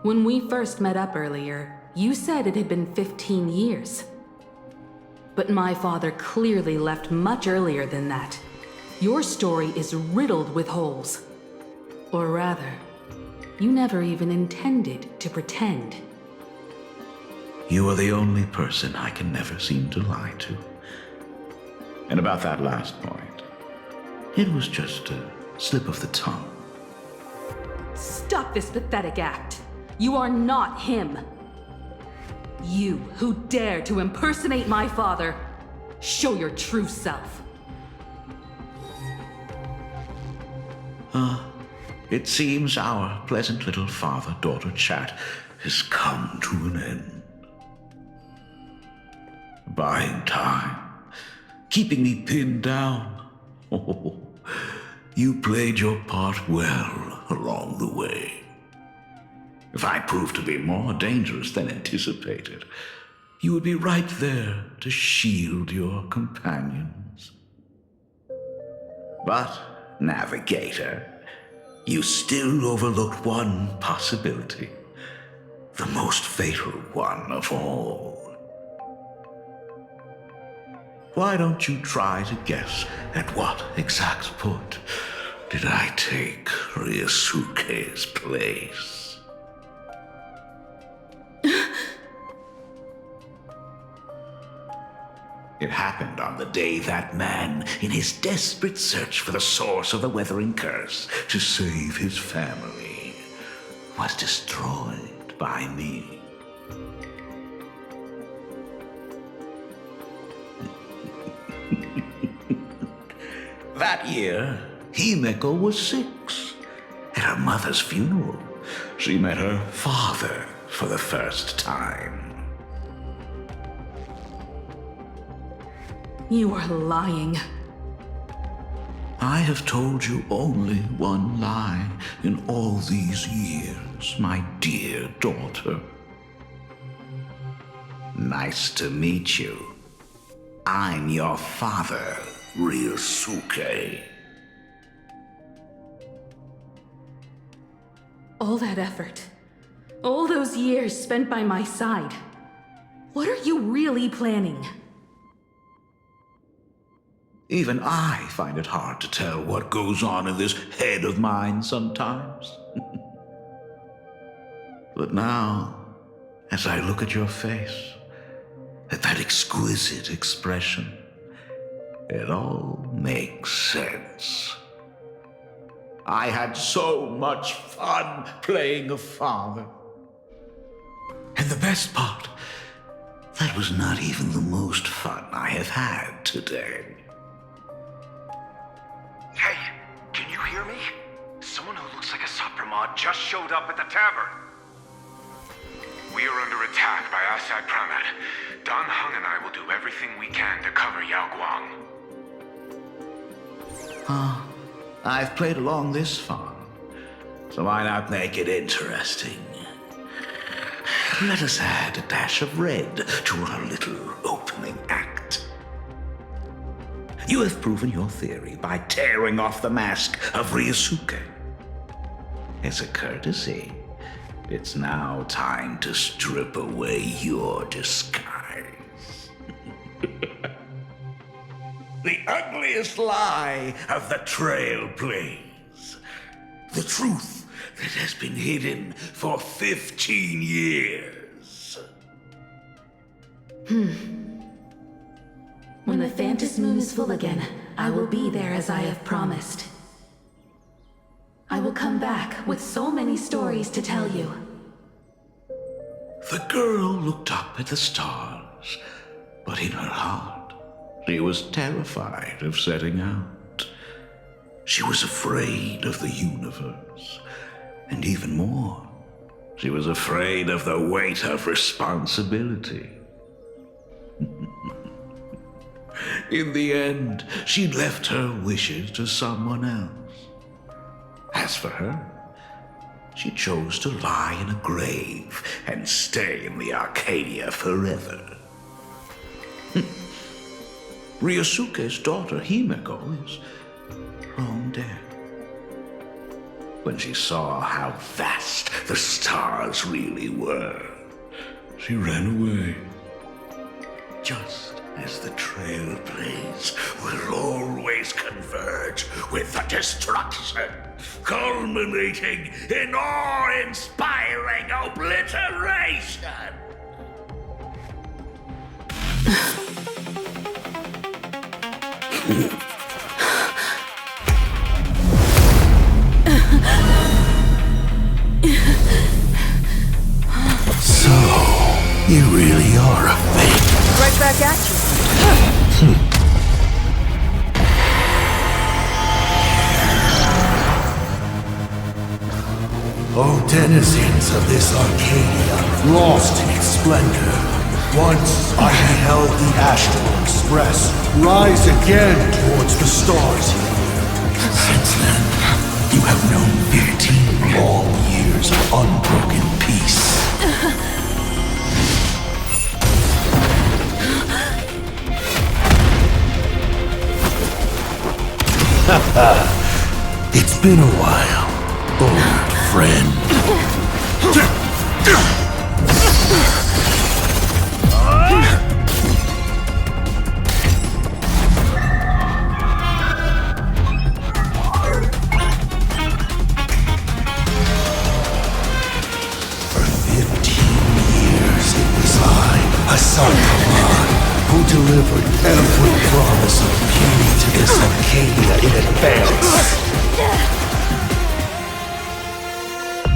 when we first met up earlier, you said it had been 15 years. But my father clearly left much earlier than that. Your story is riddled with holes. Or rather, you never even intended to pretend. You are the only person I can never seem to lie to. And about that last point, it was just a slip of the tongue. Stop this pathetic act. You are not him. You who dare to impersonate my father, show your true self. It seems our pleasant little father-daughter chat has come to an end. Buying time, keeping me pinned down. Oh, you played your part well along the way. If I proved to be more dangerous than anticipated, you would be right there to shield your companions. But, Navigator, you still overlooked one possibility, the most fatal one of all. Why don't you try to guess at what exact point did I take Ryusuke's place? It happened on the day that man, in his desperate search for the source of the Weathering Curse to save his family, was destroyed by me. That year, Himiko was 6. At her mother's funeral, she met her father for the first time. You are lying. I have told you only one lie in all these years, my dear daughter. Nice to meet you. I'm your father, Ryusuke. All that effort, all those years spent by my side. What are you really planning? Even I find it hard to tell what goes on in this head of mine sometimes. But now, as I look at your face, at that exquisite expression, it all makes sense. I had so much fun playing a father. And the best part, that was not even the most fun I have had today. Hey, can you hear me? Someone who looks like a Supremod just showed up at the tavern. We are under attack by Asai Pramat. Dan Heng and I will do everything we can to cover Yao Guang. I've played along this far, so why not make it interesting? Let us add a dash of red to our little opening act. You have proven your theory by tearing off the mask of Ryusuke. As a courtesy, it's now time to strip away your disguise. The ugliest lie of the Trailblaze. The truth that has been hidden for 15 years. When the Phantom Moon is full again, I will be there as I have promised. I will come back with so many stories to tell you. The girl looked up at the stars, but in her heart, she was terrified of setting out. She was afraid of the universe, and even more, she was afraid of the weight of responsibility. In the end, she'd left her wishes to someone else. As for her, she chose to lie in a grave and stay in the Arcadia forever. Ryosuke's daughter Himeko is long dead. When she saw how vast the stars really were, she ran away. Just as the trailblaze will always converge with the destruction, culminating in awe-inspiring obliteration. So, you really are a fake. Right back at you. O denizens of this Arcadia, lost in its splendor, once I beheld the Astral Express rise again towards the stars here. Since then, you have known 15 long years of unbroken peace. It's been a while, old friend. For 15 years it was I, Hassan Khan, who delivered every promise of beauty to this Arcadia in advance.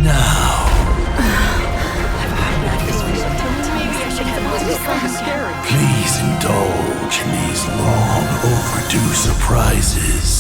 Now, please indulge in these long overdue surprises.